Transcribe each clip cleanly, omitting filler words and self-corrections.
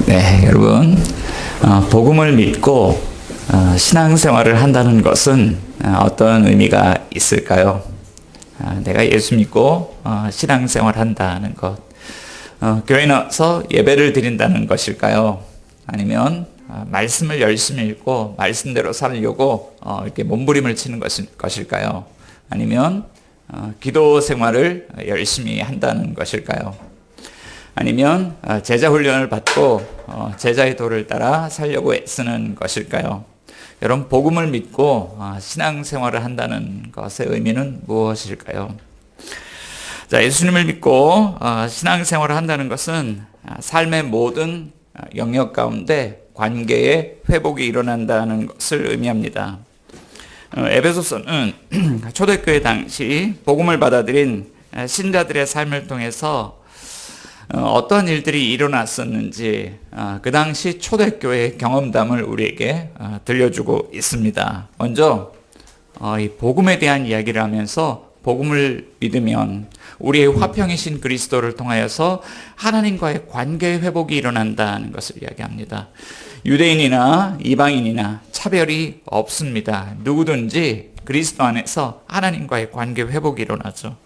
네, 여러분, 복음을 믿고 신앙생활을 한다는 것은 어떤 의미가 있을까요? 내가 예수 믿고 신앙생활 한다는 것, 교회 나와서 예배를 드린다는 것일까요? 아니면 말씀을 열심히 읽고 말씀대로 살려고 이렇게 몸부림을 치는 것일까요? 아니면 기도 생활을 열심히 한다는 것일까요? 아니면 제자 훈련을 받고 제자의 도를 따라 살려고 애쓰는 것일까요? 여러분, 복음을 믿고 신앙생활을 한다는 것의 의미는 무엇일까요? 자, 예수님을 믿고 신앙생활을 한다는 것은 삶의 모든 영역 가운데 관계의 회복이 일어난다는 것을 의미합니다. 에베소서는 초대교회 당시 복음을 받아들인 신자들의 삶을 통해서 어떤 일들이 일어났었는지 그 당시 초대교회의 경험담을 우리에게 들려주고 있습니다. 먼저 이 복음에 대한 이야기를 하면서 복음을 믿으면 우리의 화평이신 그리스도를 통하여서 하나님과의 관계의 회복이 일어난다는 것을 이야기합니다. 유대인이나 이방인이나 차별이 없습니다. 누구든지 그리스도 안에서 하나님과의 관계 회복이 일어나죠.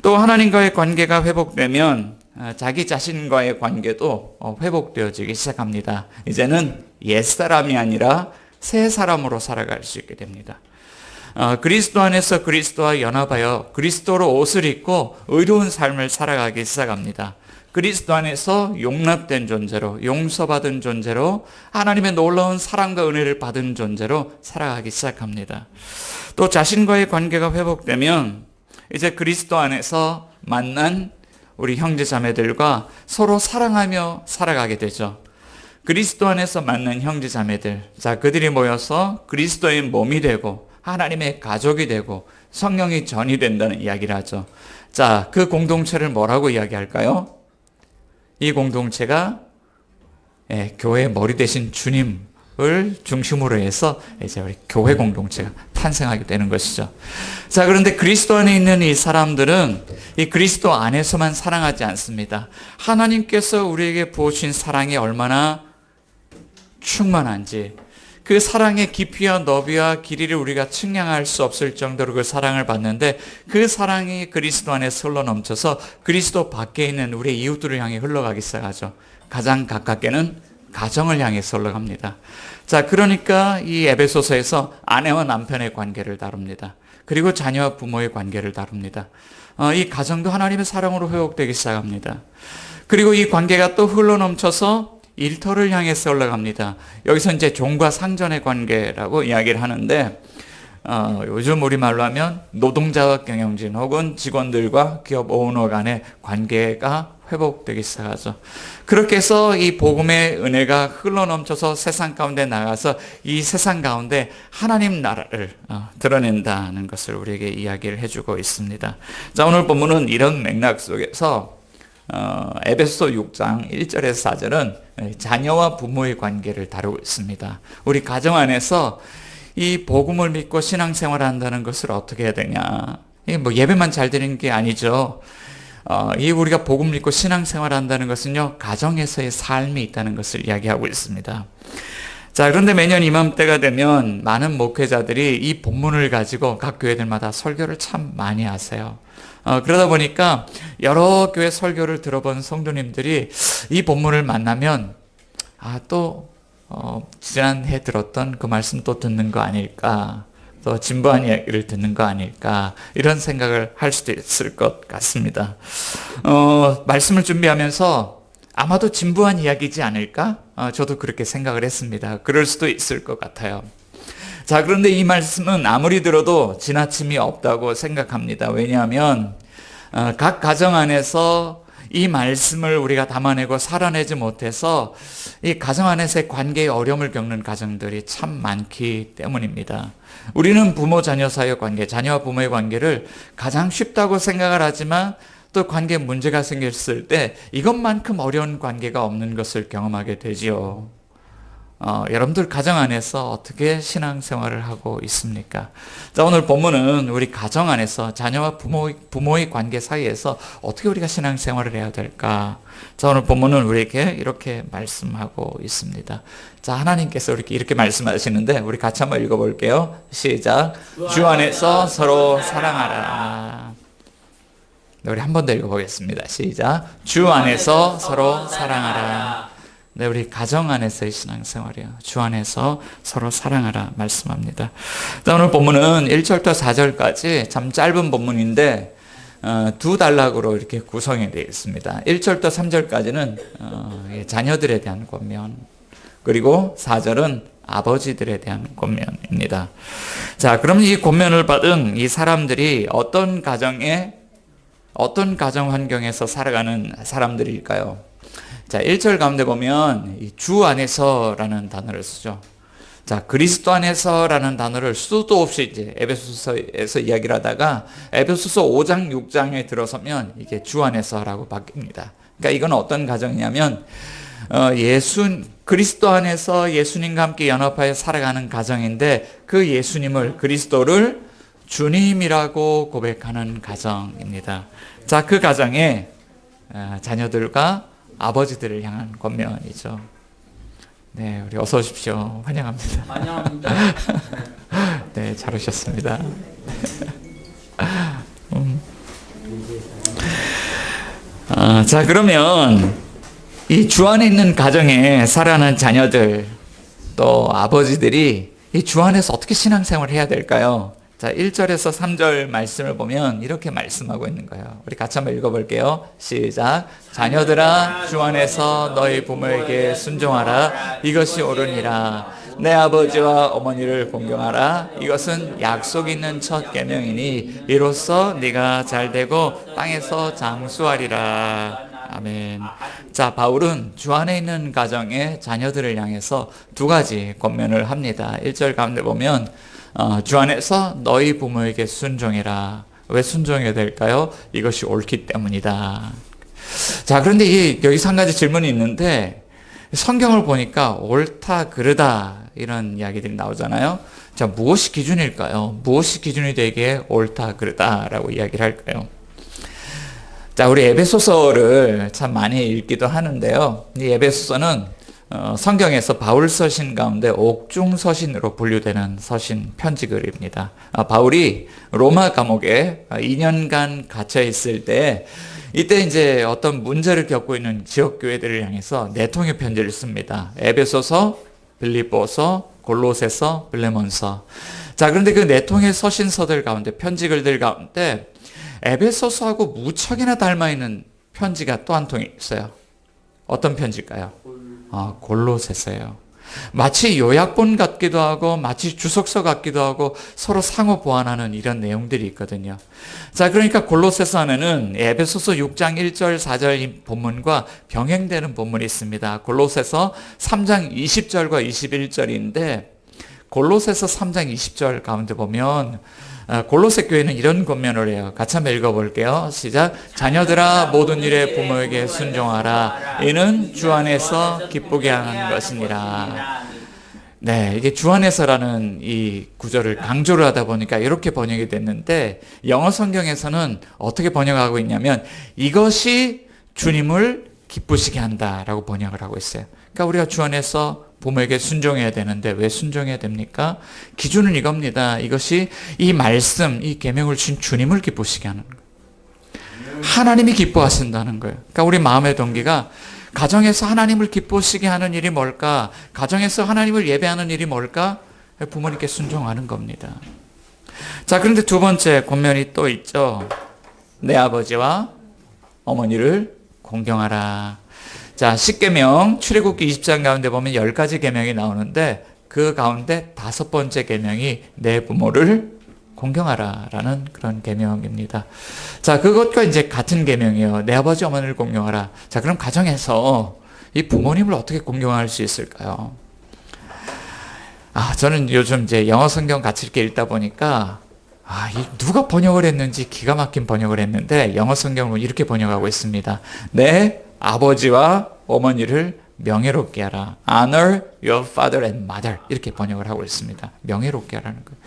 또 하나님과의 관계가 회복되면 자기 자신과의 관계도 회복되어지기 시작합니다. 이제는 옛사람이 아니라 새 사람으로 살아갈 수 있게 됩니다. 그리스도 안에서 그리스도와 연합하여 그리스도로 옷을 입고 의로운 삶을 살아가기 시작합니다. 그리스도 안에서 용납된 존재로, 용서받은 존재로, 하나님의 놀라운 사랑과 은혜를 받은 존재로 살아가기 시작합니다. 또 자신과의 관계가 회복되면 이제 그리스도 안에서 만난 우리 형제 자매들과 서로 사랑하며 살아가게 되죠. 그리스도 안에서 만난 형제 자매들, 자, 그들이 모여서 그리스도의 몸이 되고 하나님의 가족이 되고 성령이 전이 된다는 이야기를 하죠. 자, 그 공동체를 뭐라고 이야기할까요? 이 공동체가 교회의 머리 되신 주님을 중심으로 해서 이제 우리 교회 공동체가 탄생하게 되는 것이죠. 자, 그런데 그리스도 안에 있는 이 사람들은 이 그리스도 안에서만 사랑하지 않습니다. 하나님께서 우리에게 부어주신 사랑이 얼마나 충만한지, 그 사랑의 깊이와 너비와 길이를 우리가 측량할 수 없을 정도로 그 사랑을 받는데, 그 사랑이 그리스도 안에서 흘러넘쳐서 그리스도 밖에 있는 우리의 이웃들을 향해 흘러가기 시작하죠. 가장 가깝게는 가정을 향해서 흘러갑니다. 자, 그러니까 이 에베소서에서 아내와 남편의 관계를 다룹니다. 그리고 자녀와 부모의 관계를 다룹니다. 이 가정도 하나님의 사랑으로 회복되기 시작합니다. 그리고 이 관계가 또 흘러넘쳐서 일터를 향해서 올라갑니다. 여기서 이제 종과 상전의 관계라고 이야기를 하는데, 요즘 우리말로 하면 노동자와 경영진 혹은 직원들과 기업 오너 간의 관계가 회복되기 시작하죠. 그렇게 해서 이 복음의 은혜가 흘러넘쳐서 세상 가운데 나가서 이 세상 가운데 하나님 나라를 드러낸다는 것을 우리에게 이야기를 해주고 있습니다. 자, 오늘 본문은 이런 맥락 속에서 에베소 6장 1절에서 4절은 자녀와 부모의 관계를 다루고 있습니다. 우리 가정 안에서 이 복음을 믿고 신앙생활을 한다는 것을 어떻게 해야 되냐. 이게 뭐 예배만 잘 드리는 게 아니죠. 이 우리가 복음 믿고 신앙생활을 한다는 것은요, 가정에서의 삶이 있다는 것을 이야기하고 있습니다. 자, 그런데 매년 이맘때가 되면 많은 목회자들이 이 본문을 가지고 각 교회들마다 설교를 참 많이 하세요. 그러다 보니까 여러 교회 설교를 들어본 성도님들이 이 본문을 만나면 또 지난해 들었던 그 말씀 또 듣는 거 아닐까, 또 진부한 이야기를 듣는 거 아닐까, 이런 생각을 할 수도 있을 것 같습니다. 말씀을 준비하면서 아마도 진부한 이야기지 않을까? 저도 그렇게 생각을 했습니다. 그럴 수도 있을 것 같아요. 자, 그런데 이 말씀은 아무리 들어도 지나침이 없다고 생각합니다. 왜냐하면 각 가정 안에서 이 말씀을 우리가 담아내고 살아내지 못해서 이 가정 안에서의 관계의 어려움을 겪는 가정들이 참 많기 때문입니다. 우리는 부모 자녀 사이의 관계, 자녀와 부모의 관계를 가장 쉽다고 생각을 하지만 또 관계에 문제가 생겼을 때 이것만큼 어려운 관계가 없는 것을 경험하게 되지요. 여러분들 가정 안에서 어떻게 신앙생활을 하고 있습니까? 자, 오늘 본문은 우리 가정 안에서 자녀와 부모의 관계 사이에서 어떻게 우리가 신앙생활을 해야 될까? 자, 오늘 본문은 우리에게 이렇게 말씀하고 있습니다. 자, 하나님께서 이렇게 말씀하시는데 우리 같이 한번 읽어볼게요. 시작. 주 안에서 서로 사랑하라. 네, 우리 한 번 더 읽어보겠습니다. 시작. 주 안에서 서로 사랑하라. 네, 우리 가정 안에서의 신앙생활이요. 주 안에서 서로 사랑하라 말씀합니다. 자, 오늘 본문은 1절부터 4절까지 참 짧은 본문인데 두 단락으로 이렇게 구성이 되어 있습니다. 1절부터 3절까지는 자녀들에 대한 권면, 그리고 4절은 아버지들에 대한 권면입니다. 자, 그럼 이 권면을 받은 이 사람들이 어떤 가정 환경에서 살아가는 사람들일까요? 자, 1절 가운데 보면 주 안에서라는 단어를 쓰죠. 자, 그리스도 안에서라는 단어를 수도 없이 이제 에베소서에서 이야기를 하다가 에베소서 5장, 6장에 들어서면 이게 주 안에서라고 바뀝니다. 그러니까 이건 어떤 가정이냐면 그리스도 안에서 예수님과 함께 연합하여 살아가는 가정인데 그 예수님을, 그리스도를 주님이라고 고백하는 가정입니다. 자, 그 가정에 자녀들과 아버지들을 향한 권면이죠. 네, 우리 어서 오십시오. 환영합니다. 환영합니다. 네, 잘 오셨습니다. 자, 그러면 이 주 안에 있는 가정에 살아가는 자녀들, 또 아버지들이 이 주 안에서 어떻게 신앙생활을 해야 될까요? 자, 1절에서 3절 말씀을 보면 이렇게 말씀하고 있는 거예요. 우리 같이 한번 읽어볼게요. 시작. 자녀들아, 주 안에서 너희 부모에게 순종하라. 이것이 옳으니라. 내 아버지와 어머니를 공경하라. 이것은 약속 있는 첫 계명이니 이로써 네가 잘되고 땅에서 장수하리라. 아멘. 자, 바울은 주 안에 있는 가정의 자녀들을 향해서 두 가지 권면을 합니다. 1절 가운데 보면 주 안에서 너희 부모에게 순종해라. 왜 순종해야 될까요? 이것이 옳기 때문이다. 자, 그런데 여기서 한 가지 질문이 있는데 성경을 보니까 옳다, 그르다 이런 이야기들이 나오잖아요. 자, 무엇이 기준일까요? 무엇이 기준이 되기에 옳다, 그르다라고 이야기를 할까요? 자, 우리 에베소서를 참 많이 읽기도 하는데요. 이 에베소서는 성경에서 바울 서신 가운데 옥중 서신으로 분류되는 서신 편지글입니다. 바울이 로마 감옥에 2년간 갇혀 있을 때 이때 이제 어떤 문제를 겪고 있는 지역 교회들을 향해서 네 통의 편지를 씁니다. 에베소서, 빌립보서, 골로새서, 빌레몬서. 자, 그런데 그 네 통의 서신서들 가운데, 편지글들 가운데 에베소서하고 무척이나 닮아 있는 편지가 또 한 통이 있어요. 어떤 편지일까요? 골로새서예요. 마치 요약본 같기도 하고 마치 주석서 같기도 하고 서로 상호 보완하는 이런 내용들이 있거든요. 자, 그러니까 골로새서 안에는 에베소서 6장 1절 4절 본문과 병행되는 본문이 있습니다. 골로새서 3장 20절과 21절인데 골로새서 3장 20절 가운데 보면 골로새 교회는 이런 권면을 해요. 같이 한번 읽어볼게요. 시작. 자녀들아, 모든 일에 부모에게 순종하라. 이는 주 안에서 기쁘게 하는 것이니라. 네, 이게 주 안에서라는 이 구절을 강조를 하다 보니까 이렇게 번역이 됐는데 영어 성경에서는 어떻게 번역하고 있냐면 이것이 주님을 기쁘시게 한다라고 번역을 하고 있어요. 그러니까 우리가 주 안에서 부모에게 순종해야 되는데 왜 순종해야 됩니까? 기준은 이겁니다. 이것이 이 말씀, 이 계명을 주신 주님을 기쁘시게 하는 거예요. 하나님이 기뻐하신다는 거예요. 그러니까 우리 마음의 동기가 가정에서 하나님을 기쁘시게 하는 일이 뭘까? 가정에서 하나님을 예배하는 일이 뭘까? 부모님께 순종하는 겁니다. 자, 그런데 두 번째 권면이 또 있죠. 내 아버지와 어머니를 공경하라. 자, 10계명, 출애굽기 20장 가운데 보면 10가지 계명이 나오는데 그 가운데 5번째 계명이 내 부모를 공경하라라는 그런 계명입니다. 자, 그것과 이제 같은 계명이에요. 내 아버지 어머니를 공경하라. 자, 그럼 가정에서 이 부모님을 어떻게 공경할 수 있을까요? 저는 요즘 이제 영어 성경 같이 이렇게 읽다 보니까 누가 번역을 했는지 기가 막힌 번역을 했는데 영어 성경은 이렇게 번역하고 있습니다. 내 아버지와 어머니를 명예롭게 하라. Honor your father and mother. 이렇게 번역을 하고 있습니다. 명예롭게 하라는 거예요.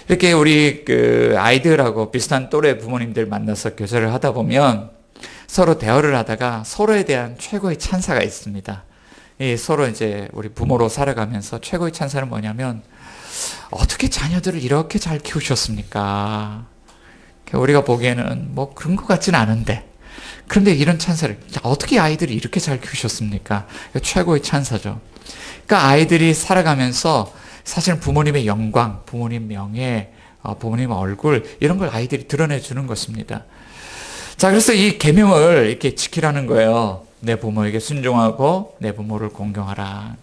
이렇게 우리 그 아이들하고 비슷한 또래 부모님들 만나서 교제를 하다 보면 서로 대화를 하다가 서로에 대한 최고의 찬사가 있습니다. 서로 이제 우리 부모로 살아가면서 최고의 찬사는 뭐냐면, 어떻게 자녀들을 이렇게 잘 키우셨습니까? 우리가 보기에는 뭐 그런 것 같지는 않은데, 그런데 이런 찬사를, 어떻게 아이들이 이렇게 잘 키우셨습니까? 최고의 찬사죠. 그러니까 아이들이 살아가면서 사실은 부모님의 영광, 부모님 명예, 부모님 얼굴, 이런 걸 아이들이 드러내주는 것입니다. 자, 그래서 이 계명을 이렇게 지키라는 거예요. 내 부모에게 순종하고 내 부모를 공경하라.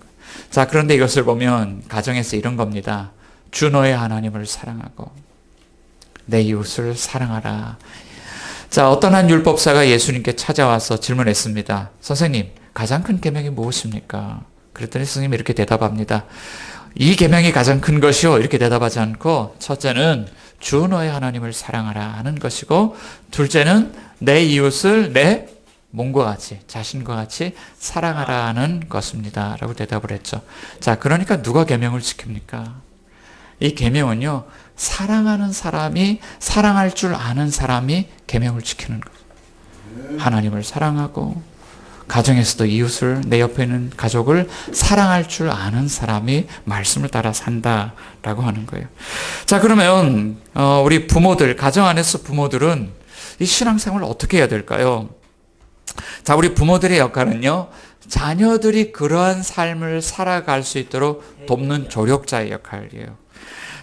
자, 그런데 이것을 보면 가정에서 이런 겁니다. 주 너의 하나님을 사랑하고 내 이웃을 사랑하라. 자, 어떤 한 율법사가 예수님께 찾아와서 질문했습니다. 선생님, 가장 큰 계명이 무엇입니까? 그랬더니 스님이 이렇게 대답합니다. 이 계명이 가장 큰 것이요, 이렇게 대답하지 않고, 첫째는 주 너의 하나님을 사랑하라 하는 것이고, 둘째는 내 이웃을 내 몸과 같이, 자신과 같이 사랑하라 하는 것입니다 라고 대답을 했죠. 자, 그러니까 누가 계명을 지킵니까? 이 계명은요, 사랑하는 사람이, 사랑할 줄 아는 사람이 계명을 지키는 거예요. 하나님을 사랑하고 가정에서도 이웃을, 내 옆에 있는 가족을 사랑할 줄 아는 사람이 말씀을 따라 산다라고 하는 거예요. 자, 그러면 우리 부모들, 가정 안에서 부모들은 이 신앙생활을 어떻게 해야 될까요? 자, 우리 부모들의 역할은요, 자녀들이 그러한 삶을 살아갈 수 있도록 돕는 조력자의 역할이에요.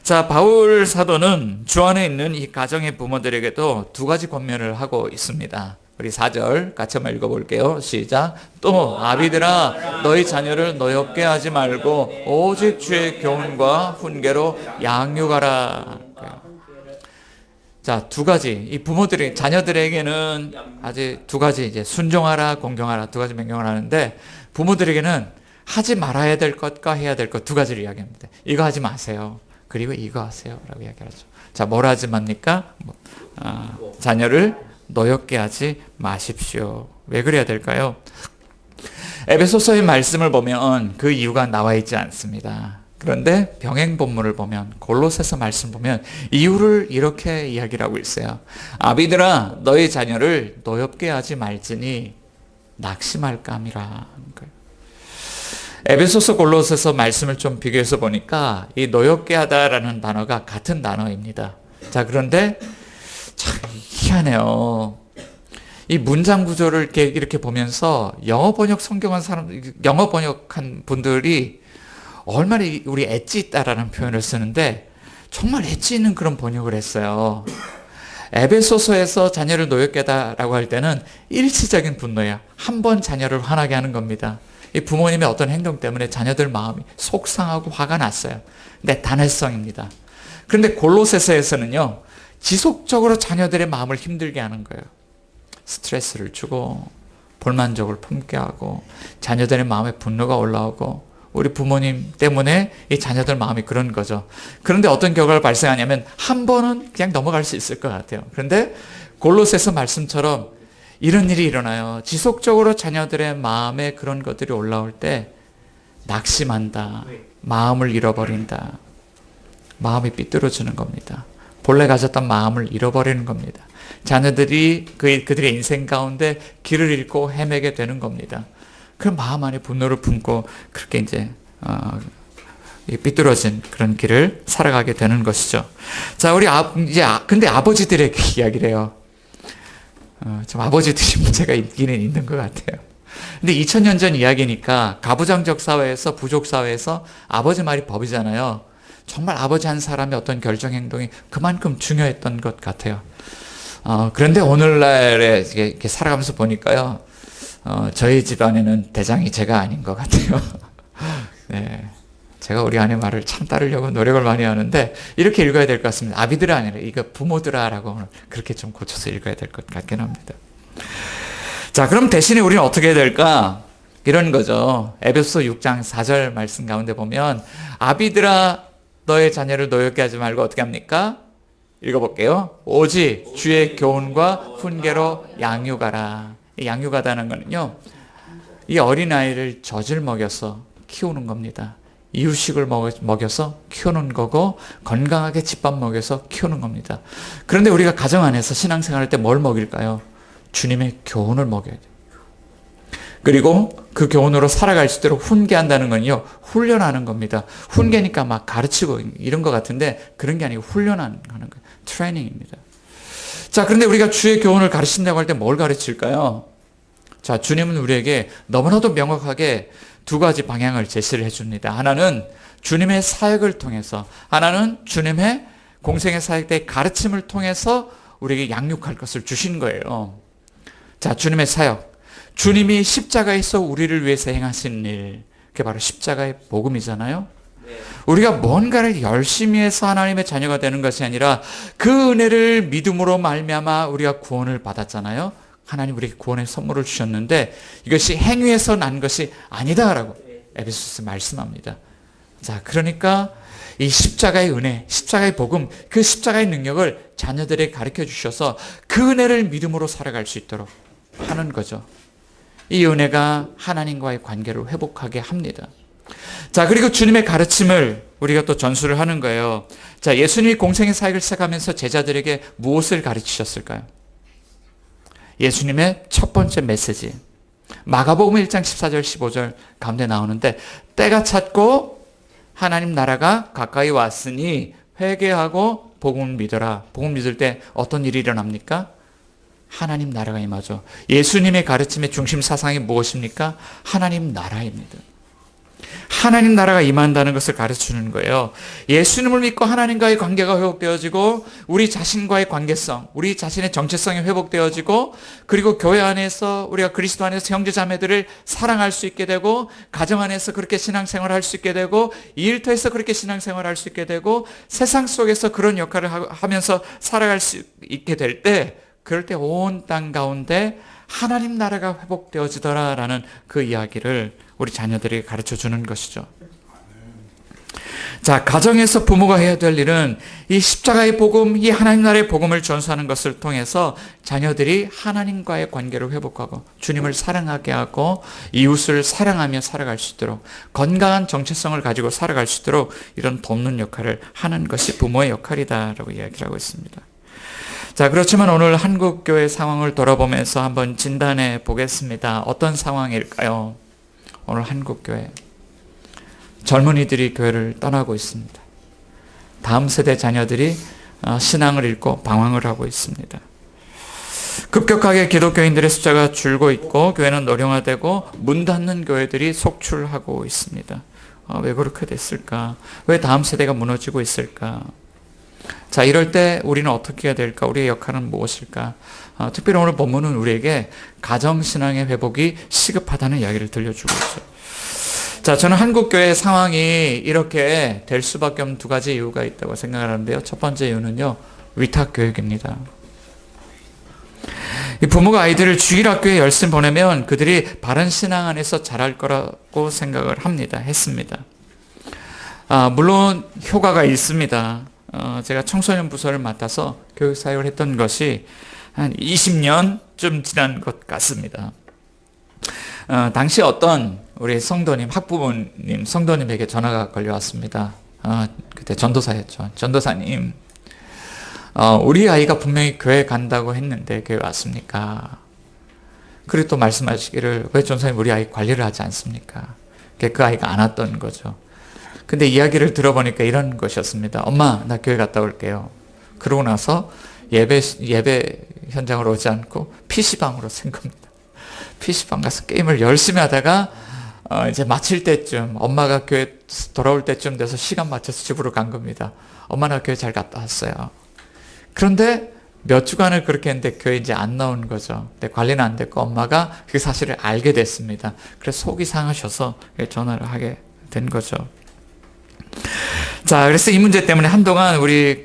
자, 바울 사도는 주 안에 있는 이 가정의 부모들에게도 두 가지 권면을 하고 있습니다. 우리 4절 같이 한번 읽어볼게요. 시작. 또 아비들아, 너희 자녀를 노엽게 하지 말고 오직 주의 교훈과 훈계로 양육하라. 자, 두 가지. 이 부모들이 자녀들에게는 아직 두 가지, 이제 순종하라, 공경하라, 두 가지 명령을 하는데, 부모들에게는 하지 말아야 될 것과 해야 될 것 두 가지를 이야기합니다. 이거 하지 마세요. 그리고 이거 하세요. 라고 이야기하죠. 자, 뭘 하지 맙니까? 자녀를 노엽게 하지 마십시오. 왜 그래야 될까요? 에베소서의 말씀을 보면 그 이유가 나와 있지 않습니다. 그런데 병행 본문을 보면, 골로새서 말씀 보면 이유를 이렇게 이야기를 하고 있어요. 아비들아, 너희 자녀를 노엽게 하지 말지니 낙심할까 함이라. 에베소서 골로새서 말씀을 좀 비교해서 보니까 이 노엽게 하다라는 단어가 같은 단어입니다. 자, 그런데 참 희한해요. 이 문장 구조를 이렇게 보면서 영어 번역한 분들이 얼마나 우리 엣지 있다라는 표현을 쓰는데, 정말 엣지 있는 그런 번역을 했어요. 에베소서에서 자녀를 노엽게 하다라고 할 때는 일시적인 분노야. 한 번 자녀를 화나게 하는 겁니다. 이 부모님의 어떤 행동 때문에 자녀들 마음이 속상하고 화가 났어요. 근데 단회성입니다. 그런데 골로새서에서는요, 지속적으로 자녀들의 마음을 힘들게 하는 거예요. 스트레스를 주고 불만족을 품게 하고 자녀들의 마음에 분노가 올라오고, 우리 부모님 때문에 이 자녀들 마음이 그런 거죠. 그런데 어떤 결과가 발생하냐면 한 번은 그냥 넘어갈 수 있을 것 같아요. 그런데 골로새서 말씀처럼 이런 일이 일어나요. 지속적으로 자녀들의 마음에 그런 것들이 올라올 때 낙심한다. 마음을 잃어버린다. 마음이 삐뚤어지는 겁니다. 본래 가졌던 마음을 잃어버리는 겁니다. 자녀들이 그들의 인생 가운데 길을 잃고 헤매게 되는 겁니다. 그 마음 안에 분노를 품고 그렇게 이제 삐뚤어진 그런 길을 살아가게 되는 것이죠. 자, 우리 근데 아버지들에게 이야기를 해요. 좀 아버지들이 문제가 있기는 있는 것 같아요. 근데 2000년 전 이야기니까 가부장적 사회에서, 부족 사회에서 아버지 말이 법이잖아요. 정말 아버지 한 사람의 어떤 결정 행동이 그만큼 중요했던 것 같아요. 그런데 오늘날에 이렇게 살아가면서 보니까요, 저희 집안에는 대장이 제가 아닌 것 같아요. 네. 제가 우리 아내 말을 참 따르려고 노력을 많이 하는데, 이렇게 읽어야 될 것 같습니다. 아비들아 아니라 이거 부모들아라고 그렇게 좀 고쳐서 읽어야 될 것 같긴 합니다. 자, 그럼 대신에 우리는 어떻게 해야 될까? 이런 거죠. 에베소서 6장 4절 말씀 가운데 보면, 아비들아 너의 자녀를 노엽게 하지 말고 어떻게 합니까? 읽어볼게요. 오직 주의 교훈과 훈계로 양육하라. 이 양육하다는 거는요, 이 어린아이를 젖을 먹여서 키우는 겁니다. 이유식을 먹여서 키우는 거고 건강하게 집밥 먹여서 키우는 겁니다. 그런데 우리가 가정 안에서 신앙생활 할 때 뭘 먹일까요? 주님의 교훈을 먹여야 돼요. 그리고 그 교훈으로 살아갈 수 있도록 훈계한다는 건요, 훈련하는 겁니다. 훈계니까 막 가르치고 이런 것 같은데 그런 게 아니고 훈련하는 거예요. 트레이닝입니다. 자, 그런데 우리가 주의 교훈을 가르친다고 할 때 뭘 가르칠까요? 자, 주님은 우리에게 너무나도 명확하게 두 가지 방향을 제시를 해줍니다. 하나는 주님의 사역을 통해서, 하나는 주님의 공생의 사역 때 가르침을 통해서 우리에게 양육할 것을 주신 거예요. 자, 주님의 사역. 주님이 십자가에서 우리를 위해서 행하신 일, 그게 바로 십자가의 복음이잖아요. 우리가 뭔가를 열심히 해서 하나님의 자녀가 되는 것이 아니라 그 은혜를 믿음으로 말미암아 우리가 구원을 받았잖아요. 하나님 우리에게 구원의 선물을 주셨는데 이것이 행위에서 난 것이 아니다라고 에베소서 말씀합니다. 자, 그러니까 이 십자가의 은혜, 십자가의 복음, 그 십자가의 능력을 자녀들에게 가르쳐 주셔서 그 은혜를 믿음으로 살아갈 수 있도록 하는 거죠. 이 은혜가 하나님과의 관계를 회복하게 합니다. 자, 그리고 주님의 가르침을 우리가 또 전수를 하는 거예요. 자, 예수님이 공생의 사역을 시작하면서 제자들에게 무엇을 가르치셨을까요? 예수님의 첫 번째 메시지. 마가복음 1장 14절 15절 가운데 나오는데, 때가 찼고 하나님 나라가 가까이 왔으니 회개하고 복음을 믿어라. 복음 믿을 때 어떤 일이 일어납니까? 하나님 나라가 임하죠. 예수님의 가르침의 중심 사상이 무엇입니까? 하나님 나라입니다. 하나님 나라가 임한다는 것을 가르치는 거예요. 예수님을 믿고 하나님과의 관계가 회복되어지고 우리 자신과의 관계성, 우리 자신의 정체성이 회복되어지고 그리고 교회 안에서 우리가 그리스도 안에서 형제 자매들을 사랑할 수 있게 되고 가정 안에서 그렇게 신앙생활을 할 수 있게 되고 이 일터에서 그렇게 신앙생활을 할 수 있게 되고 세상 속에서 그런 역할을 하면서 살아갈 수 있게 될 때, 그럴 때 온 땅 가운데 하나님 나라가 회복되어지더라라는 그 이야기를 우리 자녀들에게 가르쳐 주는 것이죠. 자, 가정에서 부모가 해야 될 일은 이 십자가의 복음, 이 하나님 나라의 복음을 전수하는 것을 통해서 자녀들이 하나님과의 관계를 회복하고 주님을 사랑하게 하고 이웃을 사랑하며 살아갈 수 있도록 건강한 정체성을 가지고 살아갈 수 있도록 이런 돕는 역할을 하는 것이 부모의 역할이다라고 이야기를 하고 있습니다. 자, 그렇지만 오늘 한국교회 상황을 돌아보면서 한번 진단해 보겠습니다. 어떤 상황일까요? 오늘 한국교회 젊은이들이 교회를 떠나고 있습니다. 다음 세대 자녀들이 신앙을 잃고 방황을 하고 있습니다. 급격하게 기독교인들의 숫자가 줄고 있고 교회는 노령화되고 문 닫는 교회들이 속출하고 있습니다. 왜 그렇게 됐을까? 왜 다음 세대가 무너지고 있을까? 자, 이럴 때 우리는 어떻게 해야 될까? 우리의 역할은 무엇일까? 특별히 오늘 본문은 우리에게 가정신앙의 회복이 시급하다는 이야기를 들려주고 있어요. 자, 저는 한국교회 상황이 이렇게 될 수밖에 없는 두 가지 이유가 있다고 생각을 하는데요. 첫 번째 이유는요, 위탁교육입니다. 이 부모가 아이들을 주일학교에 열심히 보내면 그들이 바른 신앙 안에서 자랄 거라고 생각을 했습니다. 물론 효과가 있습니다. 제가 청소년 부서를 맡아서 교육 사역을 했던 것이 한 20년쯤 지난 것 같습니다. 당시 어떤 우리 성도님, 학부모님, 성도님에게 전화가 걸려왔습니다. 그때 전도사였죠. 전도사님, 우리 아이가 분명히 교회 간다고 했는데 교회 왔습니까? 그리고 또 말씀하시기를, 왜 전도사님 우리 아이 관리를 하지 않습니까? 그 아이가 안 왔던 거죠. 근데 이야기를 들어보니까 이런 것이었습니다. 엄마, 나 교회 갔다 올게요. 그러고 나서 예배 현장으로 오지 않고 PC방으로 쓴 겁니다. PC방 가서 게임을 열심히 하다가 이제 마칠 때쯤, 엄마가 교회 돌아올 때쯤 돼서 시간 맞춰서 집으로 간 겁니다. 엄마, 나 교회 잘 갔다 왔어요. 그런데 몇 주간을 그렇게 했는데 교회 이제 안 나온 거죠. 근데 관리는 안 됐고 엄마가 그 사실을 알게 됐습니다. 그래서 속이 상하셔서 전화를 하게 된 거죠. 자, 그래서 이 문제 때문에 한동안 우리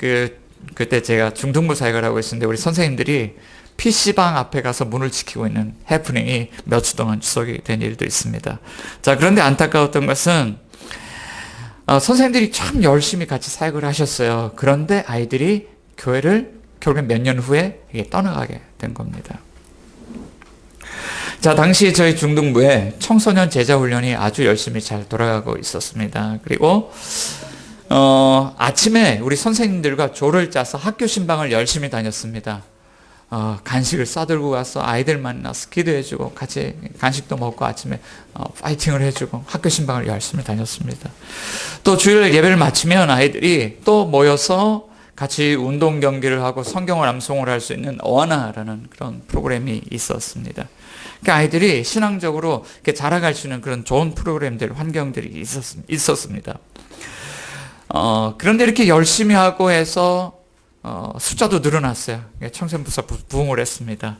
그때 제가 중등부 사역을 하고 있었는데 우리 선생님들이 PC방 앞에 가서 문을 지키고 있는 해프닝이 몇 주 동안 지속이 된 일도 있습니다. 자, 그런데 안타까웠던 것은 선생님들이 참 열심히 같이 사역을 하셨어요. 그런데 아이들이 교회를 결국 몇 년 후에 떠나가게 된 겁니다. 자, 당시 저희 중등부에 청소년 제자 훈련이 아주 열심히 잘 돌아가고 있었습니다. 그리고 아침에 우리 선생님들과 조를 짜서 학교 신방을 열심히 다녔습니다. 간식을 싸들고 가서 아이들 만나서 기도해주고 같이 간식도 먹고 아침에 파이팅을 해주고 학교 신방을 열심히 다녔습니다. 또 주일 예배를 마치면 아이들이 또 모여서 같이 운동 경기를 하고 성경을 암송을 할 수 있는 어하나라는 그런 프로그램이 있었습니다. 그러니까 아이들이 신앙적으로 이렇게 자라갈 수 있는 그런 좋은 프로그램들, 환경들이 있었습니다. 그런데 이렇게 열심히 하고 해서 숫자도 늘어났어요. 청소년부사 부흥을 했습니다.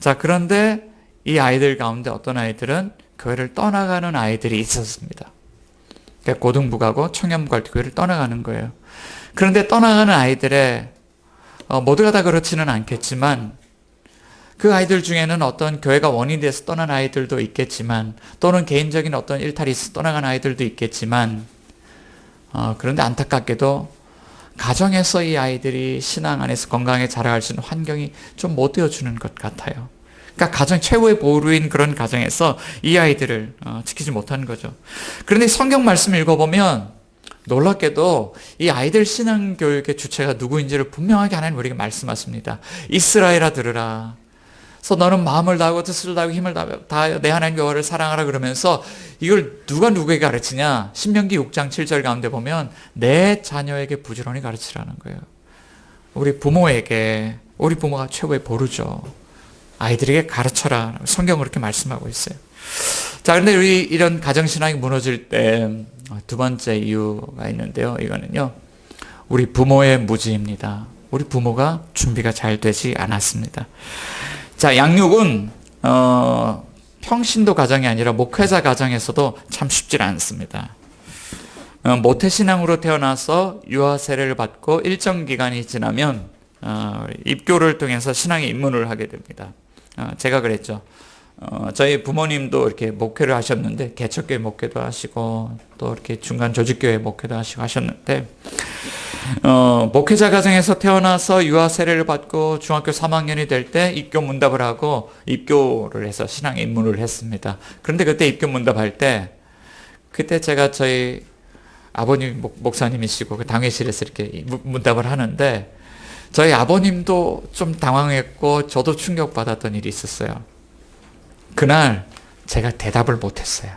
자, 그런데 이 아이들 가운데 어떤 아이들은 교회를 떠나가는 아이들이 있었습니다. 그러니까 고등부 가고 청년부 갈 때 교회를 떠나가는 거예요. 그런데 떠나가는 아이들의 모두가 다 그렇지는 않겠지만 그 아이들 중에는 어떤 교회가 원인이 돼서 떠난 아이들도 있겠지만 또는 개인적인 어떤 일탈이 있어서 떠나간 아이들도 있겠지만 그런데 안타깝게도 가정에서 이 아이들이 신앙 안에서 건강하게 자라갈 수 있는 환경이 좀 못 되어주는 것 같아요. 그러니까 가정 최고의 보루인 그런 가정에서 이 아이들을 지키지 못하는 거죠. 그런데 성경 말씀 읽어보면 놀랍게도 이 아이들 신앙교육의 주체가 누구인지를 분명하게 하나님 우리에게 말씀하십니다. 이스라엘아 들으라. 그래서 너는 마음을 다하고 뜻을 다하고 힘을 다하여 내 하나님 여호와를 사랑하라 그러면서 이걸 누가 누구에게 가르치냐? 신명기 6장 7절 가운데 보면 내 자녀에게 부지런히 가르치라는 거예요. 우리 부모에게, 우리 부모가 최고의 보루죠. 아이들에게 가르쳐라. 성경은 그렇게 말씀하고 있어요. 자, 그런데 우리 이런 가정신앙이 무너질 때 두 번째 이유가 있는데요. 이거는요, 우리 부모의 무지입니다. 우리 부모가 준비가 잘 되지 않았습니다. 자, 양육은 평신도 가정이 아니라 목회자 가정에서도 참 쉽지 않습니다. 모태신앙으로 태어나서 유아 세례를 받고 일정 기간이 지나면 입교를 통해서 신앙에 입문을 하게 됩니다. 제가 그랬죠. 저희 부모님도 이렇게 목회를 하셨는데 개척교회 목회도 하시고 또 이렇게 중간 조직교회 목회도 하시고 하셨는데 목회자 가정에서 태어나서 유아 세례를 받고 중학교 3학년이 될 때 입교 문답을 하고 입교를 해서 신앙에 입문을 했습니다. 그런데 그때 입교 문답할 때 그때 제가 저희 아버님 목사님이시고 그 당회실에서 이렇게 문답을 하는데 저희 아버님도 좀 당황했고 저도 충격받았던 일이 있었어요. 그날 제가 대답을 못했어요.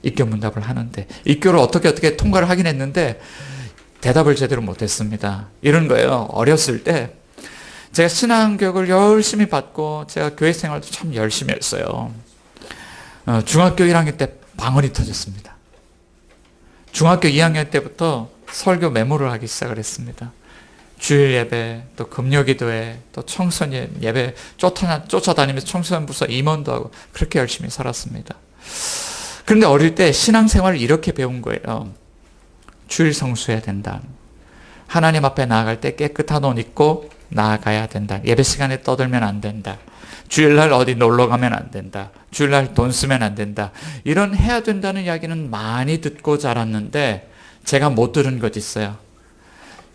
입교 문답을 하는데 입교를 어떻게 통과를 하긴 했는데 대답을 제대로 못했습니다. 이런 거예요. 어렸을 때 제가 신앙교육을 열심히 받고 제가 교회 생활도 참 열심히 했어요. 중학교 1학년 때 방언이 터졌습니다. 중학교 2학년 때부터 설교 메모를 하기 시작을 했습니다. 주일 예배, 또 금요기도회, 또 청소년 예배 쫓아다니면서 청소년 부서 임원도 하고 그렇게 열심히 살았습니다. 그런데 어릴 때 신앙생활을 이렇게 배운 거예요. 주일 성수해야 된다. 하나님 앞에 나아갈 때 깨끗한 옷 입고 나아가야 된다. 예배 시간에 떠들면 안 된다. 주일날 어디 놀러 가면 안 된다. 주일날 돈 쓰면 안 된다. 이런 해야 된다는 이야기는 많이 듣고 자랐는데 제가 못 들은 것 있어요.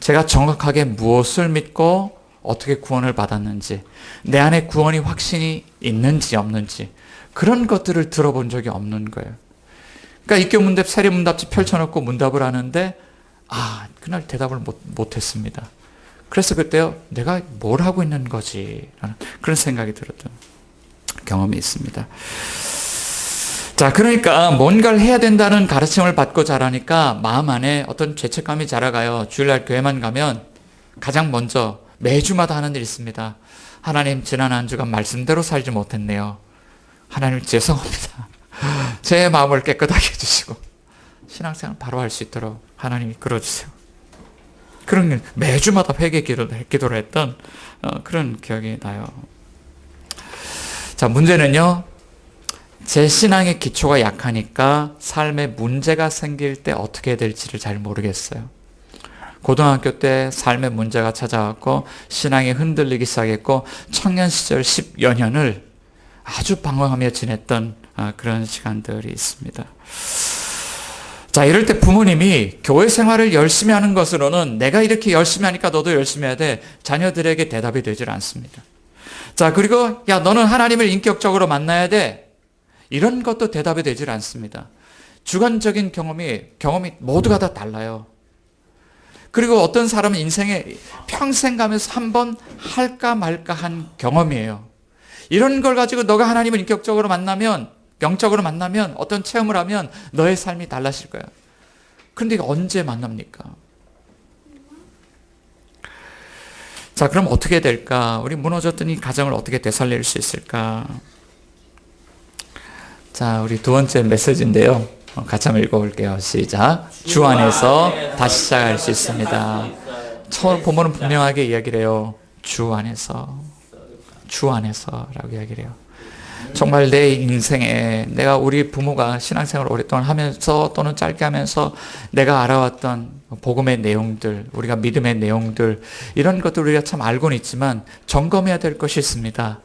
제가 정확하게 무엇을 믿고 어떻게 구원을 받았는지, 내 안에 구원이 확신이 있는지 없는지 그런 것들을 들어본 적이 없는 거예요. 그러니까 입교 문답, 세례 문답지 펼쳐놓고 문답을 하는데 그날 대답을 못했습니다. 그래서 그때요, 내가 뭘 하고 있는 거지? 라는 그런 생각이 들었던 경험이 있습니다. 자, 그러니까 뭔가를 해야 된다는 가르침을 받고 자라니까 마음 안에 어떤 죄책감이 자라가요. 주일날 교회만 가면 가장 먼저 매주마다 하는 일이 있습니다. 하나님, 지난 한 주간 말씀대로 살지 못했네요. 하나님 죄송합니다. 제 마음을 깨끗하게 해주시고 신앙생활 바로 할 수 있도록 하나님이 끌어주세요. 그런 매주마다 회개 기도를 했던 그런 기억이 나요. 자, 문제는요, 제 신앙의 기초가 약하니까 삶에 문제가 생길 때 어떻게 해야 될지를 잘 모르겠어요. 고등학교 때 삶의 문제가 찾아왔고 신앙이 흔들리기 시작했고 청년 시절 10여 년을 아주 방황하며 지냈던 그런 시간들이 있습니다. 자, 이럴 때 부모님이 교회 생활을 열심히 하는 것으로는 내가 이렇게 열심히 하니까 너도 열심히 해야 돼, 자녀들에게 대답이 되질 않습니다. 자, 그리고 야, 너는 하나님을 인격적으로 만나야 돼. 이런 것도 대답이 되질 않습니다. 주관적인 경험이 모두가 다 달라요. 그리고 어떤 사람은 인생에 평생 가면서 한 번 할까 말까 한 경험이에요. 이런 걸 가지고 너가 하나님을 인격적으로 만나면, 영적으로 만나면, 어떤 체험을 하면 너의 삶이 달라질 거야. 그런데 언제 만납니까? 자, 그럼 어떻게 될까? 우리 무너졌던 이 가정을 어떻게 되살릴 수 있을까? 자, 우리 두 번째 메시지인데요. 같이 한번 읽어볼게요. 시작. 주 안에서 다시 시작할 수 있습니다. 처음 본문은 분명하게 이야기를 해요. 주 안에서. 주 안에서라고 이야기를 해요. 정말 내 인생에 내가 우리 부모가 신앙생활을 오랫동안 하면서 또는 짧게 하면서 내가 알아왔던 복음의 내용들, 우리가 믿음의 내용들, 이런 것들 우리가 참 알고는 있지만 점검해야 될 것이 있습니다.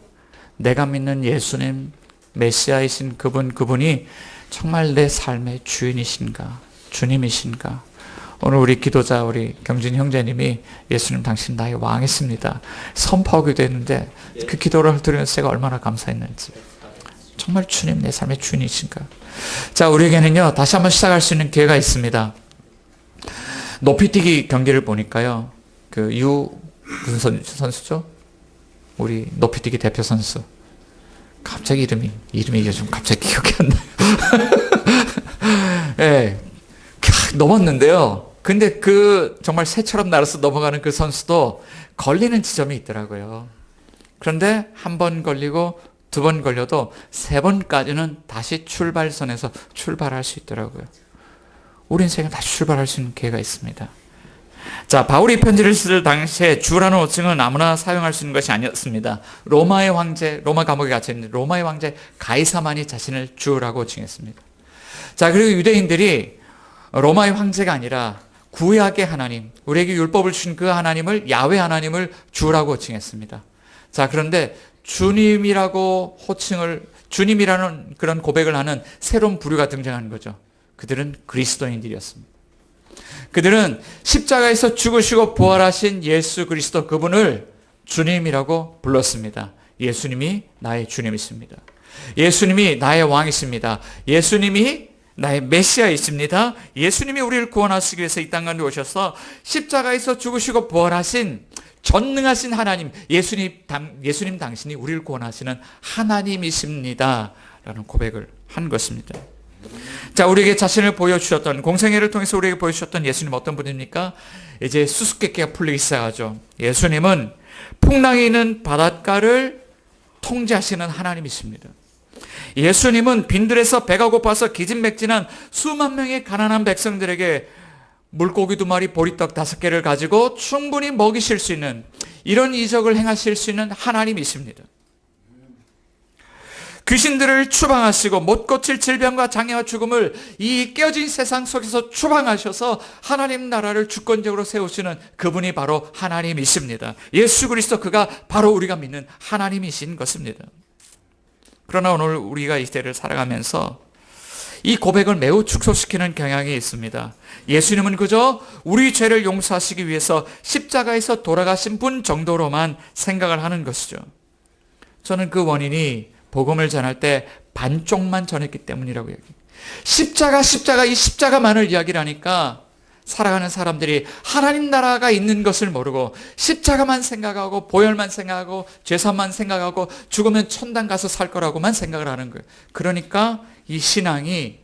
내가 믿는 예수님, 메시아이신 그분이 정말 내 삶의 주인이신가, 주님이신가. 오늘 우리 기도자, 우리 경진 형제님이 예수님 당신 나의 왕이십니다 선포하기도 했는데 그 기도를 들으면서 제가 얼마나 감사했는지. 정말 주님 내 삶의 주인이신가. 자, 우리에게는요 다시 한번 시작할 수 있는 기회가 있습니다. 높이뛰기 경기를 보니까요, 무슨 선수죠? 우리 높이뛰기 대표 선수. 갑자기 이름이 요즘 갑자기 기억이 안 나요. 예, 넘었는데요. 근데 정말 새처럼 날아서 넘어가는 그 선수도 걸리는 지점이 있더라고요. 그런데 한 번 걸리고 두 번 걸려도 세 번까지는 다시 출발선에서 출발할 수 있더라고요. 우리 인생에 다시 출발할 수 있는 기회가 있습니다. 자, 바울이 편지를 쓸 당시에 주라는 호칭은 아무나 사용할 수 있는 것이 아니었습니다. 로마 감옥에 갇혀있는 로마의 황제 가이사만이 자신을 주라고 호칭했습니다. 자, 그리고 유대인들이 로마의 황제가 아니라 구약의 하나님, 우리에게 율법을 주신 그 하나님을, 야훼 하나님을 주라고 호칭했습니다. 자, 그런데 주님이라는 그런 고백을 하는 새로운 부류가 등장하는 거죠. 그들은 그리스도인들이었습니다. 그들은 십자가에서 죽으시고 부활하신 예수 그리스도 그분을 주님이라고 불렀습니다. 예수님이 나의 주님이십니다. 예수님이 나의 왕이십니다. 예수님이 나의 메시아이십니다. 예수님이 우리를 구원하시기 위해서 이 땅 가운데 오셔서 십자가에서 죽으시고 부활하신 전능하신 하나님, 예수님 당신이 우리를 구원하시는 하나님이십니다 라는 고백을 한 것입니다. 자, 우리에게 자신을 보여주셨던, 공생애를 통해서 우리에게 보여주셨던 예수님 어떤 분입니까? 이제 수수께끼가 풀리기 시작하죠. 예수님은 풍랑이 있는 바닷가를 통제하시는 하나님이십니다. 예수님은 빈들에서 배가 고파서 기진맥진한 수만 명의 가난한 백성들에게 물고기 2마리, 보리떡 5개를 가지고 충분히 먹이실 수 있는, 이런 이적을 행하실 수 있는 하나님이십니다. 귀신들을 추방하시고 못 고칠 질병과 장애와 죽음을 이 깨어진 세상 속에서 추방하셔서 하나님 나라를 주권적으로 세우시는 그분이 바로 하나님이십니다. 예수 그리스도, 그가 바로 우리가 믿는 하나님이신 것입니다. 그러나 오늘 우리가 이 시대를 살아가면서 이 고백을 매우 축소시키는 경향이 있습니다. 예수님은 그저 우리 죄를 용서하시기 위해서 십자가에서 돌아가신 분 정도로만 생각을 하는 것이죠. 저는 그 원인이 복음을 전할 때 반쪽만 전했기 때문이라고 얘기해요. 십자가 이 십자가만을 이야기를 하니까 살아가는 사람들이 하나님 나라가 있는 것을 모르고 십자가만 생각하고 보혈만 생각하고 죄사만 생각하고 죽으면 천당 가서 살 거라고만 생각을 하는 거예요. 그러니까 이 신앙이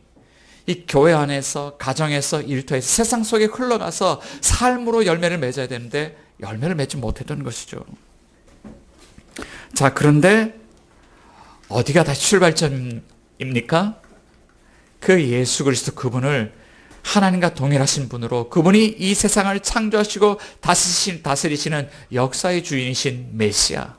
이 교회 안에서, 가정에서, 일터에서, 세상 속에 흘러가서 삶으로 열매를 맺어야 되는데 열매를 맺지 못했던 것이죠. 자, 그런데 어디가 다시 출발점입니까? 그 예수 그리스도 그분을 하나님과 동일하신 분으로, 그분이 이 세상을 창조하시고 다스리시는 역사의 주인이신 메시아,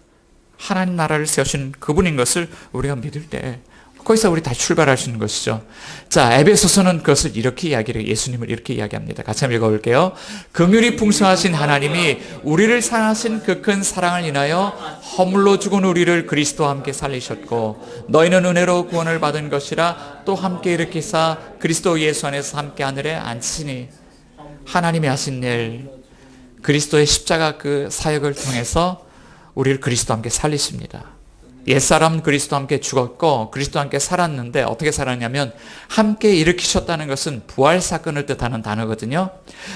하나님 나라를 세우신 그분인 것을 우리가 믿을 때 거기서 우리 다시 출발할 수 있는 것이죠. 자, 에베소서는 그것을 이렇게 이야기를, 예수님을 이렇게 이야기합니다. 같이 한번 읽어볼게요. 긍휼이 풍성하신 하나님이 우리를 사랑하신 그 큰 사랑을 인하여 허물로 죽은 우리를 그리스도와 함께 살리셨고 너희는 은혜로 구원을 받은 것이라 또 함께 일으키사 그리스도 예수 안에서 함께 하늘에 앉히니. 하나님이 하신 일, 그리스도의 십자가 그 사역을 통해서 우리를 그리스도와 함께 살리십니다. 옛사람 그리스도와 함께 죽었고 그리스도와 함께 살았는데 어떻게 살았냐면 함께 일으키셨다는 것은 부활 사건을 뜻하는 단어거든요.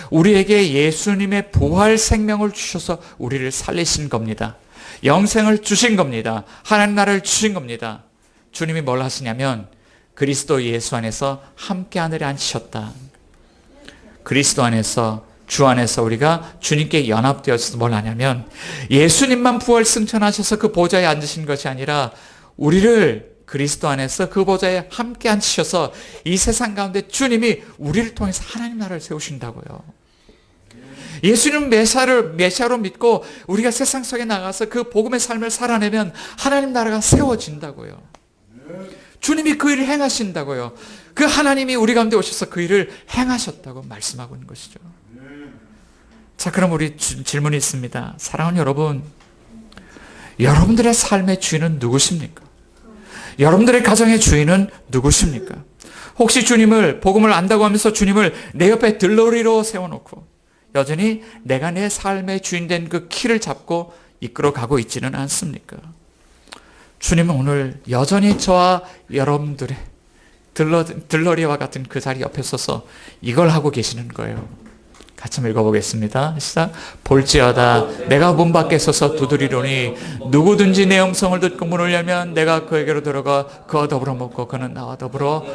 우리에게 예수님의 부활 생명을 주셔서 우리를 살리신 겁니다. 영생을 주신 겁니다. 하나님 나라를 주신 겁니다. 주님이 뭘 하시냐면 그리스도 예수 안에서 함께 하늘에 앉으셨다. 그리스도 안에서 주 안에서 우리가 주님께 연합되어서 뭘 하냐면 예수님만 부활 승천하셔서 그 보좌에 앉으신 것이 아니라 우리를 그리스도 안에서 그 보좌에 함께 앉히셔서 이 세상 가운데 주님이 우리를 통해서 하나님 나라를 세우신다고요. 예수님 메시아로 믿고 우리가 세상 속에 나가서 그 복음의 삶을 살아내면 하나님 나라가 세워진다고요. 주님이 그 일을 행하신다고요. 그 하나님이 우리 가운데 오셔서 그 일을 행하셨다고 말씀하고 있는 것이죠. 자, 그럼 우리 질문이 있습니다. 사랑하는 여러분, 여러분들의 삶의 주인은 누구십니까? 여러분들의 가정의 주인은 누구십니까? 혹시 주님을, 복음을 안다고 하면서 주님을 내 옆에 들러리로 세워놓고 여전히 내가 내 삶의 주인 된 그 키를 잡고 이끌어가고 있지는 않습니까? 주님은 오늘 여전히 저와 여러분들의 들러리와 같은 그 자리 옆에 서서 이걸 하고 계시는 거예요. 같이 한번 읽어보겠습니다. 시작. 볼지어다 내가 문 밖에 서서 두드리노니 누구든지 내 음성을 듣고 문을 열면 내가 그에게로 들어가 그와 더불어 먹고 그는 나와 더불어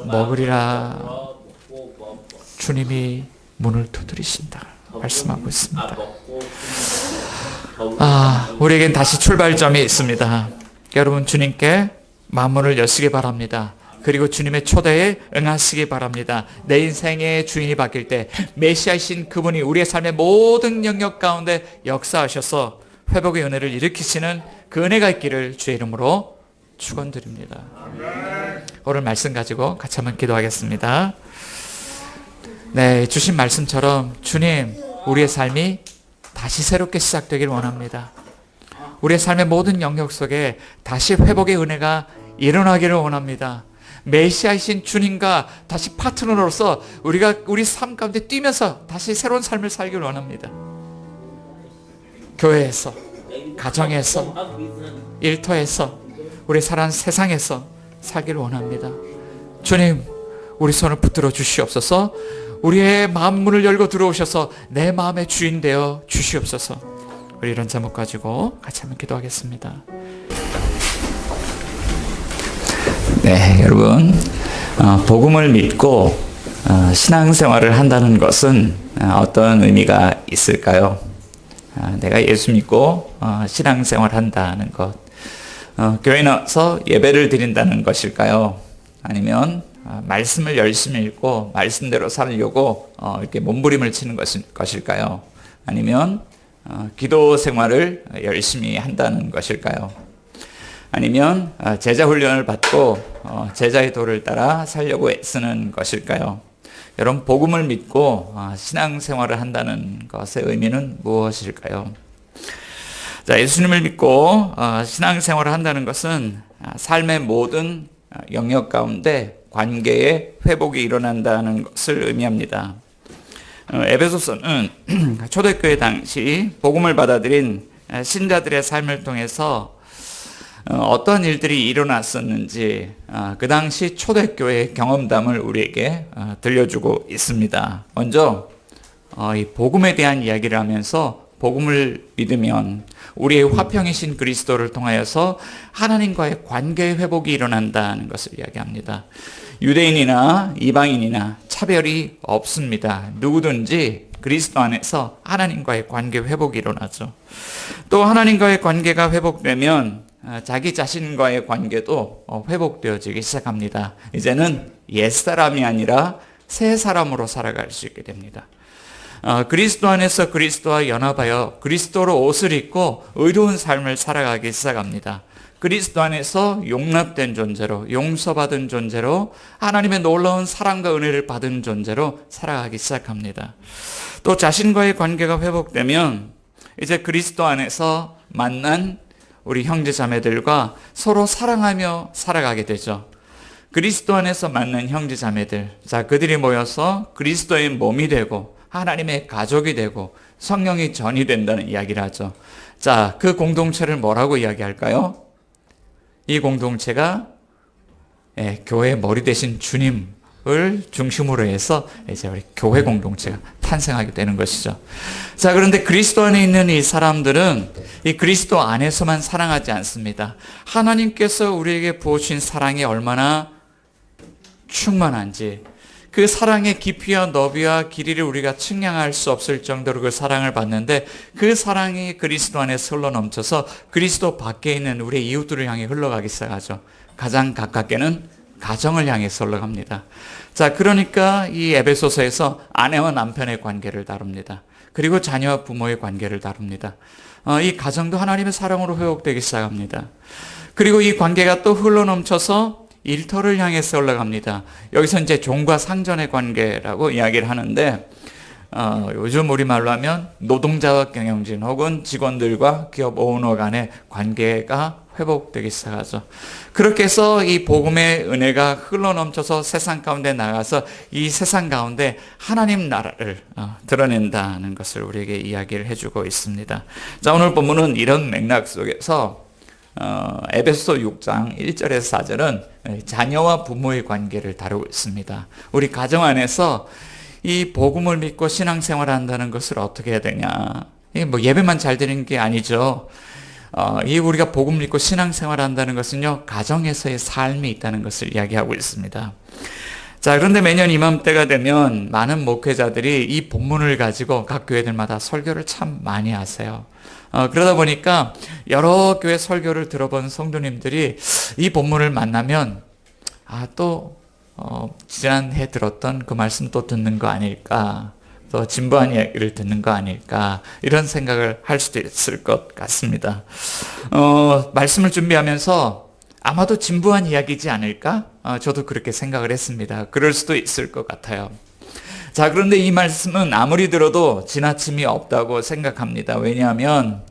먹으리라. 주님이 문을 두드리신다 말씀하고 있습니다. 우리에겐 다시 출발점이 있습니다. 여러분, 주님께 마음문을 여시기 바랍니다. 그리고 주님의 초대에 응하시기 바랍니다. 내 인생의 주인이 바뀔 때 메시아이신 그분이 우리의 삶의 모든 영역 가운데 역사하셔서 회복의 은혜를 일으키시는 그 은혜가 있기를 주의 이름으로 축원드립니다. 오늘 말씀 가지고 같이 한번 기도하겠습니다. 네, 주신 말씀처럼 주님, 우리의 삶이 다시 새롭게 시작되길 원합니다. 우리의 삶의 모든 영역 속에 다시 회복의 은혜가 일어나기를 원합니다. 메시아이신 주님과 다시 파트너로서 우리가 우리 삶 가운데 뛰면서 다시 새로운 삶을 살기를 원합니다. 교회에서, 가정에서, 일터에서, 우리 살아가는 세상에서 살기를 원합니다. 주님, 우리 손을 붙들어 주시옵소서. 우리의 마음 문을 열고 들어오셔서 내 마음의 주인 되어 주시옵소서. 우리 이런 제목 가지고 같이 한번 기도하겠습니다. 네, 여러분, 복음을 믿고 신앙생활을 한다는 것은 어떤 의미가 있을까요? 내가 예수 믿고 신앙생활 한다는 것, 교회 나와서 예배를 드린다는 것일까요? 아니면 말씀을 열심히 읽고 말씀대로 살려고 이렇게 몸부림을 치는 것일까요? 아니면 기도 생활을 열심히 한다는 것일까요? 아니면 제자 훈련을 받고 제자의 도를 따라 살려고 애쓰는 것일까요? 여러분, 복음을 믿고 신앙생활을 한다는 것의 의미는 무엇일까요? 자, 예수님을 믿고 신앙생활을 한다는 것은 삶의 모든 영역 가운데 관계의 회복이 일어난다는 것을 의미합니다. 에베소서는 초대교회 당시 복음을 받아들인 신자들의 삶을 통해서 어떤 일들이 일어났었는지 그 당시 초대교회의 경험담을 우리에게 들려주고 있습니다. 먼저 이 복음에 대한 이야기를 하면서 복음을 믿으면 우리의 화평이신 그리스도를 통하여서 하나님과의 관계의 회복이 일어난다는 것을 이야기합니다. 유대인이나 이방인이나 차별이 없습니다. 누구든지 그리스도 안에서 하나님과의 관계 회복이 일어나죠. 또 하나님과의 관계가 회복되면 자기 자신과의 관계도 회복되어지기 시작합니다. 이제는 옛사람이 아니라 새 사람으로 살아갈 수 있게 됩니다. 그리스도 안에서 그리스도와 연합하여 그리스도로 옷을 입고 의로운 삶을 살아가기 시작합니다. 그리스도 안에서 용납된 존재로, 용서받은 존재로, 하나님의 놀라운 사랑과 은혜를 받은 존재로 살아가기 시작합니다. 또 자신과의 관계가 회복되면 이제 그리스도 안에서 만난 우리 형제 자매들과 서로 사랑하며 살아가게 되죠. 그리스도 안에서 만난 형제 자매들, 자, 그들이 모여서 그리스도의 몸이 되고 하나님의 가족이 되고 성령이 전이 된다는 이야기를 하죠. 자, 그 공동체를 뭐라고 이야기할까요? 이 공동체가 교회의 머리 대신 주님을 중심으로 해서 이제 우리 교회 공동체가 탄생하게 되는 것이죠. 자, 그런데 그리스도 안에 있는 이 사람들은 이 그리스도 안에서만 사랑하지 않습니다. 하나님께서 우리에게 부어주신 사랑이 얼마나 충만한지, 그 사랑의 깊이와 너비와 길이를 우리가 측량할 수 없을 정도로 그 사랑을 받는데, 그 사랑이 그리스도 안에서 흘러넘쳐서 그리스도 밖에 있는 우리의 이웃들을 향해 흘러가기 시작하죠. 가장 가깝게는 가정을 향해서 흘러갑니다. 자, 그러니까 이 에베소서에서 아내와 남편의 관계를 다룹니다. 그리고 자녀와 부모의 관계를 다룹니다. 이 가정도 하나님의 사랑으로 회복되기 시작합니다. 그리고 이 관계가 또 흘러넘쳐서 일터를 향해서 올라갑니다. 여기서 이제 종과 상전의 관계라고 이야기를 하는데, 요즘 우리말로 하면 노동자와 경영진 혹은 직원들과 기업 오너 간의 관계가 회복되기 시작하죠. 그렇게 해서 이 복음의 은혜가 흘러넘쳐서 세상 가운데 나가서 이 세상 가운데 하나님 나라를 드러낸다는 것을 우리에게 이야기를 해주고 있습니다. 자, 오늘 본문은 이런 맥락 속에서 에베소 6장 1절에서 4절은 자녀와 부모의 관계를 다루고 있습니다. 우리 가정 안에서 이 복음을 믿고 신앙생활을 한다는 것을 어떻게 해야 되냐. 이게 뭐 예배만 잘 드리는 게 아니죠. 이 우리가 복음 믿고 신앙생활을 한다는 것은요, 가정에서의 삶이 있다는 것을 이야기하고 있습니다. 자, 그런데 매년 이맘때가 되면 많은 목회자들이 이 본문을 가지고 각 교회들마다 설교를 참 많이 하세요. 그러다 보니까 여러 교회 설교를 들어본 성도님들이 이 본문을 만나면 지난해 들었던 그 말씀 또 듣는 거 아닐까, 또 진부한 이야기를 듣는 거 아닐까, 이런 생각을 할 수도 있을 것 같습니다. 말씀을 준비하면서 아마도 진부한 이야기지 않을까? 저도 그렇게 생각을 했습니다. 그럴 수도 있을 것 같아요. 자, 그런데 이 말씀은 아무리 들어도 지나침이 없다고 생각합니다. 왜냐하면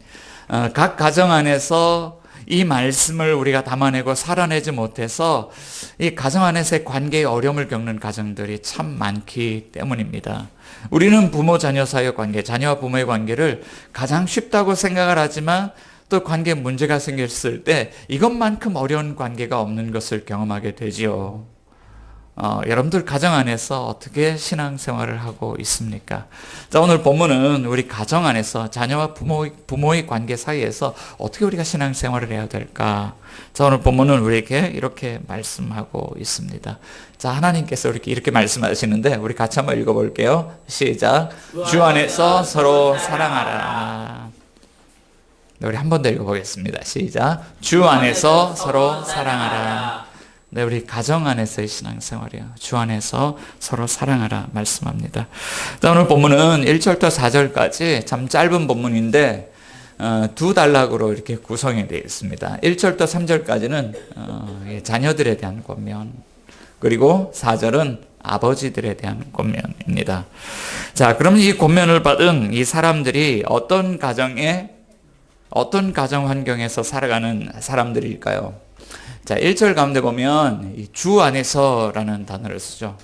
각 가정 안에서 이 말씀을 우리가 담아내고 살아내지 못해서 이 가정 안에서의 관계의 어려움을 겪는 가정들이 참 많기 때문입니다. 우리는 부모 자녀 사이의 관계, 자녀와 부모의 관계를 가장 쉽다고 생각을 하지만 또 관계에 문제가 생겼을 때 이것만큼 어려운 관계가 없는 것을 경험하게 되지요. 여러분들 가정 안에서 어떻게 신앙생활을 하고 있습니까? 자, 오늘 본문은 우리 가정 안에서 자녀와 부모의 관계 사이에서 어떻게 우리가 신앙생활을 해야 될까? 자, 오늘 본문은 우리에게 이렇게 말씀하고 있습니다. 자, 하나님께서 이렇게 말씀하시는데 우리 같이 한번 읽어볼게요. 시작. 주 안에서 서로 사랑하라. 네, 우리 한 번 더 읽어보겠습니다. 시작. 주 안에서 서로 사랑하라. 네, 우리 가정 안에서의 신앙생활이요. 주 안에서 서로 사랑하라 말씀합니다. 자, 오늘 본문은 1절부터 4절까지 참 짧은 본문인데 두 단락으로 이렇게 구성이 되어 있습니다. 1절부터 3절까지는 자녀들에 대한 권면, 그리고 4절은 아버지들에 대한 권면입니다. 자, 그러면 이 권면을 받은 이 사람들이 어떤 가정 환경에서 살아가는 사람들일까요? 자, 1절 가운데 보면 주 안에서라는 단어를 쓰죠.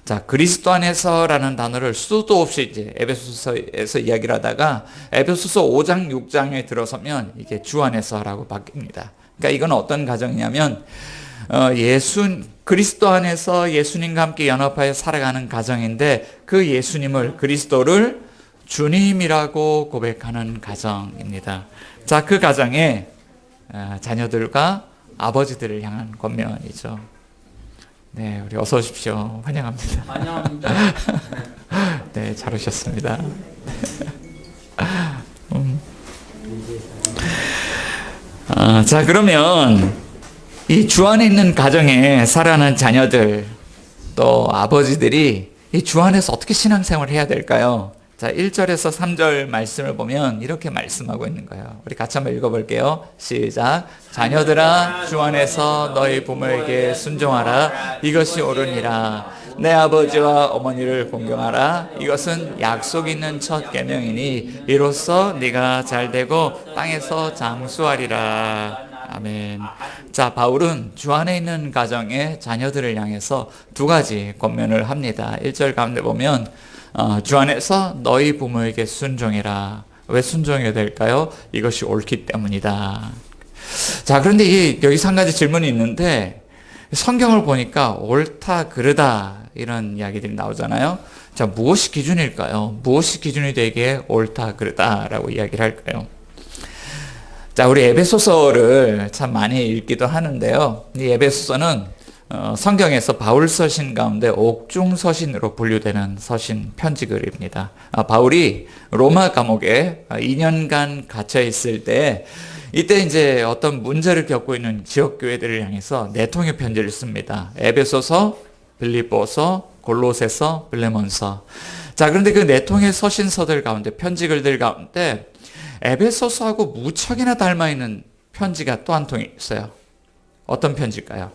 자, 그리스도 안에서라는 단어를 수도 없이 이제 에베소서에서 이야기를 하다가 에베소서 5장 6장에 들어서면 이게 주 안에서라고 바뀝니다. 그러니까 이건 어떤 가정이냐면 그리스도 안에서 예수님과 함께 연합하여 살아가는 가정인데, 그 예수님을, 그리스도를 주님이라고 고백하는 가정입니다. 자, 그 가정에 자녀들과 아버지들을 향한 권면이죠. 네, 우리 어서 오십시오. 환영합니다. 환영합니다. 네, 잘 오셨습니다. 자, 그러면 이 주 안에 있는 가정에 살아가는 자녀들, 또 아버지들이 이 주 안에서 어떻게 신앙생활을 해야 될까요? 자, 1절에서 3절 말씀을 보면 이렇게 말씀하고 있는 거예요. 우리 같이 한번 읽어볼게요. 시작. 자녀들아, 주 안에서 너희 부모에게 순종하라. 이것이 옳으니라. 내 아버지와 어머니를 공경하라. 이것은 약속 있는 첫 계명이니 이로써 네가 잘되고 땅에서 장수하리라. 아멘. 자, 바울은 주 안에 있는 가정의 자녀들을 향해서 두 가지 권면을 합니다. 1절 가운데 보면 주 안에서 너희 부모에게 순종해라. 왜 순종해야 될까요? 이것이 옳기 때문이다. 자, 그런데 여기서 한 가지 질문이 있는데, 성경을 보니까 옳다, 그르다, 이런 이야기들이 나오잖아요. 자, 무엇이 기준일까요? 무엇이 기준이 되기에 옳다, 그르다라고 이야기를 할까요? 자, 우리 에베소서를 참 많이 읽기도 하는데요. 이 에베소서는 성경에서 바울 서신 가운데 옥중 서신으로 분류되는 서신 편지글입니다. 바울이 로마 감옥에 2년간 갇혀 있을 때, 이때 이제 어떤 문제를 겪고 있는 지역 교회들을 향해서 네 통의 편지를 씁니다. 에베소서, 빌립보서, 골로새서, 빌레몬서. 자, 그런데 그 네 통의 서신서들 가운데, 편지글들 가운데 에베소서하고 무척이나 닮아 있는 편지가 또 한 통이 있어요. 어떤 편지일까요?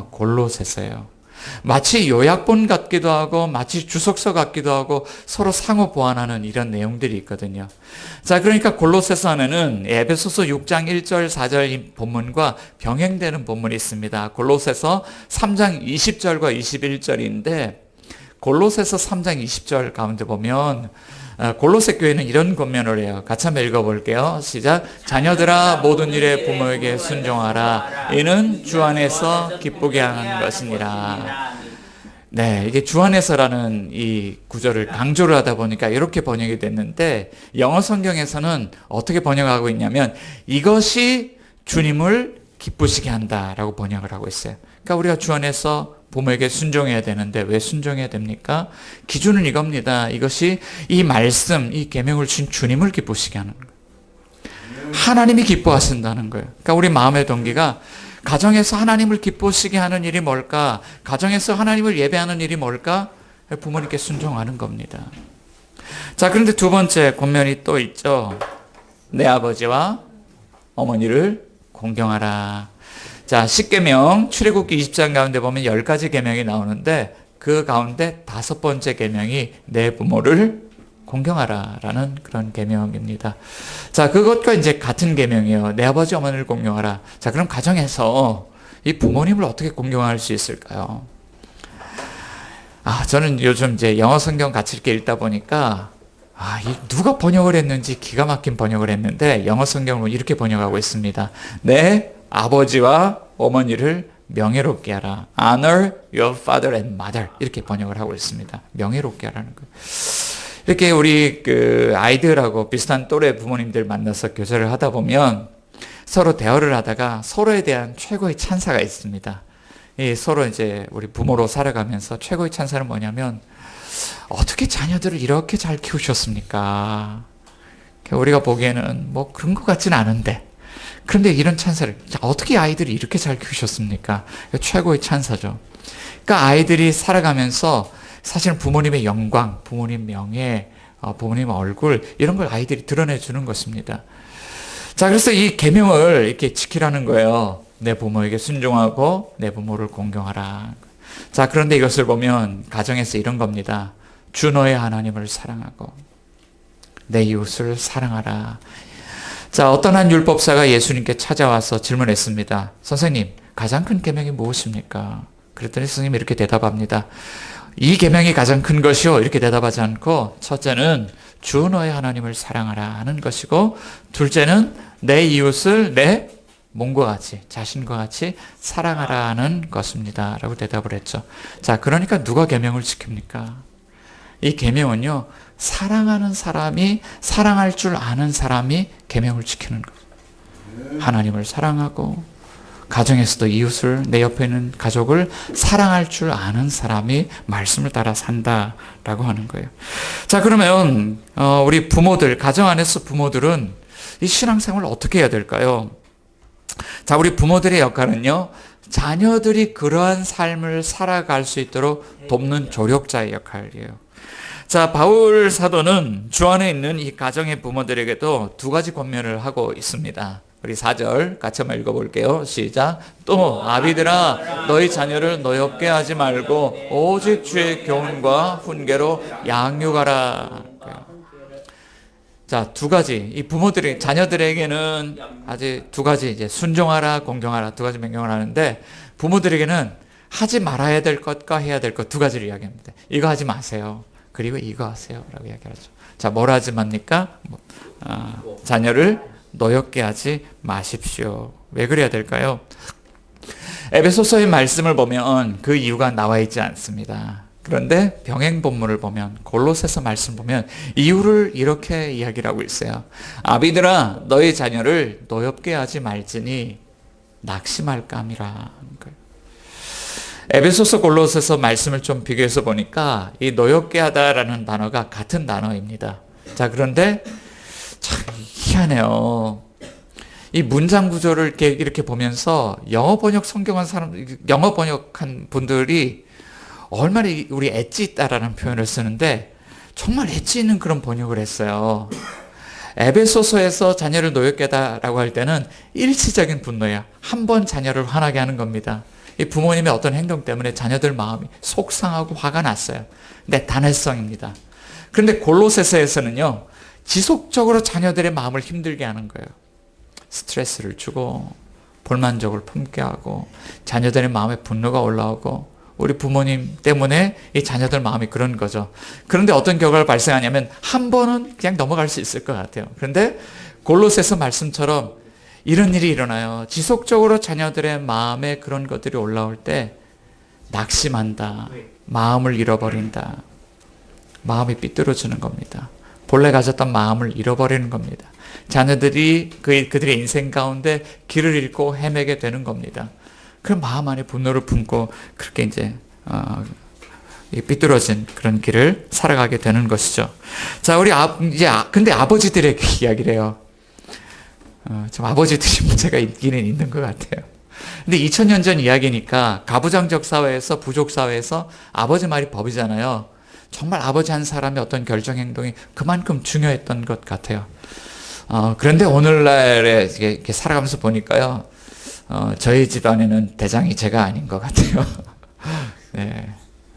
골로새서예요. 마치 요약본 같기도 하고 마치 주석서 같기도 하고 서로 상호 보완하는 이런 내용들이 있거든요. 자, 그러니까 골로새서 안에는 에베소서 6장 1절 4절 본문과 병행되는 본문이 있습니다. 골로새서 3장 20절과 21절인데 골로새서 3장 20절 가운데 보면 골로새 교회는 이런 권면을 해요. 같이 한번 읽어볼게요. 시작. 자녀들아 모든 일에 부모에게 순종하라. 이는 주 안에서 기쁘게 하는 것이니라. 네, 이게 주 안에서라는 이 구절을 강조를 하다 보니까 이렇게 번역이 됐는데, 영어 성경에서는 어떻게 번역하고 있냐면 이것이 주님을 기쁘시게 한다라고 번역을 하고 있어요. 그러니까 우리가 주 안에서 부모에게 순종해야 되는데 왜 순종해야 됩니까? 기준은 이겁니다. 이것이 이 말씀, 이 계명을 주신 주님을 기쁘시게 하는 거예요. 하나님이 기뻐하신다는 거예요. 그러니까 우리 마음의 동기가 가정에서 하나님을 기쁘시게 하는 일이 뭘까? 가정에서 하나님을 예배하는 일이 뭘까? 부모님께 순종하는 겁니다. 자, 그런데 두 번째 권면이 또 있죠. 내 아버지와 어머니를 공경하라. 자, 10계명, 출애굽기 20장 가운데 보면 10가지 계명이 나오는데 그 가운데 5번째 계명이 내 부모를 공경하라라는 그런 계명입니다. 자, 그것과 이제 같은 계명이에요. 내 아버지 어머니를 공경하라. 자, 그럼 가정에서 이 부모님을 어떻게 공경할 수 있을까요? 저는 요즘 이제 영어 성경 같이 이렇게 읽다 보니까 누가 번역을 했는지 기가 막힌 번역을 했는데 영어 성경으로 이렇게 번역하고 있습니다. 내 아버지와 어머니를 명예롭게 하라. Honor your father and mother. 이렇게 번역을 하고 있습니다. 명예롭게 하라는 거예요. 이렇게 우리 아이들하고 비슷한 또래 부모님들 만나서 교제를 하다 보면 서로 대화를 하다가 서로에 대한 최고의 찬사가 있습니다. 서로 이제 우리 부모로 살아가면서 최고의 찬사는 뭐냐면, 어떻게 자녀들을 이렇게 잘 키우셨습니까? 우리가 보기에는 뭐 그런 것 같지는 않은데, 그런데 이런 찬사를, 어떻게 아이들이 이렇게 잘 키우셨습니까? 최고의 찬사죠. 그러니까 아이들이 살아가면서 사실은 부모님의 영광, 부모님 명예, 부모님 얼굴, 이런 걸 아이들이 드러내주는 것입니다. 자, 그래서 이 계명을 이렇게 지키라는 거예요. 내 부모에게 순종하고 내 부모를 공경하라. 자, 그런데 이것을 보면 가정에서 이런 겁니다. 주 너의 하나님을 사랑하고 내 이웃을 사랑하라. 자, 어떤 한 율법사가 예수님께 찾아와서 질문했습니다. 선생님, 가장 큰 계명이 무엇입니까? 그랬더니 선생님이 이렇게 대답합니다. 이 계명이 가장 큰 것이요, 이렇게 대답하지 않고, 첫째는 주 너의 하나님을 사랑하라 하는 것이고, 둘째는 내 이웃을 내 몸과 같이, 자신과 같이 사랑하라 하는 것입니다 라고 대답을 했죠. 자, 그러니까 누가 계명을 지킵니까? 이 계명은요, 사랑하는 사람이, 사랑할 줄 아는 사람이 계명을 지키는 거예요. 하나님을 사랑하고 가정에서도 이웃을, 내 옆에 있는 가족을 사랑할 줄 아는 사람이 말씀을 따라 산다라고 하는 거예요. 자, 그러면 우리 부모들, 가정 안에서 부모들은 이 신앙생활을 어떻게 해야 될까요? 자, 우리 부모들의 역할은요, 자녀들이 그러한 삶을 살아갈 수 있도록 돕는 조력자의 역할이에요. 자, 바울 사도는 주 안에 있는 이 가정의 부모들에게도 두 가지 권면을 하고 있습니다. 우리 4절 같이 한번 읽어볼게요. 시작. 또 아비들아, 너희 자녀를 노엽게 하지 말고 오직 주의 교훈과 훈계로 양육하라. 자, 두 가지. 이 부모들이 자녀들에게는 아직 두 가지, 이제 순종하라, 공경하라, 두 가지 명령을 하는데, 부모들에게는 하지 말아야 될 것과 해야 될 것 두 가지를 이야기합니다. 이거 하지 마세요. 그리고 이거 하세요 라고 이야기하죠. 자, 뭘 하지 맙니까? 자녀를 노엽게 하지 마십시오. 왜 그래야 될까요? 에베소서의 말씀을 보면 그 이유가 나와 있지 않습니다. 그런데 병행 본문을 보면, 골로새서 말씀 보면 이유를 이렇게 이야기를 하고 있어요. 아비들아, 너희 자녀를 노엽게 하지 말지니 낙심할까 함이라. 에베소서 골로새서 말씀을 좀 비교해서 보니까 이 노엽게 하다라는 단어가 같은 단어입니다. 자, 그런데 참 희한해요. 이 문장 구조를 이렇게 보면서 영어 번역한 분들이 얼마나 우리 엣지 있다라는 표현을 쓰는데 정말 엣지 있는 그런 번역을 했어요. 에베소서에서 자녀를 노엽게 하다라고 할 때는 일시적인 분노야. 한 번 자녀를 화나게 하는 겁니다. 이 부모님의 어떤 행동 때문에 자녀들 마음이 속상하고 화가 났어요. 근데 단회성입니다. 그런데 골로새서에서는요, 지속적으로 자녀들의 마음을 힘들게 하는 거예요. 스트레스를 주고 불만족을 품게 하고 자녀들의 마음에 분노가 올라오고, 우리 부모님 때문에 이 자녀들 마음이 그런 거죠. 그런데 어떤 결과가 발생하냐면 한 번은 그냥 넘어갈 수 있을 것 같아요. 그런데 골로새서 말씀처럼 이런 일이 일어나요. 지속적으로 자녀들의 마음에 그런 것들이 올라올 때 낙심한다. 마음을 잃어버린다. 마음이 삐뚤어지는 겁니다. 본래 가졌던 마음을 잃어버리는 겁니다. 자녀들이 그들의 인생 가운데 길을 잃고 헤매게 되는 겁니다. 그 마음 안에 분노를 품고 그렇게 이제 삐뚤어진 그런 길을 살아가게 되는 것이죠. 자, 우리 근데 아버지들에게 이야기를 해요. 좀 아버지들이 문제가 있기는 있는 것 같아요. 근데 2000년 전 이야기니까 가부장적 사회에서, 부족 사회에서 아버지 말이 법이잖아요. 정말 아버지 한 사람의 어떤 결정 행동이 그만큼 중요했던 것 같아요. 그런데 오늘날에 이렇게 살아가면서 보니까요, 저희 집안에는 대장이 제가 아닌 것 같아요. 네.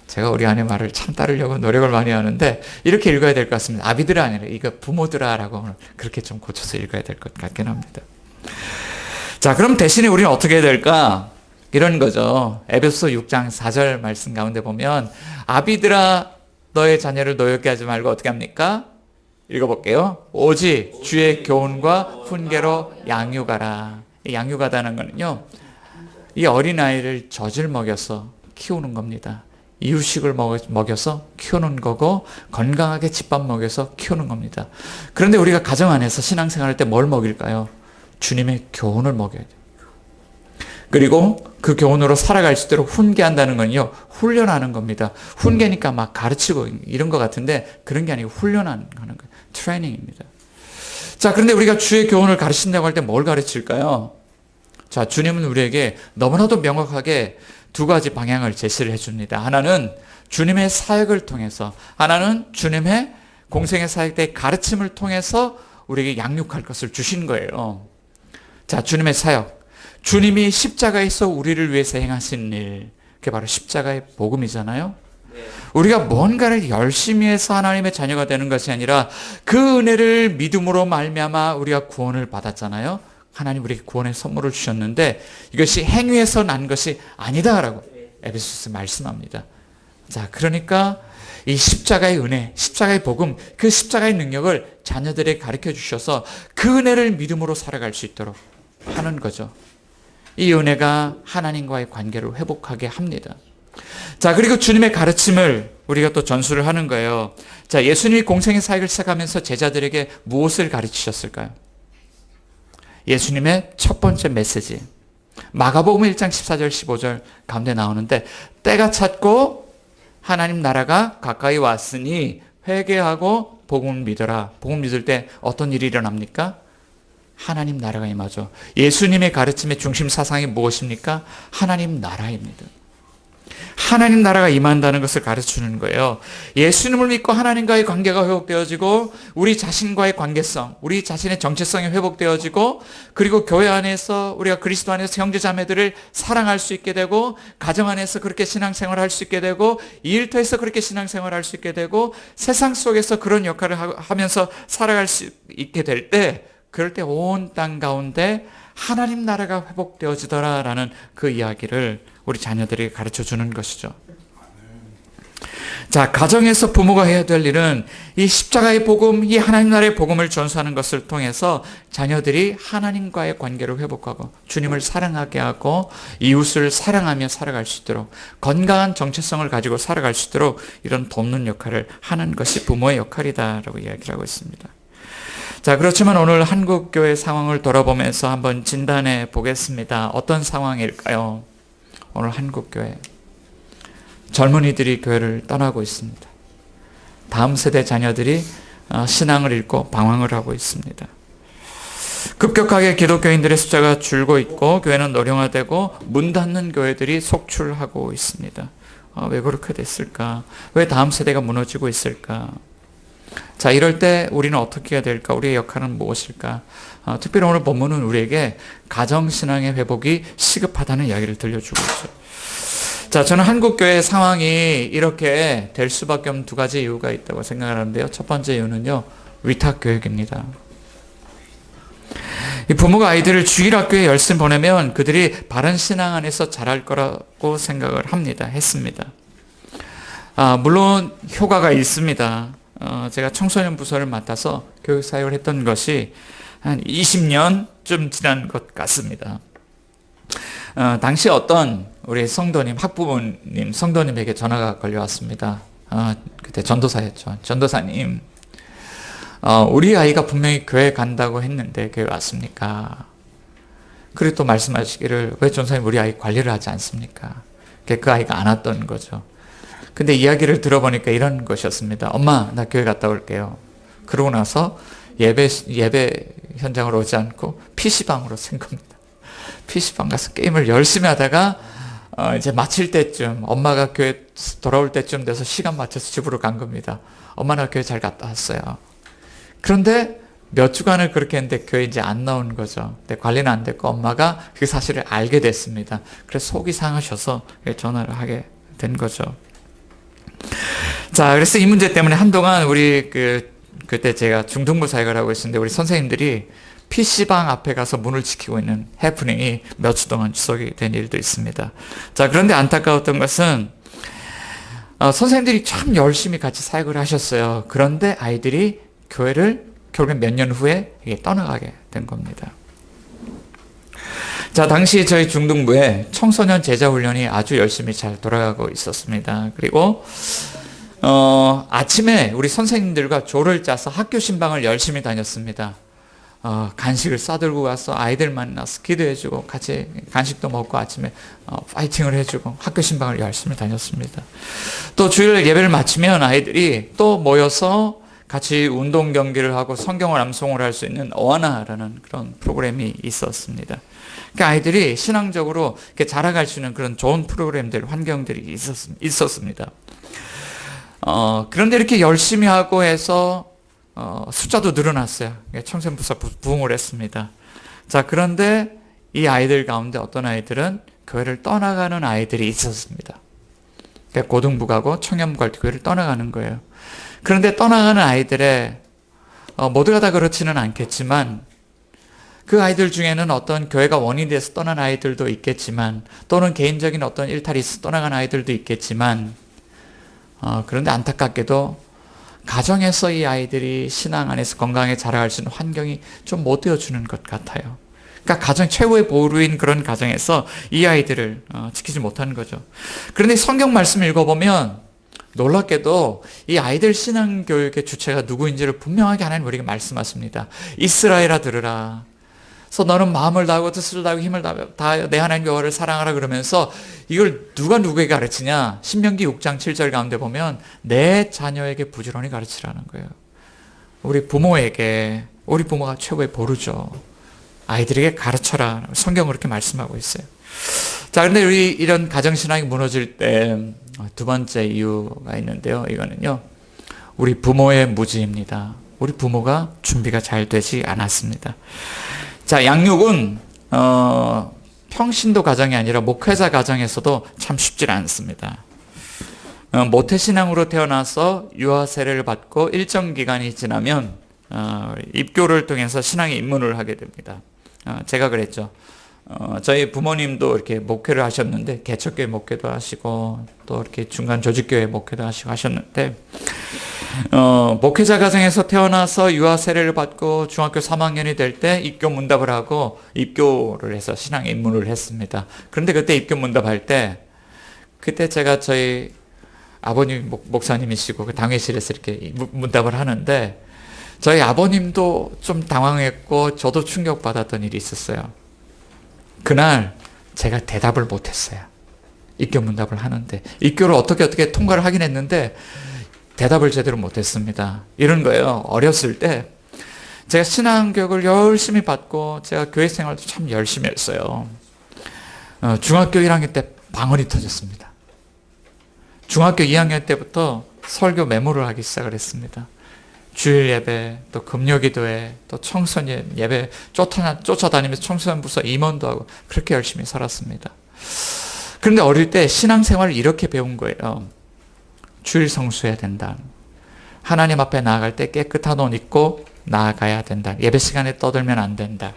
제가 우리 아내 말을 참 따르려고 노력을 많이 하는데 이렇게 읽어야 될 것 같습니다. 아비들아 아니라 이거 부모들아라고 그렇게 좀 고쳐서 읽어야 될 것 같긴 합니다. 자, 그럼 대신에 우리는 어떻게 해야 될까? 이런 거죠. 에베소서 6장 4절 말씀 가운데 보면 아비들아 너의 자녀를 노엽게 하지 말고 어떻게 합니까? 읽어볼게요. 오직 주의 교훈과 훈계로 양육하라. 이 양육하다는 거는요, 이 어린아이를 젖을 먹여서 키우는 겁니다. 이유식을 먹여서 키우는 거고 건강하게 집밥 먹여서 키우는 겁니다. 그런데 우리가 가정 안에서 신앙생활 할 때 뭘 먹일까요? 주님의 교훈을 먹여야 돼요. 그리고 그 교훈으로 살아갈 수 있도록 훈계한다는 건요, 훈련하는 겁니다. 훈계니까 막 가르치고 이런 것 같은데 그런 게 아니고 훈련하는 거예요. 트레이닝입니다. 자, 그런데 우리가 주의 교훈을 가르친다고 할 때 뭘 가르칠까요? 자, 주님은 우리에게 너무나도 명확하게 두 가지 방향을 제시를 해줍니다. 하나는 주님의 사역을 통해서, 하나는 주님의 공생의 사역 때의 가르침을 통해서 우리에게 양육할 것을 주신 거예요. 자, 주님의 사역. 주님이 십자가에서 우리를 위해서 행하신 일, 그게 바로 십자가의 복음이잖아요. 우리가 뭔가를 열심히 해서 하나님의 자녀가 되는 것이 아니라 그 은혜를 믿음으로 말미암아 우리가 구원을 받았잖아요. 하나님 우리에게 구원의 선물을 주셨는데 이것이 행위에서 난 것이 아니다라고 에베소서 말씀합니다. 자, 그러니까 이 십자가의 은혜, 십자가의 복음, 그 십자가의 능력을 자녀들에게 가르쳐 주셔서 그 은혜를 믿음으로 살아갈 수 있도록 하는 거죠. 이 은혜가 하나님과의 관계를 회복하게 합니다. 자, 그리고 주님의 가르침을 우리가 또 전수를 하는 거예요. 자, 예수님이 공생의 사역을 시작하면서 제자들에게 무엇을 가르치셨을까요? 예수님의 첫 번째 메시지. 마가복음 1장 14절 15절 가운데 나오는데, 때가 찼고 하나님 나라가 가까이 왔으니 회개하고 복음을 믿어라. 복음 믿을 때 어떤 일이 일어납니까? 하나님 나라가 임하죠. 예수님의 가르침의 중심 사상이 무엇입니까? 하나님 나라입니다. 하나님 나라가 임한다는 것을 가르치는 거예요. 예수님을 믿고 하나님과의 관계가 회복되어지고 우리 자신과의 관계성, 우리 자신의 정체성이 회복되어지고, 그리고 교회 안에서 우리가 그리스도 안에서 형제자매들을 사랑할 수 있게 되고, 가정 안에서 그렇게 신앙생활을 할 수 있게 되고, 이 일터에서 그렇게 신앙생활을 할 수 있게 되고, 세상 속에서 그런 역할을 하면서 살아갈 수 있게 될 때, 그럴 때 온 땅 가운데 하나님 나라가 회복되어지더라라는 그 이야기를 우리 자녀들에게 가르쳐 주는 것이죠. 자, 가정에서 부모가 해야 될 일은 이 십자가의 복음, 이 하나님 나라의 복음을 전수하는 것을 통해서 자녀들이 하나님과의 관계를 회복하고 주님을 사랑하게 하고 이웃을 사랑하며 살아갈 수 있도록 건강한 정체성을 가지고 살아갈 수 있도록 이런 돕는 역할을 하는 것이 부모의 역할이다라고 이야기를 하고 있습니다. 자, 그렇지만 오늘 한국교회 상황을 돌아보면서 한번 진단해 보겠습니다. 어떤 상황일까요? 오늘 한국교회. 젊은이들이 교회를 떠나고 있습니다. 다음 세대 자녀들이 신앙을 잃고 방황을 하고 있습니다. 급격하게 기독교인들의 숫자가 줄고 있고 교회는 노령화되고 문 닫는 교회들이 속출하고 있습니다. 왜 그렇게 됐을까? 왜 다음 세대가 무너지고 있을까? 자, 이럴 때 우리는 어떻게 해야 될까? 우리의 역할은 무엇일까? 특별히 오늘 본문은 우리에게 가정신앙의 회복이 시급하다는 이야기를 들려주고 있죠. 자, 저는 한국교회 상황이 이렇게 될 수밖에 없는 두 가지 이유가 있다고 생각하는데요. 첫 번째 이유는요, 위탁교육입니다. 이 부모가 아이들을 주일학교에 열심히 보내면 그들이 바른 신앙 안에서 자랄 거라고 생각을 했습니다. 물론 효과가 있습니다. 제가 청소년 부서를 맡아서 교육사역을 했던 것이 한 20년쯤 지난 것 같습니다. 당시 어떤 우리 성도님, 학부모님, 성도님에게 전화가 걸려왔습니다. 그때 전도사였죠. 전도사님, 우리 아이가 분명히 교회 간다고 했는데 교회 왔습니까? 그리고 또 말씀하시기를, 왜 전도사님 우리 아이 관리를 하지 않습니까? 그 아이가 안 왔던 거죠. 근데 이야기를 들어보니까 이런 것이었습니다. 엄마, 나 교회 갔다 올게요. 그러고 나서 예배 현장으로 오지 않고 PC방으로 쓴 겁니다. PC방 가서 게임을 열심히 하다가 이제 마칠 때쯤, 엄마가 교회 돌아올 때쯤 돼서 시간 맞춰서 집으로 간 겁니다. 엄마, 나 교회 잘 갔다 왔어요. 그런데 몇 주간을 그렇게 했는데 교회 이제 안 나온 거죠. 근데 관리는 안 됐고 엄마가 그 사실을 알게 됐습니다. 그래서 속이 상하셔서 전화를 하게 된 거죠. 자, 그래서 이 문제 때문에 한동안 우리 그때 제가 중등부 사역을 하고 있었는데 우리 선생님들이 PC방 앞에 가서 문을 지키고 있는 해프닝이 몇 주 동안 지속이 된 일도 있습니다. 자, 그런데 안타까웠던 것은 선생님들이 참 열심히 같이 사역을 하셨어요. 그런데 아이들이 교회를 결국 몇 년 후에 떠나가게 된 겁니다. 자, 당시 저희 중등부에 청소년 제자 훈련이 아주 열심히 잘 돌아가고 있었습니다. 그리고 아침에 우리 선생님들과 조를 짜서 학교 신방을 열심히 다녔습니다. 간식을 싸들고 가서 아이들 만나서 기도해주고 같이 간식도 먹고 아침에 파이팅을 해주고 학교 신방을 열심히 다녔습니다. 또 주일 예배를 마치면 아이들이 또 모여서 같이 운동 경기를 하고 성경을 암송을 할 수 있는 어하나라는 그런 프로그램이 있었습니다. 그러니까 아이들이 신앙적으로 이렇게 자라갈 수 있는 그런 좋은 프로그램들, 환경들이 있었습니다. 그런데 이렇게 열심히 하고 해서 숫자도 늘어났어요. 청소년 부서 부흥을 했습니다. 자, 그런데 이 아이들 가운데 어떤 아이들은 교회를 떠나가는 아이들이 있었습니다. 그러니까 고등부 가고 청년부 갈 때 교회를 떠나가는 거예요. 그런데 떠나가는 아이들의 모두가 다 그렇지는 않겠지만 그 아이들 중에는 어떤 교회가 원인이 돼서 떠난 아이들도 있겠지만 또는 개인적인 어떤 일탈이 있어서 떠나간 아이들도 있겠지만 그런데 안타깝게도 가정에서 이 아이들이 신앙 안에서 건강하게 자라갈 수 있는 환경이 좀 못 되어주는 것 같아요. 그러니까 가정 최고의 보루인 그런 가정에서 이 아이들을 지키지 못하는 거죠. 그런데 성경 말씀 읽어보면 놀랍게도 이 아이들 신앙 교육의 주체가 누구인지를 분명하게 하나님 우리에게 말씀하십니다. 이스라엘아 들으라. 그래서 너는 마음을 다하고 뜻을 다하고 힘을 다하여 내 하나님 여호와를 사랑하라 그러면서 이걸 누가 누구에게 가르치냐? 신명기 6장 7절 가운데 보면 내 자녀에게 부지런히 가르치라는 거예요. 우리 부모에게, 우리 부모가 최고의 보루죠. 아이들에게 가르쳐라. 성경은 그렇게 말씀하고 있어요. 자, 그런데 우리 이런 가정신앙이 무너질 때 두 번째 이유가 있는데요. 이거는요, 우리 부모의 무지입니다. 우리 부모가 준비가 잘 되지 않았습니다. 자, 양육은 평신도 가정이 아니라 목회자 가정에서도 참 쉽지 않습니다. 모태신앙으로 태어나서 유아 세례를 받고 일정 기간이 지나면 입교를 통해서 신앙에 입문을 하게 됩니다. 제가 그랬죠. 저희 부모님도 이렇게 목회를 하셨는데, 개척교회 목회도 하시고, 또 이렇게 중간 조직교회 목회도 하시고 하셨는데, 목회자 가정에서 태어나서 유아 세례를 받고 중학교 3학년이 될 때 입교 문답을 하고 입교를 해서 신앙에 입문을 했습니다. 그런데 그때 입교 문답할 때, 그때 제가 저희 아버님 목사님이시고 그 당회실에서 이렇게 문답을 하는데, 저희 아버님도 좀 당황했고 저도 충격받았던 일이 있었어요. 그날 제가 대답을 못했어요. 입교 문답을 하는데 입교를 어떻게 통과를 하긴 했는데 대답을 제대로 못했습니다. 이런 거예요. 어렸을 때 제가 신앙교육을 열심히 받고 제가 교회 생활도 참 열심히 했어요. 중학교 1학년 때 방언이 터졌습니다. 중학교 2학년 때부터 설교 메모를 하기 시작을 했습니다. 주일 예배, 또 금요기도회, 또 청소년 예배 쫓아다니면서 청소년 부서 임원도 하고 그렇게 열심히 살았습니다. 그런데 어릴 때 신앙생활을 이렇게 배운 거예요. 주일 성수해야 된다. 하나님 앞에 나아갈 때 깨끗한 옷 입고 나아가야 된다. 예배 시간에 떠들면 안 된다.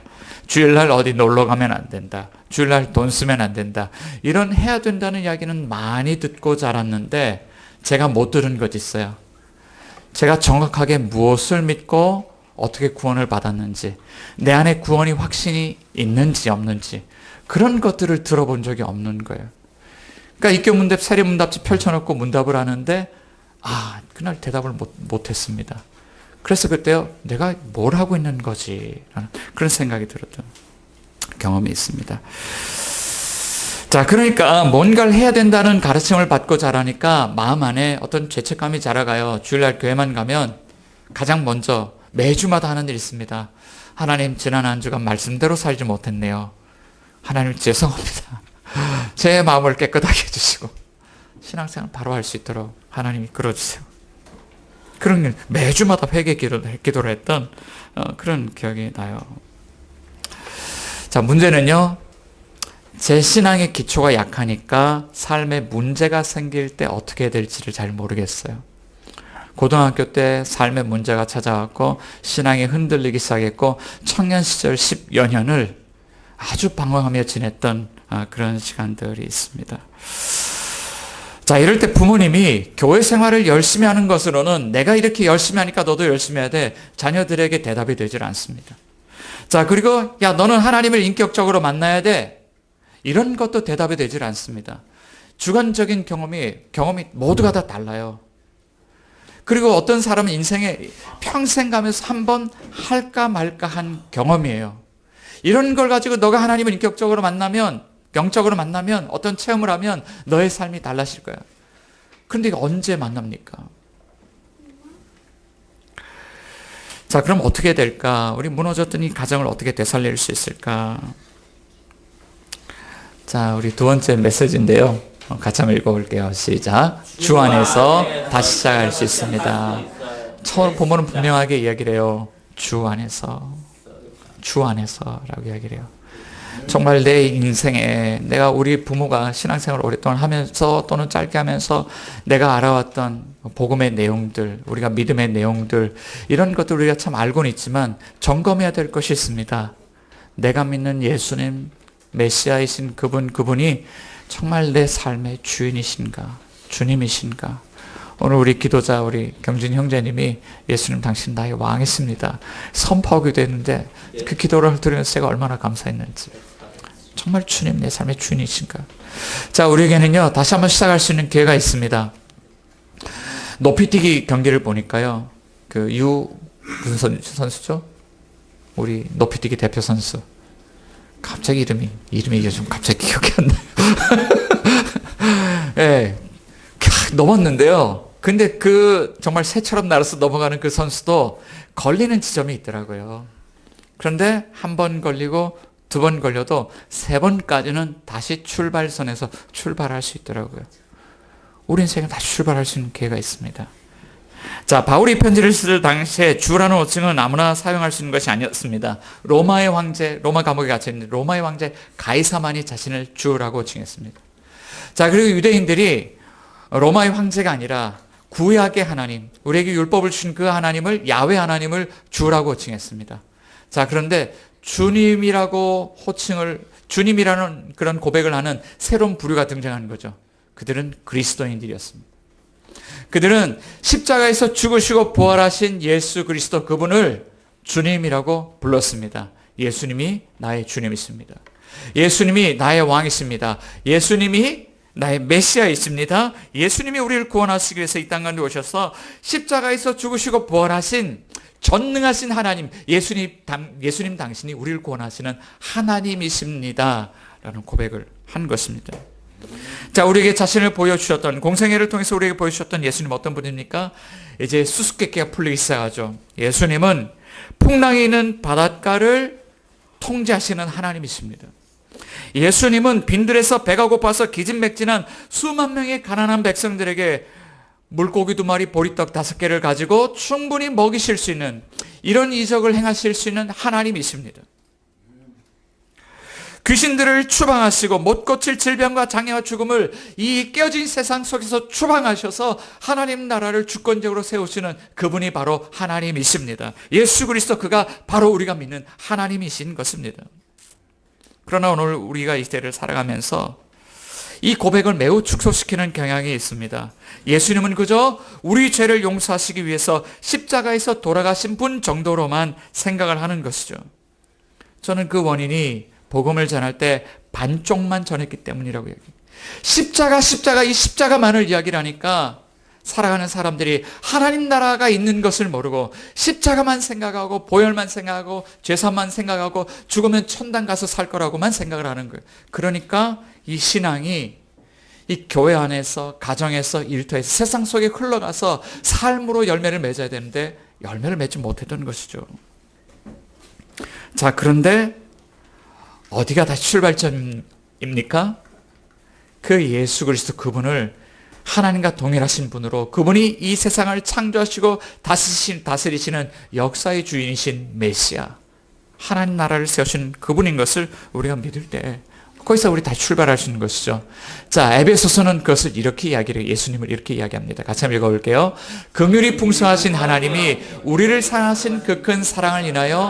주일날 어디 놀러 가면 안 된다. 주일날 돈 쓰면 안 된다. 이런 해야 된다는 이야기는 많이 듣고 자랐는데 제가 못 들은 것 있어요. 제가 정확하게 무엇을 믿고 어떻게 구원을 받았는지, 내 안에 구원이 확신이 있는지 없는지 그런 것들을 들어본 적이 없는 거예요. 그러니까 입교 문답, 세례 문답지 펼쳐놓고 문답을 하는데 그날 대답을 못했습니다. 그래서 그때요, 내가 뭘 하고 있는 거지? 라는 그런 생각이 들었던 경험이 있습니다. 자, 그러니까 뭔가를 해야 된다는 가르침을 받고 자라니까 마음 안에 어떤 죄책감이 자라가요. 주일날 교회만 가면 가장 먼저 매주마다 하는 일이 있습니다. 하나님, 지난 한 주간 말씀대로 살지 못했네요. 하나님 죄송합니다. 제 마음을 깨끗하게 해주시고 신앙생활 바로 할 수 있도록 하나님이 끌어주세요. 그런 일 매주마다 회개 기도를 했던 그런 기억이 나요. 자, 문제는요, 제 신앙의 기초가 약하니까 삶에 문제가 생길 때 어떻게 해야 될지를 잘 모르겠어요. 고등학교 때 삶의 문제가 찾아왔고 신앙이 흔들리기 시작했고 청년 시절 10여 년을 아주 방황하며 지냈던 그런 시간들이 있습니다. 자, 이럴 때 부모님이 교회 생활을 열심히 하는 것으로는 내가 이렇게 열심히 하니까 너도 열심히 해야 돼, 자녀들에게 대답이 되질 않습니다. 자, 그리고 야, 너는 하나님을 인격적으로 만나야 돼, 이런 것도 대답이 되질 않습니다. 주관적인 경험이 모두가 다 달라요. 그리고 어떤 사람은 인생에 평생 가면서 한번 할까 말까 한 경험이에요. 이런 걸 가지고 너가 하나님을 인격적으로 만나면, 영적으로 만나면, 어떤 체험을 하면 너의 삶이 달라질 거야. 그런데 이거 언제 만납니까? 자, 그럼 어떻게 될까? 우리 무너졌던 이 가정을 어떻게 되살릴 수 있을까? 자, 우리 두 번째 메시지인데요. 같이 한번 읽어볼게요. 시작. 주 안에서 다시 시작할 수 있습니다. 처음 본문은 분명하게 이야기를 해요. 주 안에서. 주 안에서라고 이야기를 해요. 정말 내 인생에 내가 우리 부모가 신앙생활을 오랫동안 하면서 또는 짧게 하면서 내가 알아왔던 복음의 내용들, 우리가 믿음의 내용들, 이런 것들 우리가 참 알고는 있지만 점검해야 될 것이 있습니다. 내가 믿는 예수님, 메시아이신 그분이 정말 내 삶의 주인이신가, 주님이신가. 오늘 우리 기도자 우리 경준 형제님이 예수님 당신 나의 왕이십니다 선포하게 됐는데 그 기도를 들으면서 제가 얼마나 감사했는지. 정말 주님 내 삶의 주인이신가. 자, 우리에게는요 다시 한번 시작할 수 있는 기회가 있습니다. 높이뛰기 경기를 보니까요, 무슨 선수죠? 우리 높이뛰기 대표 선수. 갑자기 이름이 요즘 갑자기 기억이 안 나요. 예, 넘었는데요. 근데 정말 새처럼 날아서 넘어가는 그 선수도 걸리는 지점이 있더라고요. 그런데 한 번 걸리고 두 번 걸려도 세 번까지는 다시 출발선에서 출발할 수 있더라고요. 우리 인생은 다시 출발할 수 있는 기회가 있습니다. 자, 바울이 편지를 쓸 당시에 주라는 호칭은 아무나 사용할 수 있는 것이 아니었습니다. 로마 감옥에 갇혀있는 로마의 황제 가이사만이 자신을 주라고 호칭했습니다. 자, 그리고 유대인들이 로마의 황제가 아니라 구약의 하나님, 우리에게 율법을 주신 그 하나님을, 야훼 하나님을 주라고 호칭했습니다. 자, 그런데 주님이라고 호칭을 주님이라는 그런 고백을 하는 새로운 부류가 등장하는 거죠. 그들은 그리스도인들이었습니다. 그들은 십자가에서 죽으시고 부활하신 예수 그리스도 그분을 주님이라고 불렀습니다. 예수님이 나의 주님이십니다. 예수님이 나의 왕이십니다. 예수님이 나의 메시아이십니다. 예수님이 우리를 구원하시기 위해서 이 땅 가운데 오셔서 십자가에서 죽으시고 부활하신 전능하신 하나님, 예수님 당신이 우리를 구원하시는 하나님이십니다. 라는 고백을 한 것입니다. 자, 우리에게 자신을 보여주셨던, 공생애를 통해서 우리에게 보여주셨던 예수님 어떤 분입니까? 이제 수수께끼가 풀리기 시작하죠. 예수님은 풍랑이 있는 바닷가를 통제하시는 하나님이십니다. 예수님은 빈들에서 배가 고파서 기진맥진한 수만 명의 가난한 백성들에게 물고기 2마리, 보리떡 5개를 가지고 충분히 먹이실 수 있는, 이런 이적을 행하실 수 있는 하나님이십니다. 귀신들을 추방하시고 못 고칠 질병과 장애와 죽음을 이 깨어진 세상 속에서 추방하셔서 하나님 나라를 주권적으로 세우시는 그분이 바로 하나님이십니다. 예수 그리스도, 그가 바로 우리가 믿는 하나님이신 것입니다. 그러나 오늘 우리가 이 시대를 살아가면서 이 고백을 매우 축소시키는 경향이 있습니다. 예수님은 그저 우리 죄를 용서하시기 위해서 십자가에서 돌아가신 분 정도로만 생각을 하는 것이죠. 저는 그 원인이 복음을 전할 때 반쪽만 전했기 때문이라고 얘기해요. 십자가 이 십자가만을 이야기를 하니까 살아가는 사람들이 하나님 나라가 있는 것을 모르고 십자가만 생각하고 보혈만 생각하고 죄사만 생각하고 죽으면 천당 가서 살 거라고만 생각을 하는 거예요. 그러니까 이 신앙이 이 교회 안에서, 가정에서, 일터에서, 세상 속에 흘러가서 삶으로 열매를 맺어야 되는데 열매를 맺지 못했던 것이죠. 자, 그런데 어디가 다시 출발점입니까? 그 예수 그리스도 그분을 하나님과 동일하신 분으로, 그분이 이 세상을 창조하시고 다스리시는 역사의 주인이신 메시아, 하나님 나라를 세우신 그분인 것을 우리가 믿을 때 거기서 우리 다시 출발할 수 있는 것이죠. 자, 에베소서는 그것을 이렇게 예수님을 이렇게 이야기합니다. 같이 한번 읽어볼게요. 긍휼이 풍성하신 하나님이 우리를 사랑하신 그 큰 사랑을 인하여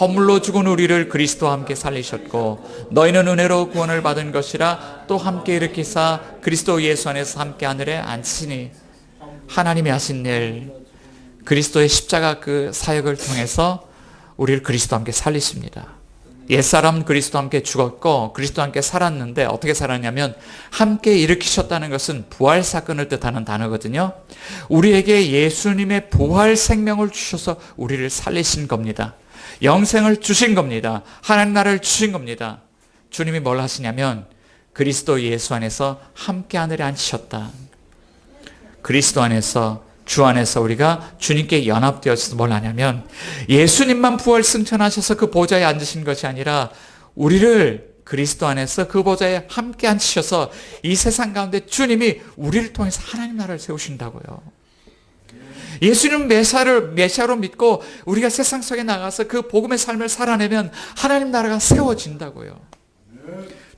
허물로 죽은 우리를 그리스도와 함께 살리셨고 너희는 은혜로 구원을 받은 것이라 또 함께 일으키사 그리스도 예수 안에서 함께 하늘에 앉히니, 하나님이 하신 일, 그리스도의 십자가 그 사역을 통해서 우리를 그리스도와 함께 살리십니다. 옛사람 그리스도와 함께 죽었고 그리스도와 함께 살았는데 어떻게 살았냐면, 함께 일으키셨다는 것은 부활 사건을 뜻하는 단어거든요. 우리에게 예수님의 부활 생명을 주셔서 우리를 살리신 겁니다. 영생을 주신 겁니다. 하나님 나라를 주신 겁니다. 주님이 뭘 하시냐면 그리스도 예수 안에서 함께 하늘에 앉히셨다. 그리스도 안에서, 주 안에서 우리가 주님께 연합되어서 뭘 하냐면, 예수님만 부활 승천하셔서 그 보좌에 앉으신 것이 아니라 우리를 그리스도 안에서 그 보좌에 함께 앉히셔서 이 세상 가운데 주님이 우리를 통해서 하나님 나라를 세우신다고요. 예수님 메시아로 믿고 우리가 세상 속에 나가서 그 복음의 삶을 살아내면 하나님 나라가 세워진다고요.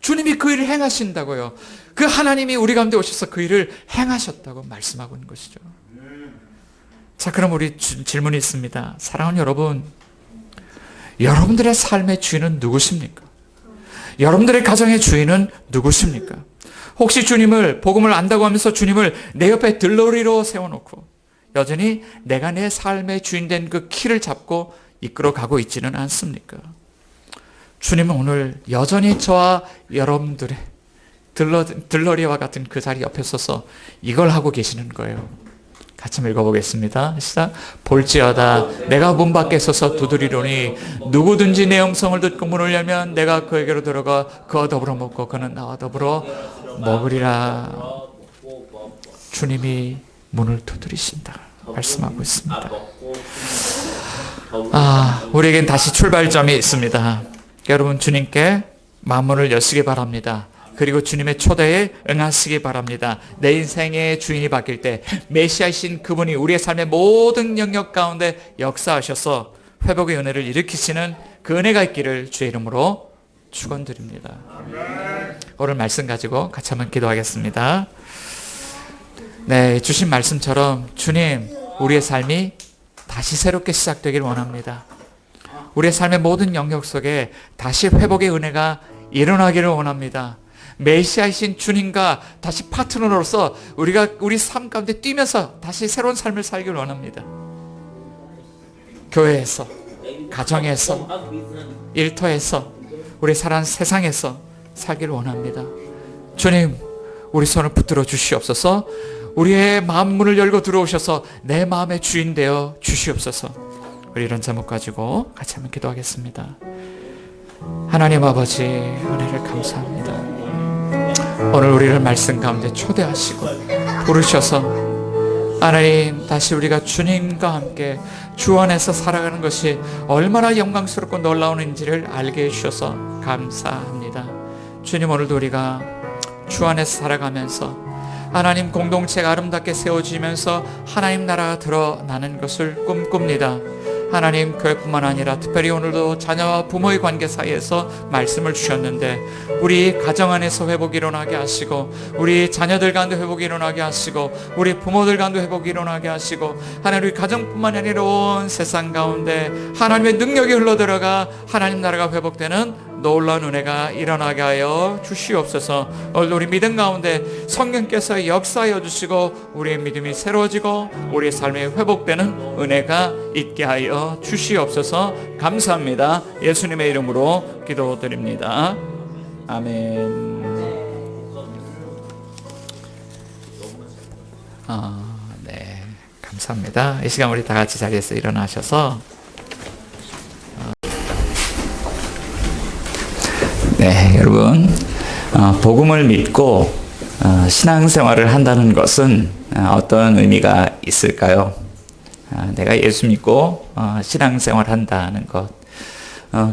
주님이 그 일을 행하신다고요. 그 하나님이 우리 가운데 오셔서 그 일을 행하셨다고 말씀하고 있는 것이죠. 자, 그럼 우리 질문이 있습니다. 사랑하는 여러분, 여러분들의 삶의 주인은 누구십니까? 여러분들의 가정의 주인은 누구십니까? 혹시 주님을, 복음을 안다고 하면서 주님을 내 옆에 들러리로 세워놓고 여전히 내가 내 삶의 주인 된 그 키를 잡고 이끌어가고 있지는 않습니까? 주님은 오늘 여전히 저와 여러분들의 들러리와 같은 그 자리 옆에 서서 이걸 하고 계시는 거예요. 같이 한번 읽어보겠습니다. 시작. 볼지어다 내가 문 밖에 서서 두드리노니 누구든지 내 음성을 듣고 문을 열면 내가 그에게로 들어가 그와 더불어 먹고 그는 나와 더불어 먹으리라. 주님이 문을 두드리신다 말씀하고 있습니다. 우리에겐 다시 출발점이 있습니다. 여러분, 주님께 마음문을 여시기 바랍니다. 그리고 주님의 초대에 응하시기 바랍니다. 내 인생의 주인이 바뀔 때 메시아이신 그분이 우리의 삶의 모든 영역 가운데 역사하셔서 회복의 은혜를 일으키시는 그 은혜가 있기를 주의 이름으로 축원드립니다. 오늘 말씀 가지고 같이 한번 기도하겠습니다. 네, 주신 말씀처럼 주님, 우리의 삶이 다시 새롭게 시작되기를 원합니다. 우리의 삶의 모든 영역 속에 다시 회복의 은혜가 일어나기를 원합니다. 메시아이신 주님과 다시 파트너로서 우리가 우리 삶 가운데 뛰면서 다시 새로운 삶을 살기를 원합니다. 교회에서, 가정에서, 일터에서, 우리 살아가는 세상에서 살기를 원합니다. 주님, 우리 손을 붙들어 주시옵소서. 우리의 마음 문을 열고 들어오셔서 내 마음의 주인 되어 주시옵소서. 우리 이런 제목 가지고 같이 한번 기도하겠습니다. 하나님 아버지, 은혜를 감사합니다. 오늘 우리를 말씀 가운데 초대하시고 부르셔서 하나님, 다시 우리가 주님과 함께 주 안에서 살아가는 것이 얼마나 영광스럽고 놀라운지를 알게 해주셔서 감사합니다. 주님, 오늘도 우리가 주 안에서 살아가면서 하나님 공동체가 아름답게 세워지면서 하나님 나라가 드러나는 것을 꿈꿉니다. 하나님, 교회뿐만 아니라 특별히 오늘도 자녀와 부모의 관계 사이에서 말씀을 주셨는데 우리 가정 안에서 회복이 일어나게 하시고, 우리 자녀들 가운데 회복이 일어나게 하시고, 우리 부모들 가운데 회복이 일어나게 하시고, 하나님, 우리 가정뿐만 아니라 온 세상 가운데 하나님의 능력이 흘러들어가 하나님 나라가 회복되는 놀라운 은혜가 일어나게 하여 주시옵소서. 오늘 우리 믿음 가운데 성령께서 역사하여 주시고 우리의 믿음이 새로워지고 우리의 삶이 회복되는 은혜가 있게 하여 주시옵소서. 감사합니다. 예수님의 이름으로 기도드립니다. 아멘. 네, 감사합니다. 이 시간 우리 다 같이 자리에서 일어나셔서 네, 여러분, 복음을 믿고 신앙생활을 한다는 것은 어떤 의미가 있을까요? 내가 예수 믿고 신앙생활 한다는 것,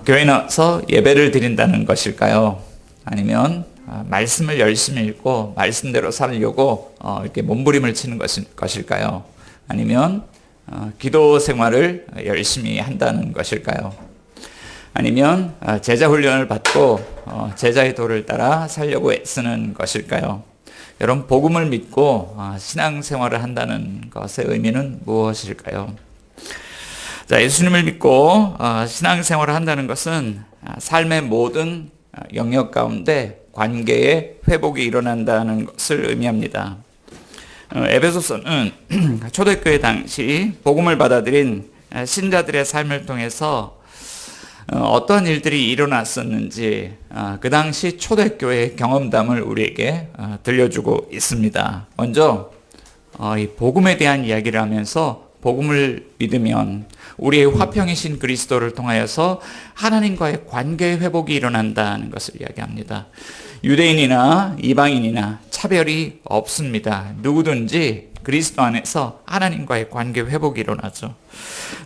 교회 나와서 예배를 드린다는 것일까요? 아니면 말씀을 열심히 읽고 말씀대로 살려고 이렇게 몸부림을 치는 것일까요? 아니면 기도 생활을 열심히 한다는 것일까요? 아니면 제자 훈련을 받고 제자의 도를 따라 살려고 애쓰는 것일까요? 여러분, 복음을 믿고 신앙생활을 한다는 것의 의미는 무엇일까요? 자, 예수님을 믿고 신앙생활을 한다는 것은 삶의 모든 영역 가운데 관계의 회복이 일어난다는 것을 의미합니다. 에베소서는 초대교회 당시 복음을 받아들인 신자들의 삶을 통해서 어떤 일들이 일어났었는지 그 당시 초대교회의 경험담을 우리에게 들려주고 있습니다. 먼저 이 복음에 대한 이야기를 하면서 복음을 믿으면 우리의 화평이신 그리스도를 통하여서 하나님과의 관계의 회복이 일어난다는 것을 이야기합니다. 유대인이나 이방인이나 차별이 없습니다. 누구든지 그리스도 안에서 하나님과의 관계 회복이 일어나죠.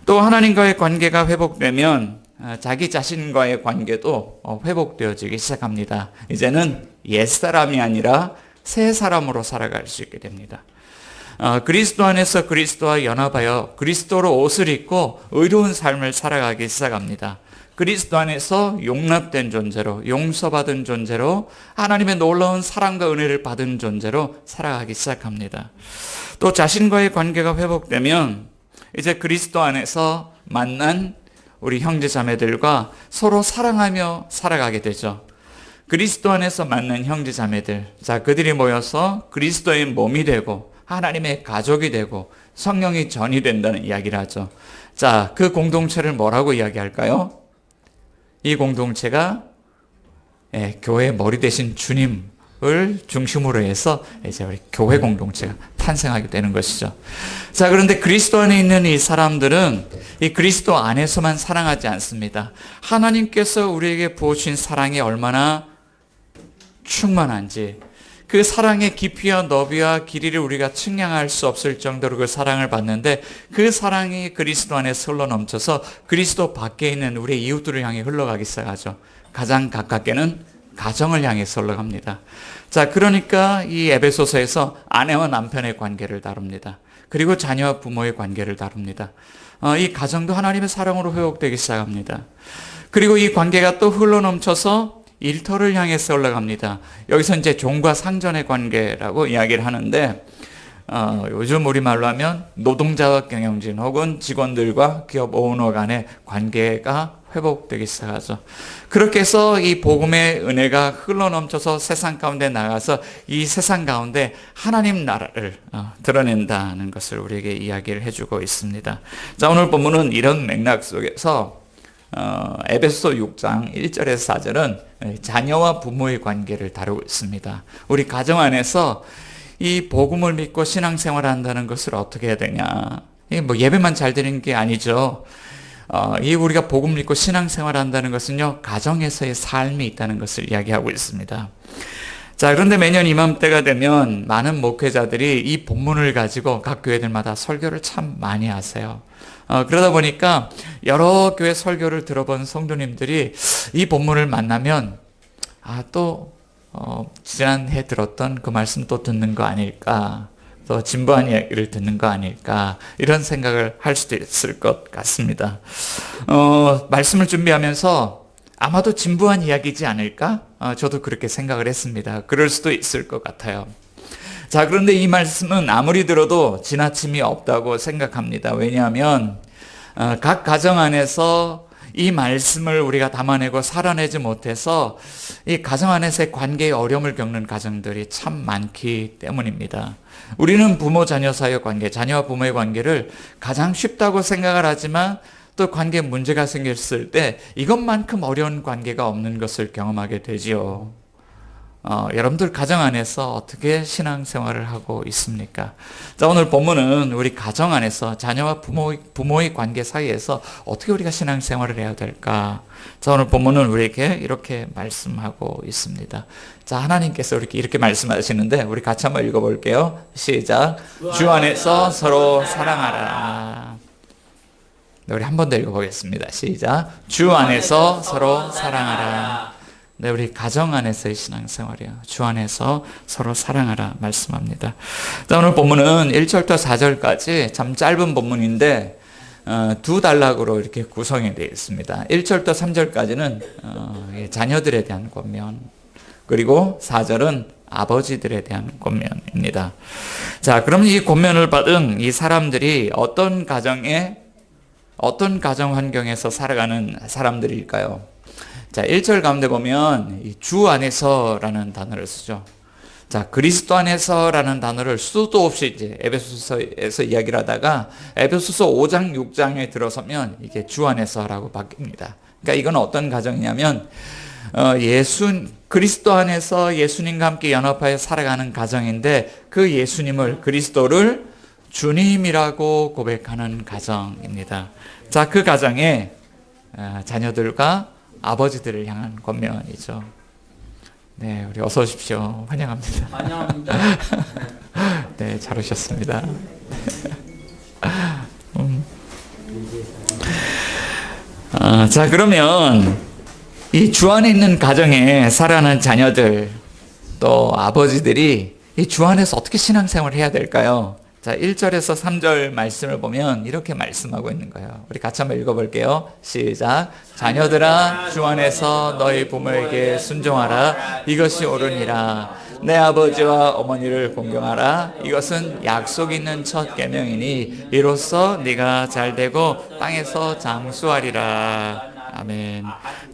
또 하나님과의 관계가 회복되면 자기 자신과의 관계도 회복되어지기 시작합니다. 이제는 옛사람이 아니라 새 사람으로 살아갈 수 있게 됩니다. 그리스도 안에서 그리스도와 연합하여 그리스도로 옷을 입고 의로운 삶을 살아가기 시작합니다. 그리스도 안에서 용납된 존재로, 용서받은 존재로, 하나님의 놀라운 사랑과 은혜를 받은 존재로 살아가기 시작합니다. 또 자신과의 관계가 회복되면 이제 그리스도 안에서 만난 우리 형제 자매들과 서로 사랑하며 살아가게 되죠. 그리스도 안에서 만난 형제 자매들, 자, 그들이 모여서 그리스도의 몸이 되고 하나님의 가족이 되고 성령이 전이 된다는 이야기를 하죠. 자, 그 공동체를 뭐라고 이야기할까요? 이 공동체가 교회의 머리 되신 주님을 중심으로 해서 이제 우리 교회 공동체가 탄생하게 되는 것이죠. 자, 그런데 그리스도 안에 있는 이 사람들은 이 그리스도 안에서만 사랑하지 않습니다. 하나님께서 우리에게 부어주신 사랑이 얼마나 충만한지, 그 사랑의 깊이와 너비와 길이를 우리가 측량할 수 없을 정도로 그 사랑을 받는데, 그 사랑이 그리스도 안에서 흘러넘쳐서 그리스도 밖에 있는 우리의 이웃들을 향해 흘러가기 시작하죠. 가장 가깝게는 가정을 향해서 흘러갑니다. 자, 그러니까 이 에베소서에서 아내와 남편의 관계를 다룹니다. 그리고 자녀와 부모의 관계를 다룹니다. 이 가정도 하나님의 사랑으로 회복되기 시작합니다. 그리고 이 관계가 또 흘러넘쳐서 일터를 향해서 올라갑니다. 여기서 이제 종과 상전의 관계라고 이야기를 하는데, 요즘 우리말로 하면 노동자와 경영진 혹은 직원들과 기업 오너 간의 관계가 회복되기 시작하죠. 그렇게 해서 이 복음의 은혜가 흘러넘쳐서 세상 가운데 나가서 이 세상 가운데 하나님 나라를 드러낸다는 것을 우리에게 이야기를 해주고 있습니다. 자, 오늘 본문은 이런 맥락 속에서 에베소 6장 1절에서 4절은 자녀와 부모의 관계를 다루고 있습니다. 우리 가정 안에서 이 복음을 믿고 신앙생활을 한다는 것을 어떻게 해야 되냐. 뭐 예배만 잘 드리는 게 아니죠. 이 우리가 복음 믿고 신앙생활을 한다는 것은요, 가정에서의 삶이 있다는 것을 이야기하고 있습니다. 자, 그런데 매년 이맘때가 되면 많은 목회자들이 이 본문을 가지고 각 교회들마다 설교를 참 많이 하세요. 그러다 보니까 여러 교회 설교를 들어본 성도님들이 이 본문을 만나면 지난해 들었던 그 말씀 또 듣는 거 아닐까, 또 진부한 이야기를 듣는 거 아닐까, 이런 생각을 할 수도 있을 것 같습니다. 말씀을 준비하면서 아마도 진부한 이야기지 않을까? 저도 그렇게 생각을 했습니다. 그럴 수도 있을 것 같아요. 자, 그런데 이 말씀은 아무리 들어도 지나침이 없다고 생각합니다. 왜냐하면 각 가정 안에서 이 말씀을 우리가 담아내고 살아내지 못해서 이 가정 안에서의 관계의 어려움을 겪는 가정들이 참 많기 때문입니다. 우리는 부모 자녀 사이의 관계, 자녀와 부모의 관계를 가장 쉽다고 생각을 하지만 또 관계에 문제가 생겼을 때 이것만큼 어려운 관계가 없는 것을 경험하게 되지요. 여러분들 가정 안에서 어떻게 신앙생활을 하고 있습니까? 자, 오늘 본문은 우리 가정 안에서 자녀와 부모의 관계 사이에서 어떻게 우리가 신앙생활을 해야 될까? 자, 오늘 본문은 우리에게 이렇게 말씀하고 있습니다. 자, 하나님께서 이렇게 말씀하시는데 우리 같이 한번 읽어볼게요. 시작. 주 안에서 서로 사랑하라. 네, 우리 한 번 더 읽어보겠습니다. 시작. 주 안에서 서로 사랑하라. 네, 우리 가정 안에서의 신앙생활이요. 주 안에서 서로 사랑하라 말씀합니다. 자, 오늘 본문은 1절부터 4절까지 참 짧은 본문인데 두 단락으로 이렇게 구성이 되어 있습니다. 1절부터 3절까지는 자녀들에 대한 권면, 그리고 4절은 아버지들에 대한 권면입니다. 자, 그럼 이 권면을 받은 이 사람들이 어떤 가정 환경에서 살아가는 사람들일까요? 자, 1절 가운데 보면 주 안에서라는 단어를 쓰죠. 자, 그리스도 안에서라는 단어를 수도 없이 이제 에베소서에서 이야기를 하다가 에베소서 5장 6장에 들어서면 이게 주 안에서라고 바뀝니다. 그러니까 이건 어떤 가정이냐면 그리스도 안에서 예수님과 함께 연합하여 살아가는 가정인데 그 예수님을, 그리스도를 주님이라고 고백하는 가정입니다. 자, 그 가정에 자녀들과 아버지들을 향한 권면이죠. 네, 우리 어서 오십시오. 환영합니다. 환영합니다. 네, 잘 오셨습니다. 자, 그러면 이 주 안에 있는 가정에 살아가는 자녀들, 또 아버지들이 이 주 안에서 어떻게 신앙생활을 해야 될까요? 자, 1절에서 3절 말씀을 보면 이렇게 말씀하고 있는 거예요. 우리 같이 한번 읽어볼게요. 시작. 자녀들아, 주 안에서 너희 부모에게 순종하라. 이것이 옳으니라. 내 아버지와 어머니를 공경하라. 이것은 약속 있는 첫 계명이니 이로써 네가 잘되고 땅에서 장수하리라. 아멘.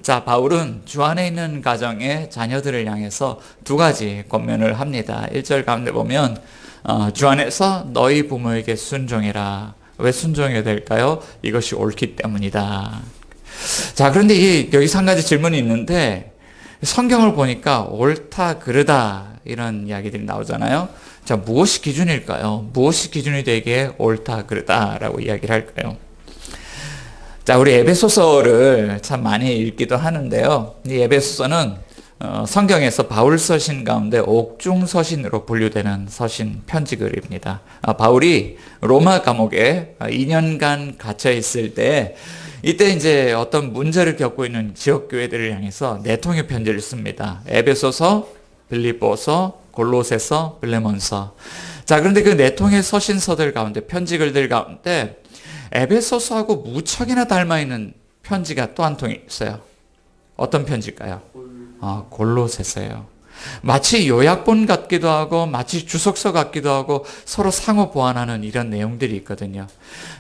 자, 바울은 주 안에 있는 가정의 자녀들을 향해서 두 가지 권면을 합니다. 1절 가운데 보면 주 안에서 너희 부모에게 순종해라. 왜 순종해야 될까요? 이것이 옳기 때문이다. 자, 그런데 여기서 한 가지 질문이 있는데 성경을 보니까 옳다, 그르다 이런 이야기들이 나오잖아요. 자, 무엇이 기준일까요? 무엇이 기준이 되기에 옳다, 그르다라고 이야기를 할까요? 자, 우리 에베소서를 참 많이 읽기도 하는데요. 이 에베소서는 성경에서 바울 서신 가운데 옥중 서신으로 분류되는 서신 편지글입니다. 바울이 로마 감옥에 2년간 갇혀 있을 때 이때 이제 어떤 문제를 겪고 있는 지역 교회들을 향해서 네 통의 편지를 씁니다. 에베소서, 빌립보서, 골로새서, 빌레몬서. 자, 그런데 그 네 통의 서신서들 가운데, 편지글들 가운데 에베소서하고 무척이나 닮아 있는 편지가 또 한 통이 있어요. 어떤 편지일까요? 골로새서예요. 마치 요약본 같기도 하고 마치 주석서 같기도 하고 서로 상호 보완하는 이런 내용들이 있거든요.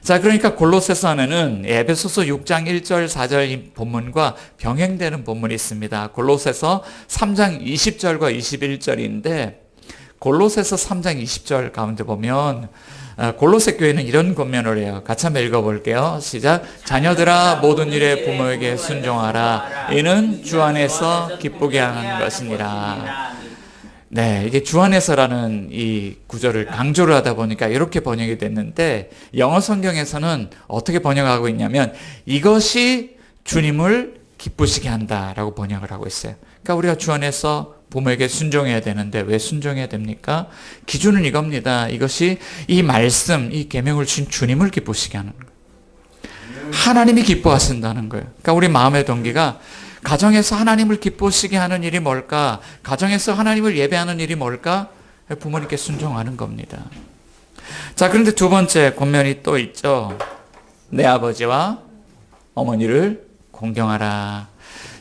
자, 그러니까 골로새서 안에는 에베소서 6장 1절 4절 이 본문과 병행되는 본문이 있습니다. 골로새서 3장 20절과 21절인데 골로새서 3장 20절 가운데 보면 골로새 교회는 이런 권면을 해요. 같이 한번 읽어볼게요. 시작. 자녀들아 모든 일에 부모에게 순종하라. 이는 주 안에서 기쁘게 하는 것이니라. 네, 이게 주 안에서라는 이 구절을 강조를 하다 보니까 이렇게 번역이 됐는데 영어 성경에서는 어떻게 번역하고 있냐면 이것이 주님을 기쁘시게 한다라고 번역을 하고 있어요. 그러니까 우리가 주 안에서 부모에게 순종해야 되는데 왜 순종해야 됩니까? 기준은 이겁니다. 이것이 이 말씀, 이 계명을 주신 주님을 기쁘시게 하는 거예요. 하나님이 기뻐하신다는 거예요. 그러니까 우리 마음의 동기가 가정에서 하나님을 기쁘시게 하는 일이 뭘까? 가정에서 하나님을 예배하는 일이 뭘까? 부모님께 순종하는 겁니다. 자, 그런데 두 번째 권면이 또 있죠. 내 아버지와 어머니를 공경하라.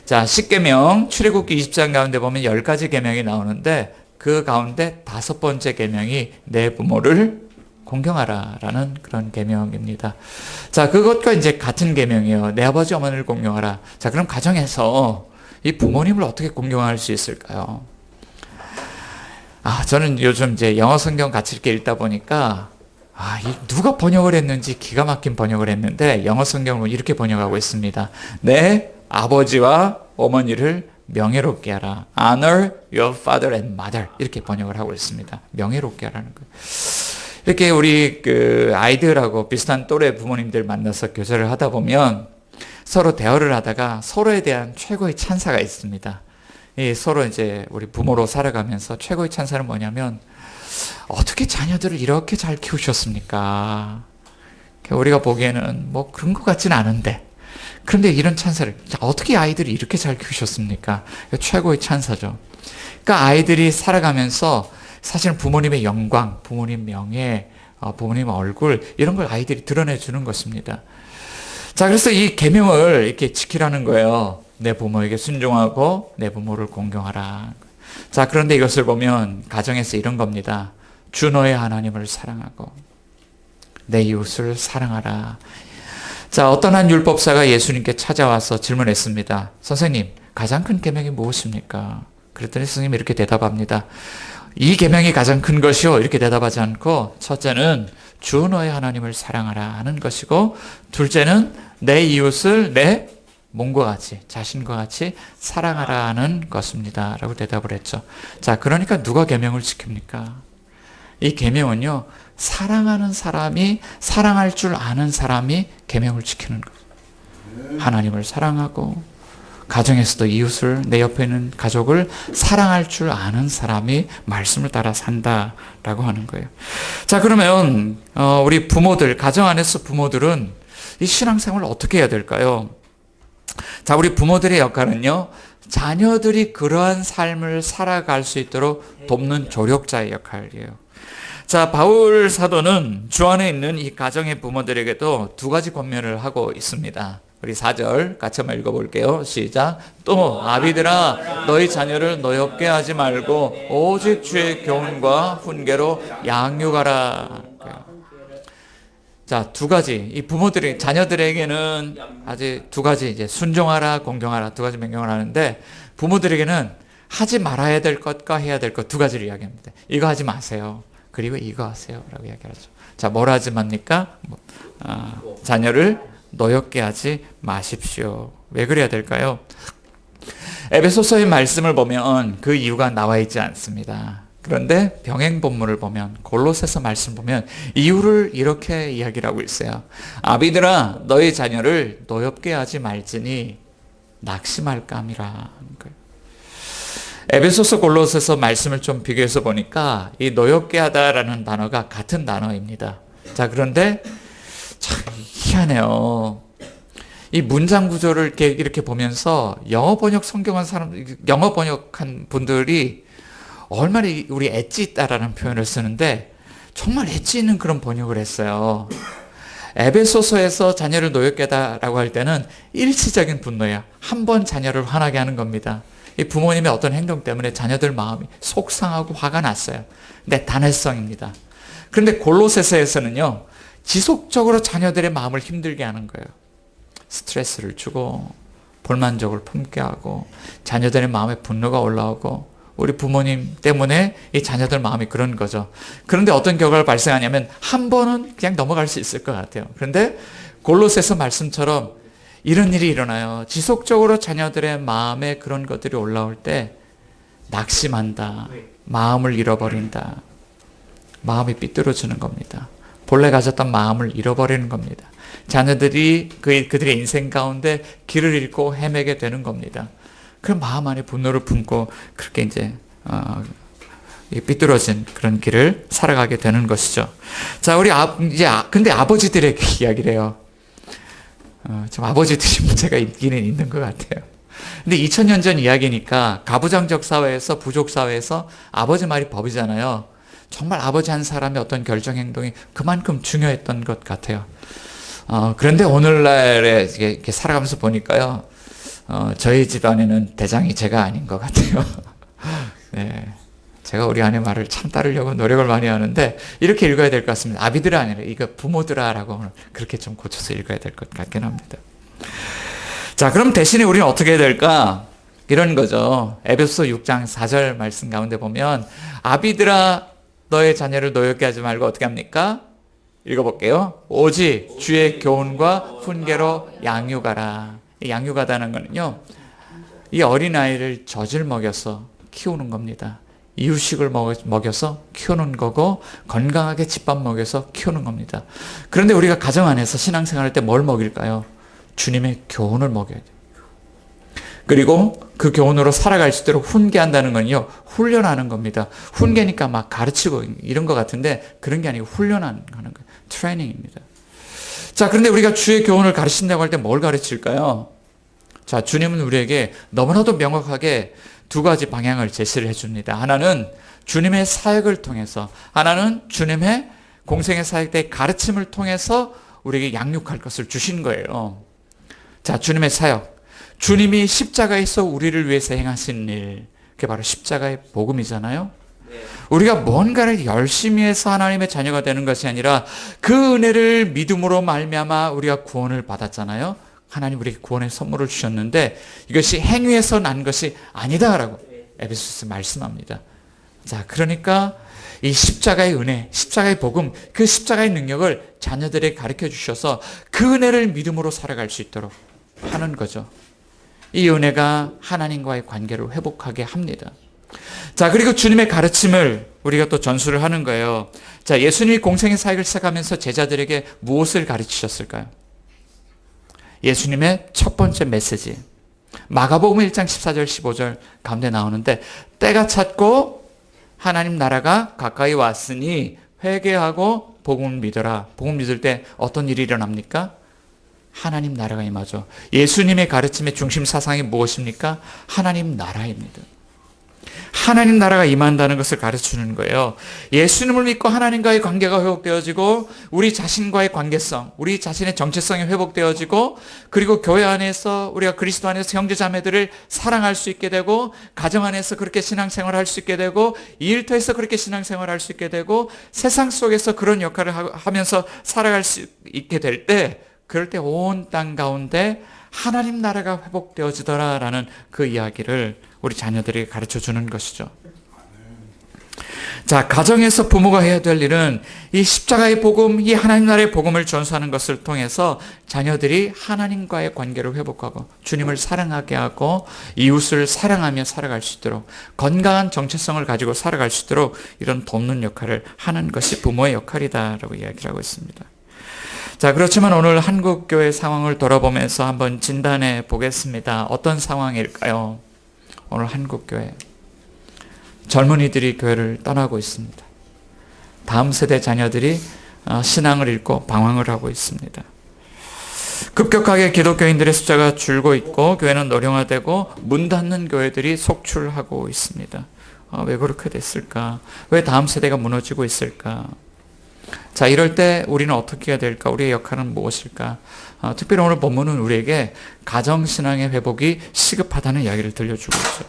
자, 10계명 출애굽기 20장 가운데 보면 10가지 계명이 나오는데 그 가운데 5번째 계명이 내 부모를 공경하라라는 그런 계명입니다. 자, 그것과 이제 같은 계명이에요. 내 아버지 어머니를 공경하라. 자, 그럼 가정에서 이 부모님을 어떻게 공경할 수 있을까요? 저는 요즘 이제 영어 성경 같이 이렇게 읽다 보니까 누가 번역을 했는지 기가 막힌 번역을 했는데 영어 성경은 이렇게 번역하고 있습니다. 내 아버지와 어머니를 명예롭게 하라. Honor your father and mother. 이렇게 번역을 하고 있습니다. 명예롭게 하라는 거예요. 이렇게 우리 아이들하고 비슷한 또래 부모님들 만나서 교제를 하다 보면 서로 대화를 하다가 서로에 대한 최고의 찬사가 있습니다. 서로 이제 우리 부모로 살아가면서 최고의 찬사는 뭐냐면 어떻게 자녀들을 이렇게 잘 키우셨습니까? 우리가 보기에는 뭐 그런 것 같지는 않은데 그런데 이런 찬사를 어떻게 아이들이 이렇게 잘 키우셨습니까? 최고의 찬사죠. 그러니까 아이들이 살아가면서 사실은 부모님의 영광, 부모님 명예, 부모님 얼굴 이런 걸 아이들이 드러내주는 것입니다. 자, 그래서 이 계명을 이렇게 지키라는 거예요. 내 부모에게 순종하고 내 부모를 공경하라. 자, 그런데 이것을 보면 가정에서 이런 겁니다. 주 너의 하나님을 사랑하고 내 이웃을 사랑하라. 자, 어떤 한 율법사가 예수님께 찾아와서 질문했습니다. 선생님, 가장 큰 계명이 무엇입니까? 그랬더니 선생님이 이렇게 대답합니다. 이 계명이 가장 큰 것이요. 이렇게 대답하지 않고 첫째는 주 너의 하나님을 사랑하라 하는 것이고 둘째는 내 이웃을 내 몸과 같이 자신과 같이 사랑하라 하는 것입니다. 라고 대답을 했죠. 자, 그러니까 누가 계명을 지킵니까? 이 계명은요. 사랑하는 사람이 사랑할 줄 아는 사람이 계명을 지키는 거예요. 하나님을 사랑하고 가정에서도 이웃을 내 옆에 있는 가족을 사랑할 줄 아는 사람이 말씀을 따라 산다라고 하는 거예요. 자, 그러면 우리 부모들, 가정 안에서 부모들은 이 신앙생활을 어떻게 해야 될까요? 자, 우리 부모들의 역할은요. 자녀들이 그러한 삶을 살아갈 수 있도록 돕는 조력자의 역할이에요. 자, 바울 사도는 주 안에 있는 이 가정의 부모들에게도 두 가지 권면을 하고 있습니다. 우리 4절 같이 한번 읽어볼게요. 시작. 또 아비들아 너희 자녀를 노엽게 하지 말고 오직 주의 교훈과 훈계로 양육하라. 자, 두 가지. 이 부모들이 자녀들에게는 아직 두 가지 이제 순종하라, 공경하라 두 가지 명령을 하는데 부모들에게는 하지 말아야 될 것과 해야 될 것 두 가지를 이야기합니다. 이거 하지 마세요. 그리고 이거 하세요. 라고 이야기하죠. 자, 뭘 하지 맙니까? 자녀를 노엽게 하지 마십시오. 왜 그래야 될까요? 에베소서의 말씀을 보면 그 이유가 나와 있지 않습니다. 그런데 병행 본문을 보면 골로새서 말씀 보면 이유를 이렇게 이야기를 하고 있어요. 아비들아 너희 자녀를 노엽게 하지 말지니 낙심할까 함이라. 에베소서 골로새서 말씀을 좀 비교해서 보니까 이 노엽게 하다라는 단어가 같은 단어입니다. 자, 그런데 참 희한해요. 이 문장 구조를 이렇게 보면서 영어 번역한 분들이 얼마나 우리 엣지 있다라는 표현을 쓰는데 정말 엣지 있는 그런 번역을 했어요. 에베소서에서 자녀를 노엽게 하다라고 할 때는 일시적인 분노야. 한 번 자녀를 화나게 하는 겁니다. 이 부모님의 어떤 행동 때문에 자녀들 마음이 속상하고 화가 났어요. 근데 단회성입니다. 그런데 골로새서에서는요, 지속적으로 자녀들의 마음을 힘들게 하는 거예요. 스트레스를 주고 불만족을 품게 하고 자녀들의 마음에 분노가 올라오고 우리 부모님 때문에 이 자녀들 마음이 그런 거죠. 그런데 어떤 결과가 발생하냐면 한 번은 그냥 넘어갈 수 있을 것 같아요. 그런데 골로새서 말씀처럼 이런 일이 일어나요. 지속적으로 자녀들의 마음에 그런 것들이 올라올 때 낙심한다. 마음을 잃어버린다. 마음이 삐뚤어지는 겁니다. 본래 가졌던 마음을 잃어버리는 겁니다. 자녀들이 그들의 인생 가운데 길을 잃고 헤매게 되는 겁니다. 그럼 마음 안에 분노를 품고 그렇게 이제 삐뚤어진 그런 길을 살아가게 되는 것이죠. 자, 우리 근데 아버지들의 이야기를 해요. 좀 아버지들이 문제가 있기는 있는 것 같아요. 근데 2000년 전 이야기니까 가부장적 사회에서 부족 사회에서 아버지 말이 법이잖아요. 정말 아버지 한 사람의 어떤 결정 행동이 그만큼 중요했던 것 같아요. 그런데 오늘날에 이렇게 살아가면서 보니까요, 저희 집안에는 대장이 제가 아닌 것 같아요. 네. 제가 우리 아내 말을 참 따르려고 노력을 많이 하는데 이렇게 읽어야 될 것 같습니다. 아비들아 아니라 이거 부모들아라고 그렇게 좀 고쳐서 읽어야 될 것 같긴 합니다. 자, 그럼 대신에 우리는 어떻게 해야 될까? 이런 거죠. 에베소 6장 4절 말씀 가운데 보면 아비들아 너의 자녀를 노엽게 하지 말고 어떻게 합니까? 읽어볼게요. 오직 주의 교훈과 훈계로 양육하라. 양육하다는 거는요, 이 어린아이를 젖을 먹여서 키우는 겁니다. 이유식을 먹여서 키우는 거고 건강하게 집밥 먹여서 키우는 겁니다. 그런데 우리가 가정 안에서 신앙생활할 때 뭘 먹일까요? 주님의 교훈을 먹여야 돼요. 그리고 그 교훈으로 살아갈 수 있도록 훈계한다는 건요, 훈련하는 겁니다. 훈계니까 막 가르치고 이런 것 같은데 그런 게 아니고 훈련하는 거예요. 트레이닝입니다. 자, 그런데 우리가 주의 교훈을 가르친다고 할 때 뭘 가르칠까요? 자, 주님은 우리에게 너무나도 명확하게 두 가지 방향을 제시를 해줍니다. 하나는 주님의 사역을 통해서, 하나는 주님의 공생의 사역 때의 가르침을 통해서 우리에게 양육할 것을 주신 거예요. 자, 주님의 사역. 주님이 십자가에서 우리를 위해서 행하신 일, 그게 바로 십자가의 복음이잖아요. 우리가 뭔가를 열심히 해서 하나님의 자녀가 되는 것이 아니라 그 은혜를 믿음으로 말미암아 우리가 구원을 받았잖아요. 하나님 우리에게 구원의 선물을 주셨는데 이것이 행위에서 난 것이 아니다라고 에베소서 말씀합니다. 자, 그러니까 이 십자가의 은혜, 십자가의 복음, 그 십자가의 능력을 자녀들에게 가르쳐 주셔서 그 은혜를 믿음으로 살아갈 수 있도록 하는 거죠. 이 은혜가 하나님과의 관계를 회복하게 합니다. 자, 그리고 주님의 가르침을 우리가 또 전수를 하는 거예요. 자, 예수님이 공생의 사역을 시작하면서 제자들에게 무엇을 가르치셨을까요? 예수님의 첫 번째 메시지. 마가복음 1장 14절 15절 가운데 나오는데 때가 찼고 하나님 나라가 가까이 왔으니 회개하고 복음을 믿어라. 복음 믿을 때 어떤 일이 일어납니까? 하나님 나라가 임하죠. 예수님의 가르침의 중심 사상이 무엇입니까? 하나님 나라입니다. 하나님 나라가 임한다는 것을 가르치는 거예요. 예수님을 믿고 하나님과의 관계가 회복되어지고 우리 자신과의 관계성, 우리 자신의 정체성이 회복되어지고 그리고 교회 안에서 우리가 그리스도 안에서 형제자매들을 사랑할 수 있게 되고 가정 안에서 그렇게 신앙생활을 할 수 있게 되고 일터에서 그렇게 신앙생활을 할 수 있게 되고 세상 속에서 그런 역할을 하면서 살아갈 수 있게 될 때 그럴 때 온 땅 가운데 하나님 나라가 회복되어지더라라는 그 이야기를 우리 자녀들에게 가르쳐 주는 것이죠. 자, 가정에서 부모가 해야 될 일은 이 십자가의 복음, 이 하나님 나라의 복음을 전수하는 것을 통해서 자녀들이 하나님과의 관계를 회복하고 주님을 사랑하게 하고 이웃을 사랑하며 살아갈 수 있도록 건강한 정체성을 가지고 살아갈 수 있도록 이런 돕는 역할을 하는 것이 부모의 역할이다라고 이야기를 하고 있습니다. 자, 그렇지만 오늘 한국교회 상황을 돌아보면서 한번 진단해 보겠습니다. 어떤 상황일까요? 오늘 한국교회 젊은이들이 교회를 떠나고 있습니다. 다음 세대 자녀들이 신앙을 잃고 방황을 하고 있습니다. 급격하게 기독교인들의 숫자가 줄고 있고 교회는 노령화되고 문 닫는 교회들이 속출하고 있습니다. 왜 그렇게 됐을까? 왜 다음 세대가 무너지고 있을까? 자, 이럴 때 우리는 어떻게 해야 될까? 우리의 역할은 무엇일까? 특별히 오늘 본문은 우리에게 가정신앙의 회복이 시급하다는 이야기를 들려주고 있죠.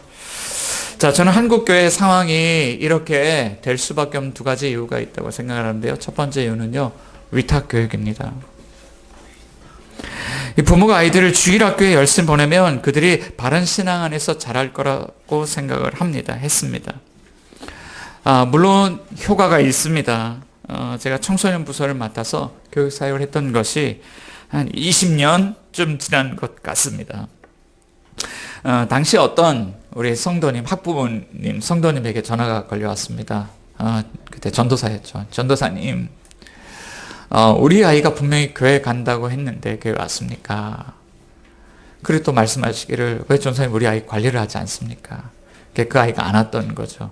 자, 저는 한국교회 상황이 이렇게 될 수밖에 없는 두 가지 이유가 있다고 생각을 하는데요. 첫 번째 이유는요, 위탁교육입니다. 이 부모가 아이들을 주일학교에 열심히 보내면 그들이 바른 신앙 안에서 자랄 거라고 생각을 했습니다. 물론 효과가 있습니다. 제가 청소년 부서를 맡아서 교육 사역을 했던 것이 한 20년쯤 지난 것 같습니다. 당시 어떤 우리 성도님, 학부모님, 성도님에게 전화가 걸려왔습니다. 그때 전도사였죠. 전도사님, 우리 아이가 분명히 교회 간다고 했는데 교회 왔습니까? 그리고 또 말씀하시기를, 왜 전도사님 우리 아이 관리를 하지 않습니까? 그 아이가 안 왔던 거죠.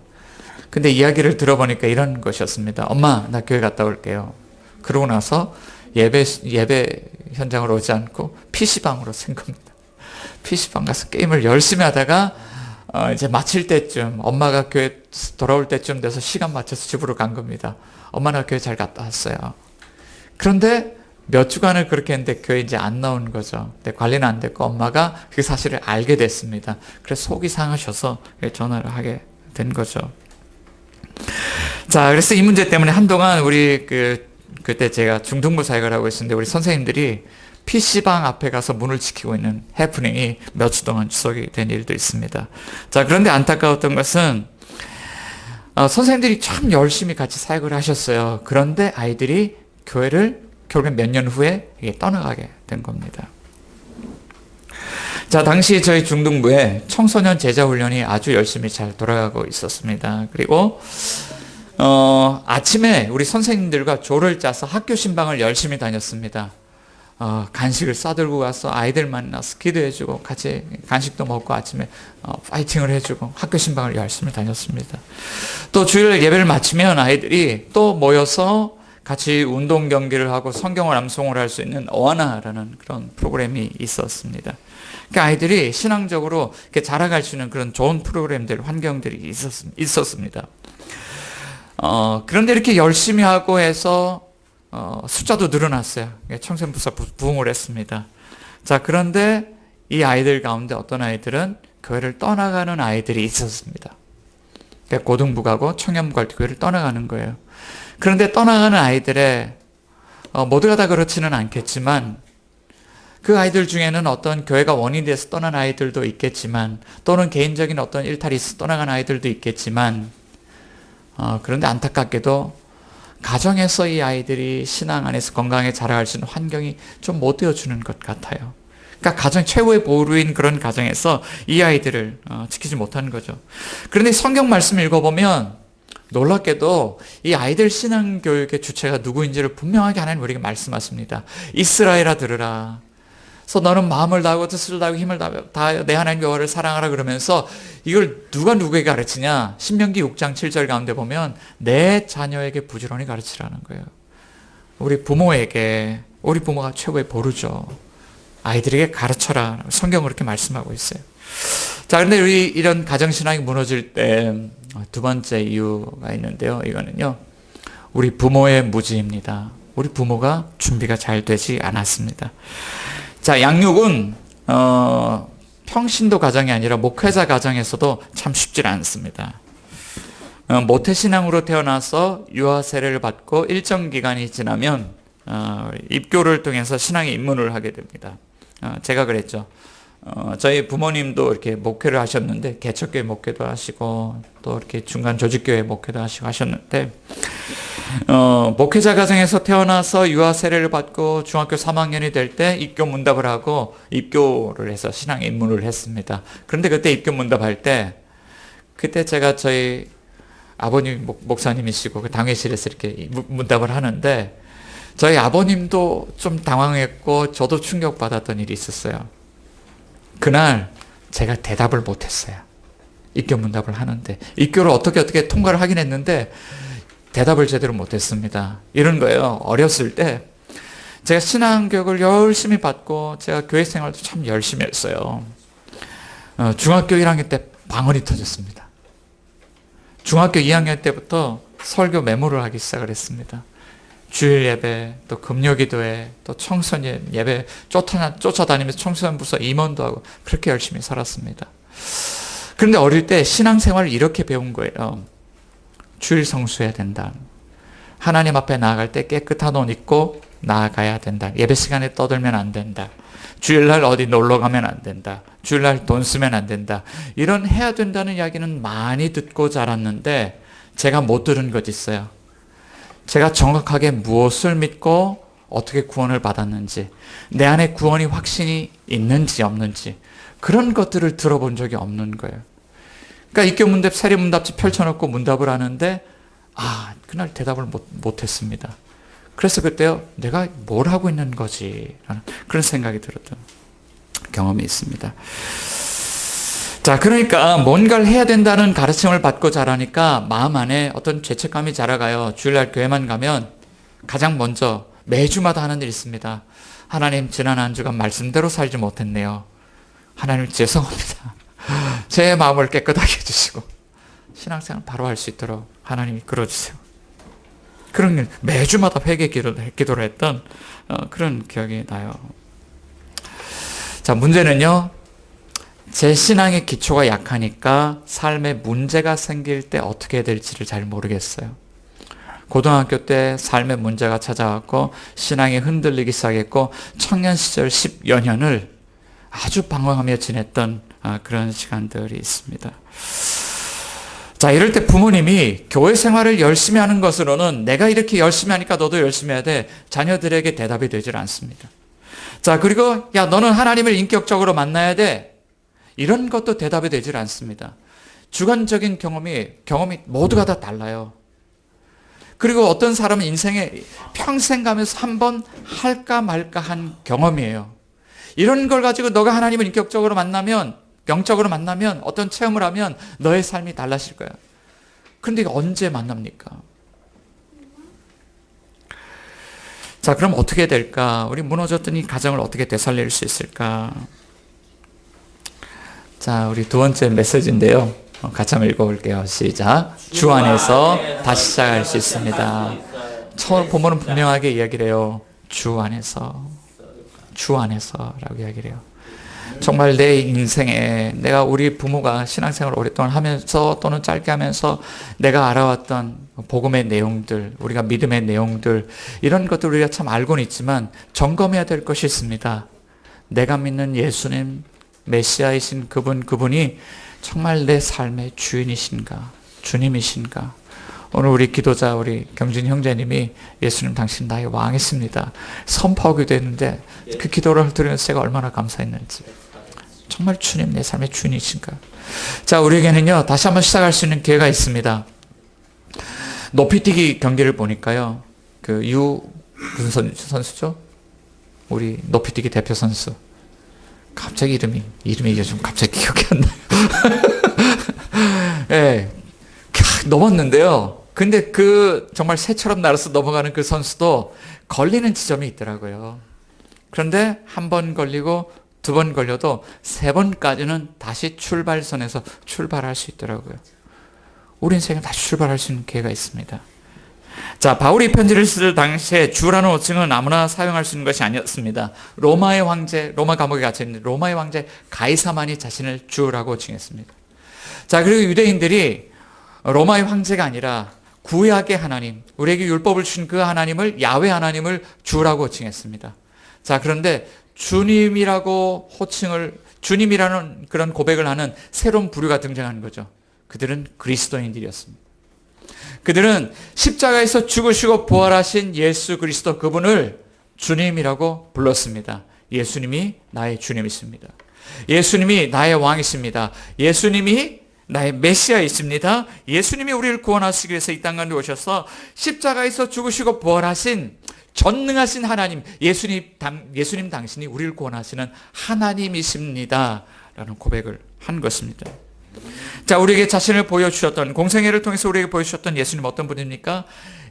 근데 이야기를 들어보니까 이런 것이었습니다. 엄마, 나 교회 갔다 올게요. 그러고 나서 예배 현장으로 오지 않고 PC방으로 샌 겁니다. PC방 가서 게임을 열심히 하다가 이제 마칠 때쯤, 엄마가 교회 돌아올 때쯤 돼서 시간 맞춰서 집으로 간 겁니다. 엄마, 나 교회 잘 갔다 왔어요. 그런데 몇 주간을 그렇게 했는데 교회 이제 안 나온 거죠. 근데 관리는 안 됐고 엄마가 그 사실을 알게 됐습니다. 그래서 속이 상하셔서 전화를 하게 된 거죠. 자, 그래서 이 문제 때문에 한동안 우리 그때 제가 중등부 사역을 하고 있었는데 우리 선생님들이 PC방 앞에 가서 문을 지키고 있는 해프닝이 몇 주 동안 지속이 된 일도 있습니다. 자, 그런데 안타까웠던 것은 선생님들이 참 열심히 같이 사역을 하셨어요. 그런데 아이들이 교회를 결국엔 몇 년 후에 떠나가게 된 겁니다. 자, 당시 저희 중등부에 청소년 제자 훈련이 아주 열심히 잘 돌아가고 있었습니다. 그리고 아침에 우리 선생님들과 조를 짜서 학교 신방을 열심히 다녔습니다. 간식을 싸들고 가서 아이들 만나서 기도해주고 같이 간식도 먹고 아침에 파이팅을 해주고 학교 신방을 열심히 다녔습니다. 또 주일 예배를 마치면 아이들이 또 모여서 같이 운동 경기를 하고 성경을 암송을 할 수 있는 어하나라는 그런 프로그램이 있었습니다. 그러니까 아이들이 신앙적으로 이렇게 자라갈 수 있는 그런 좋은 프로그램들, 환경들이 있었습니다. 그런데 이렇게 열심히 하고 해서 숫자도 늘어났어요. 청소년 부서 부흥을 했습니다. 자, 그런데 이 아이들 가운데 어떤 아이들은 교회를 떠나가는 아이들이 있었습니다. 그러니까 고등부 가고 청년부 갈 때 교회를 떠나가는 거예요. 그런데 떠나가는 아이들의 모두가 다 그렇지는 않겠지만 그 아이들 중에는 어떤 교회가 원인이 돼서 떠난 아이들도 있겠지만 또는 개인적인 어떤 일탈이 있어서 떠나간 아이들도 있겠지만 그런데 안타깝게도 가정에서 이 아이들이 신앙 안에서 건강하게 자라갈 수 있는 환경이 좀 못 되어주는 것 같아요. 그러니까 가정 최후의 보루인 그런 가정에서 이 아이들을 지키지 못하는 거죠. 그런데 성경 말씀을 읽어보면 놀랍게도 이 아이들 신앙교육의 주체가 누구인지를 분명하게 하나님 우리에게 말씀하십니다. 이스라엘아 들으라. 그래서 너는 마음을 다하고 뜻을 다하고 힘을 다하여 내 하나님 여호와를 사랑하라 그러면서 이걸 누가 누구에게 가르치냐? 신명기 6장 7절 가운데 보면 내 자녀에게 부지런히 가르치라는 거예요. 우리 부모에게, 우리 부모가 최고의 보루죠. 아이들에게 가르쳐라. 성경은 그렇게 말씀하고 있어요. 자, 그런데 우리 이런 가정신앙이 무너질 때 두 번째 이유가 있는데요. 이거는요, 우리 부모의 무지입니다. 우리 부모가 준비가 잘 되지 않았습니다. 자, 양육은 평신도 가정이 아니라 목회자 가정에서도 참 쉽지 않습니다. 모태신앙으로 태어나서 유아 세례를 받고 일정 기간이 지나면 입교를 통해서 신앙에 입문을 하게 됩니다. 제가 그랬죠. 저희 부모님도 이렇게 목회를 하셨는데 개척교회 목회도 하시고 또 이렇게 중간 조직교회 목회도 하시고 하셨는데 목회자 가정에서 태어나서 유아 세례를 받고 중학교 3학년이 될 때 입교 문답을 하고 입교를 해서 신앙에 입문을 했습니다. 그런데 그때 입교 문답할 때 그때 제가 저희 아버님 목사님이시고 그 당회실에서 이렇게 문답을 하는데 저희 아버님도 좀 당황했고 저도 충격받았던 일이 있었어요. 그날 제가 대답을 못했어요. 입교 문답을 하는데 입교를 어떻게 통과를 하긴 했는데 대답을 제대로 못했습니다. 이런 거예요. 어렸을 때 제가 신앙교육을 열심히 받고 제가 교회 생활도 참 열심히 했어요. 중학교 1학년 때 방언이 터졌습니다. 중학교 2학년 때부터 설교 메모를 하기 시작을 했습니다. 주일 예배, 또 금요기도회, 또 청소년 예배 쫓아다니면서 청소년 부서 임원도 하고 그렇게 열심히 살았습니다. 그런데 어릴 때 신앙생활을 이렇게 배운 거예요. 주일 성수해야 된다. 하나님 앞에 나아갈 때 깨끗한 옷 입고 나아가야 된다. 예배 시간에 떠들면 안 된다. 주일날 어디 놀러 가면 안 된다. 주일날 돈 쓰면 안 된다. 이런 해야 된다는 이야기는 많이 듣고 자랐는데 제가 못 들은 것 있어요. 제가 정확하게 무엇을 믿고 어떻게 구원을 받았는지, 내 안에 구원이 확신이 있는지 없는지 그런 것들을 들어본 적이 없는 거예요. 그러니까 입교문답, 세례문답지 펼쳐놓고 문답을 하는데 그날 대답을 못했습니다. 그래서 그때요, 내가 뭘 하고 있는 거지 라는 그런 생각이 들었던 경험이 있습니다. 자, 그러니까 뭔가를 해야 된다는 가르침을 받고 자라니까 마음 안에 어떤 죄책감이 자라가요. 주일날 교회만 가면 가장 먼저 매주마다 하는 일이 있습니다. 하나님, 지난 한 주간 말씀대로 살지 못했네요. 하나님 죄송합니다. 제 마음을 깨끗하게 해주시고 신앙생활 바로 할 수 있도록 하나님이 끌어주세요. 그런 일 매주마다 회개 기도를 했던 그런 기억이 나요. 자, 문제는요, 제 신앙의 기초가 약하니까 삶에 문제가 생길 때 어떻게 해야 될지를 잘 모르겠어요. 고등학교 때 삶의 문제가 찾아왔고 신앙이 흔들리기 시작했고 청년 시절 10여 년을 아주 방황하며 지냈던 그런 시간들이 있습니다. 자, 이럴 때 부모님이 교회 생활을 열심히 하는 것으로는 내가 이렇게 열심히 하니까 너도 열심히 해야 돼, 자녀들에게 대답이 되질 않습니다. 자, 그리고 야, 너는 하나님을 인격적으로 만나야 돼, 이런 것도 대답이 되질 않습니다. 주관적인 경험이 모두가 다 달라요. 그리고 어떤 사람은 인생에 평생 가면서 한 번 할까 말까 한 경험이에요. 이런 걸 가지고 너가 하나님을 인격적으로 만나면, 영적으로 만나면, 어떤 체험을 하면 너의 삶이 달라질 거야. 그런데 언제 만납니까? 자, 그럼 어떻게 될까? 우리 무너졌던 이 가정을 어떻게 되살릴 수 있을까? 자, 우리 두 번째 메시지인데요. 같이 한번 읽어볼게요. 시작. 주 안에서 다시 시작할 수 있습니다. 처음 본문은 분명하게 이야기를 해요. 주 안에서. 주 안에서라고 이야기를 해요. 정말 내 인생에 내가 우리 부모가 신앙생활을 오랫동안 하면서 또는 짧게 하면서 내가 알아왔던 복음의 내용들, 우리가 믿음의 내용들, 이런 것들 우리가 참 알고는 있지만 점검해야 될 것이 있습니다. 내가 믿는 예수님, 메시아이신 그분이 정말 내 삶의 주인이신가, 주님이신가. 오늘 우리 기도자 우리 경진 형제님이 예수님 당신 나의 왕이십니다 선포하기도 했는데 그 기도를 들으면서 제가 얼마나 감사했는지. 정말 주님 내 삶의 주인이신가. 자, 우리에게는요 다시 한번 시작할 수 있는 기회가 있습니다. 높이뛰기 경기를 보니까요, 무슨 선수죠? 우리 높이뛰기 대표 선수. 갑자기 이름이 요즘 갑자기 기억이 안 나요. 예, 넘었는데요. 근데 정말 새처럼 날아서 넘어가는 그 선수도 걸리는 지점이 있더라고요. 그런데 한 번 걸리고 두 번 걸려도 세 번까지는 다시 출발선에서 출발할 수 있더라고요. 우리 인생은 다시 출발할 수 있는 기회가 있습니다. 자, 바울이 편지를 쓸 당시에 주라는 호칭은 아무나 사용할 수 있는 것이 아니었습니다. 로마 감옥에 갇혀있는 로마의 황제 가이사만이 자신을 주라고 호칭했습니다. 자, 그리고 유대인들이 로마의 황제가 아니라 구약의 하나님, 우리에게 율법을 주신 그 하나님을, 야훼 하나님을 주라고 호칭했습니다. 자, 그런데 주님이라는 그런 고백을 하는 새로운 부류가 등장하는 거죠. 그들은 그리스도인들이었습니다. 그들은 십자가에서 죽으시고 부활하신 예수 그리스도 그분을 주님이라고 불렀습니다. 예수님이 나의 주님이십니다. 예수님이 나의 왕이십니다. 예수님이 나의 메시아이십니다. 예수님이 우리를 구원하시기 위해서 이 땅 가운데 오셔서 십자가에서 죽으시고 부활하신 전능하신 하나님, 예수님 당신이 우리를 구원하시는 하나님이십니다 라는 고백을 한 것입니다. 자, 우리에게 자신을 보여주셨던, 공생애를 통해서 우리에게 보여주셨던 예수님 어떤 분입니까?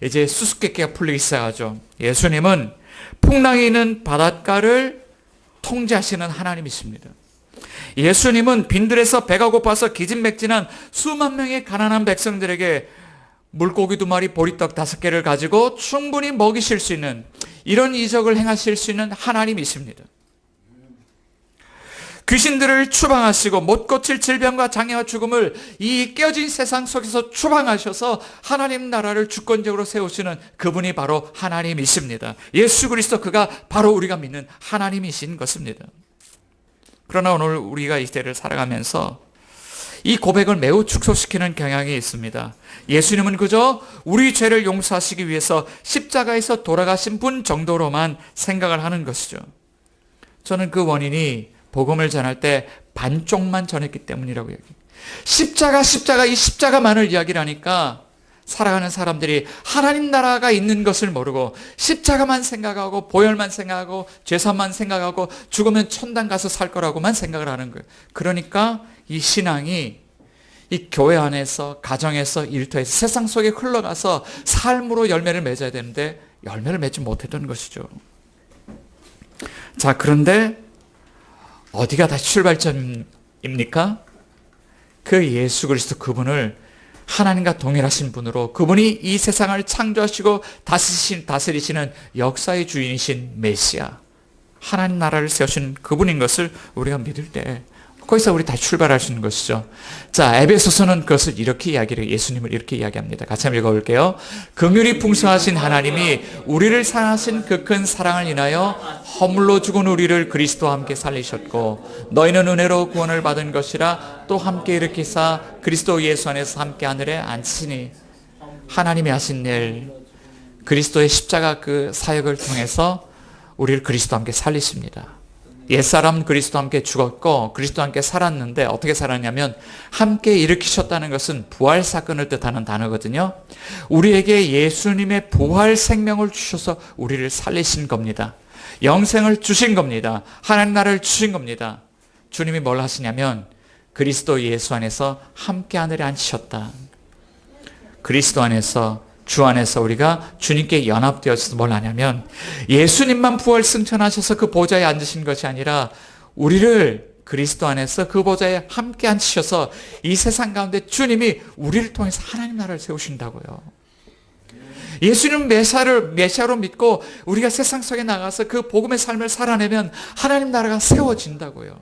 이제 수수께끼가 풀리기 시작하죠. 예수님은 풍랑이 있는 바닷가를 통제하시는 하나님이십니다. 예수님은 빈들에서 배가 고파서 기진맥진한 수만 명의 가난한 백성들에게 물고기 2마리, 보리떡 5개를 가지고 충분히 먹이실 수 있는, 이런 이적을 행하실 수 있는 하나님이십니다. 귀신들을 추방하시고 못 고칠 질병과 장애와 죽음을 이 깨어진 세상 속에서 추방하셔서 하나님 나라를 주권적으로 세우시는 그분이 바로 하나님이십니다. 예수 그리스도, 그가 바로 우리가 믿는 하나님이신 것입니다. 그러나 오늘 우리가 이 시대를 살아가면서 이 고백을 매우 축소시키는 경향이 있습니다. 예수님은 그저 우리 죄를 용서하시기 위해서 십자가에서 돌아가신 분 정도로만 생각을 하는 것이죠. 저는 그 원인이 복음을 전할 때 반쪽만 전했기 때문이라고 얘기해요. 십자가 이 십자가만을 이야기를 하니까 살아가는 사람들이 하나님 나라가 있는 것을 모르고 십자가만 생각하고 보혈만 생각하고 죄사만 생각하고 죽으면 천당 가서 살 거라고만 생각을 하는 거예요. 그러니까 이 신앙이 이 교회 안에서, 가정에서, 일터에서, 세상 속에 흘러가서 삶으로 열매를 맺어야 되는데 열매를 맺지 못했던 것이죠. 자, 그런데 어디가 다시 출발점입니까? 그 예수 그리스도, 그분을 하나님과 동일하신 분으로, 그분이 이 세상을 창조하시고 다스리시는 역사의 주인이신 메시아, 하나님 나라를 세우신 그분인 것을 우리가 믿을 때 거기서 우리 다시 출발할 수 있는 것이죠. 자, 에베소서는 그것을 이렇게 예수님을 이렇게 이야기합니다. 같이 한번 읽어볼게요. 긍휼이 풍성하신 하나님이 우리를 사랑하신 그 큰 사랑을 인하여 허물로 죽은 우리를 그리스도와 함께 살리셨고, 너희는 은혜로 구원을 받은 것이라 또 함께 일으키사 그리스도 예수 안에서 함께 하늘에 앉히니, 하나님이 하신 일, 그리스도의 십자가 그 사역을 통해서 우리를 그리스도와 함께 살리십니다. 옛사람 그리스도와 함께 죽었고 그리스도와 함께 살았는데 어떻게 살았냐면, 함께 일으키셨다는 것은 부활 사건을 뜻하는 단어거든요. 우리에게 예수님의 부활 생명을 주셔서 우리를 살리신 겁니다. 영생을 주신 겁니다. 하나님 나라를 주신 겁니다. 주님이 뭘 하시냐면 그리스도 예수 안에서 함께 하늘에 앉히셨다. 그리스도 안에서, 주 안에서 우리가 주님께 연합되어서 뭘 하냐면, 예수님만 부활 승천하셔서 그 보좌에 앉으신 것이 아니라 우리를 그리스도 안에서 그 보좌에 함께 앉히셔서 이 세상 가운데 주님이 우리를 통해서 하나님 나라를 세우신다고요. 예수님 메시아로 믿고 우리가 세상 속에 나가서 그 복음의 삶을 살아내면 하나님 나라가 세워진다고요.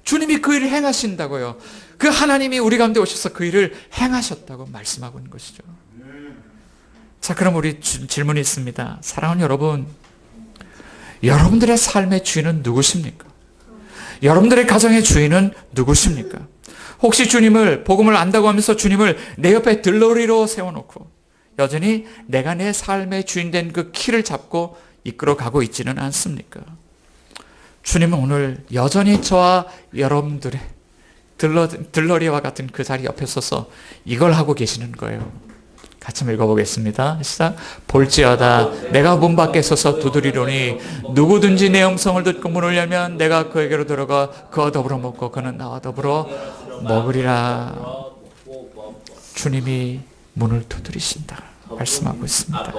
주님이 그 일을 행하신다고요. 그 하나님이 우리 가운데 오셔서 그 일을 행하셨다고 말씀하고 있는 것이죠. 자, 그럼 우리 질문이 있습니다. 사랑하는 여러분, 여러분들의 삶의 주인은 누구십니까? 여러분들의 가정의 주인은 누구십니까? 혹시 주님을, 복음을 안다고 하면서 주님을 내 옆에 들러리로 세워놓고 여전히 내가 내 삶의 주인 된 그 키를 잡고 이끌어가고 있지는 않습니까? 주님은 오늘 여전히 저와 여러분들의 들러리와 같은 그 자리 옆에 서서 이걸 하고 계시는 거예요. 같이 한번 읽어보겠습니다. 시작. 볼지어다 내가 문 밖에 서서 두드리노니 누구든지 내 음성을 듣고 문을 열면 내가 그에게로 들어가 그와 더불어 먹고 그는 나와 더불어 먹으리라. 주님이 문을 두드리신다 말씀하고 있습니다.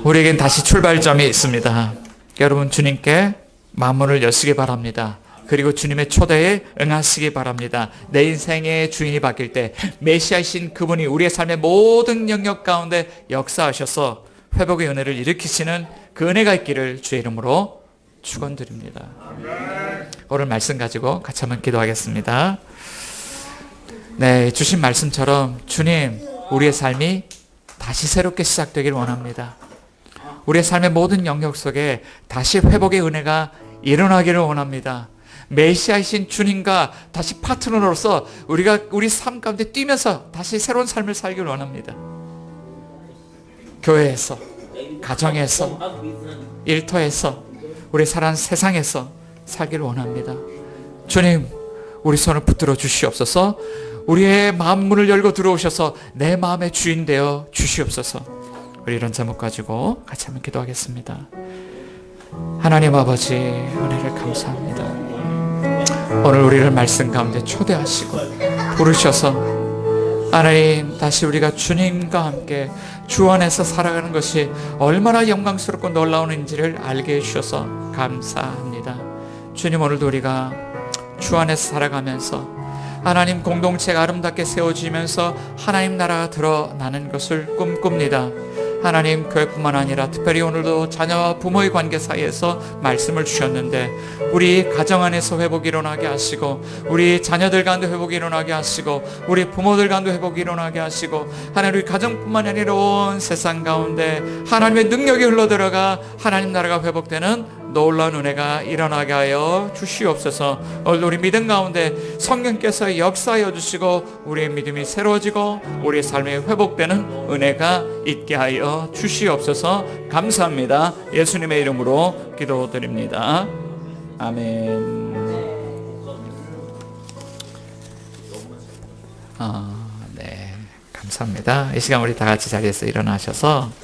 우리에겐 다시 출발점이 있습니다. 여러분, 주님께 마음문을 여시기 바랍니다. 그리고 주님의 초대에 응하시기 바랍니다. 내 인생의 주인이 바뀔 때 메시아이신 그분이 우리의 삶의 모든 영역 가운데 역사하셔서 회복의 은혜를 일으키시는 그 은혜가 있기를 주의 이름으로 축원드립니다. 오늘 말씀 가지고 같이 한번 기도하겠습니다. 네, 주신 말씀처럼 주님, 우리의 삶이 다시 새롭게 시작되기를 원합니다. 우리의 삶의 모든 영역 속에 다시 회복의 은혜가 일어나기를 원합니다. 메시아이신 주님과 다시 파트너로서 우리가 우리 삶 가운데 뛰면서 다시 새로운 삶을 살기를 원합니다. 교회에서, 가정에서, 일터에서, 우리 살아가는 세상에서 살기를 원합니다. 주님, 우리 손을 붙들어 주시옵소서. 우리의 마음 문을 열고 들어오셔서 내 마음의 주인 되어 주시옵소서. 우리 이런 제목 가지고 같이 한번 기도하겠습니다. 하나님 아버지, 은혜를 감사합니다. 오늘 우리를 말씀 가운데 초대하시고 부르셔서 하나님, 다시 우리가 주님과 함께 주 안에서 살아가는 것이 얼마나 영광스럽고 놀라운지를 알게 해주셔서 감사합니다. 주님, 오늘도 우리가 주 안에서 살아가면서 하나님 공동체가 아름답게 세워지면서 하나님 나라가 드러나는 것을 꿈꿉니다. 하나님 교회뿐만 아니라 특별히 오늘도 자녀와 부모의 관계 사이에서 말씀을 주셨는데 우리 가정 안에서 회복이 일어나게 하시고 우리 자녀들 간도 회복이 일어나게 하시고 우리 부모들 간도 회복이 일어나게 하시고 하나님 우리 가정뿐만 아니라 온 세상 가운데 하나님의 능력이 흘러들어가 하나님 나라가 회복되는 놀라운 은혜가 일어나게 하여 주시옵소서. 오늘 우리 믿음 가운데 성령께서 역사하여 주시고 우리의 믿음이 새로워지고 우리의 삶이 회복되는 은혜가 있게 하여 주시옵소서. 감사합니다. 예수님의 이름으로 기도드립니다. 아멘. 네, 감사합니다. 이 시간 우리 다 같이 자리에서 일어나셔서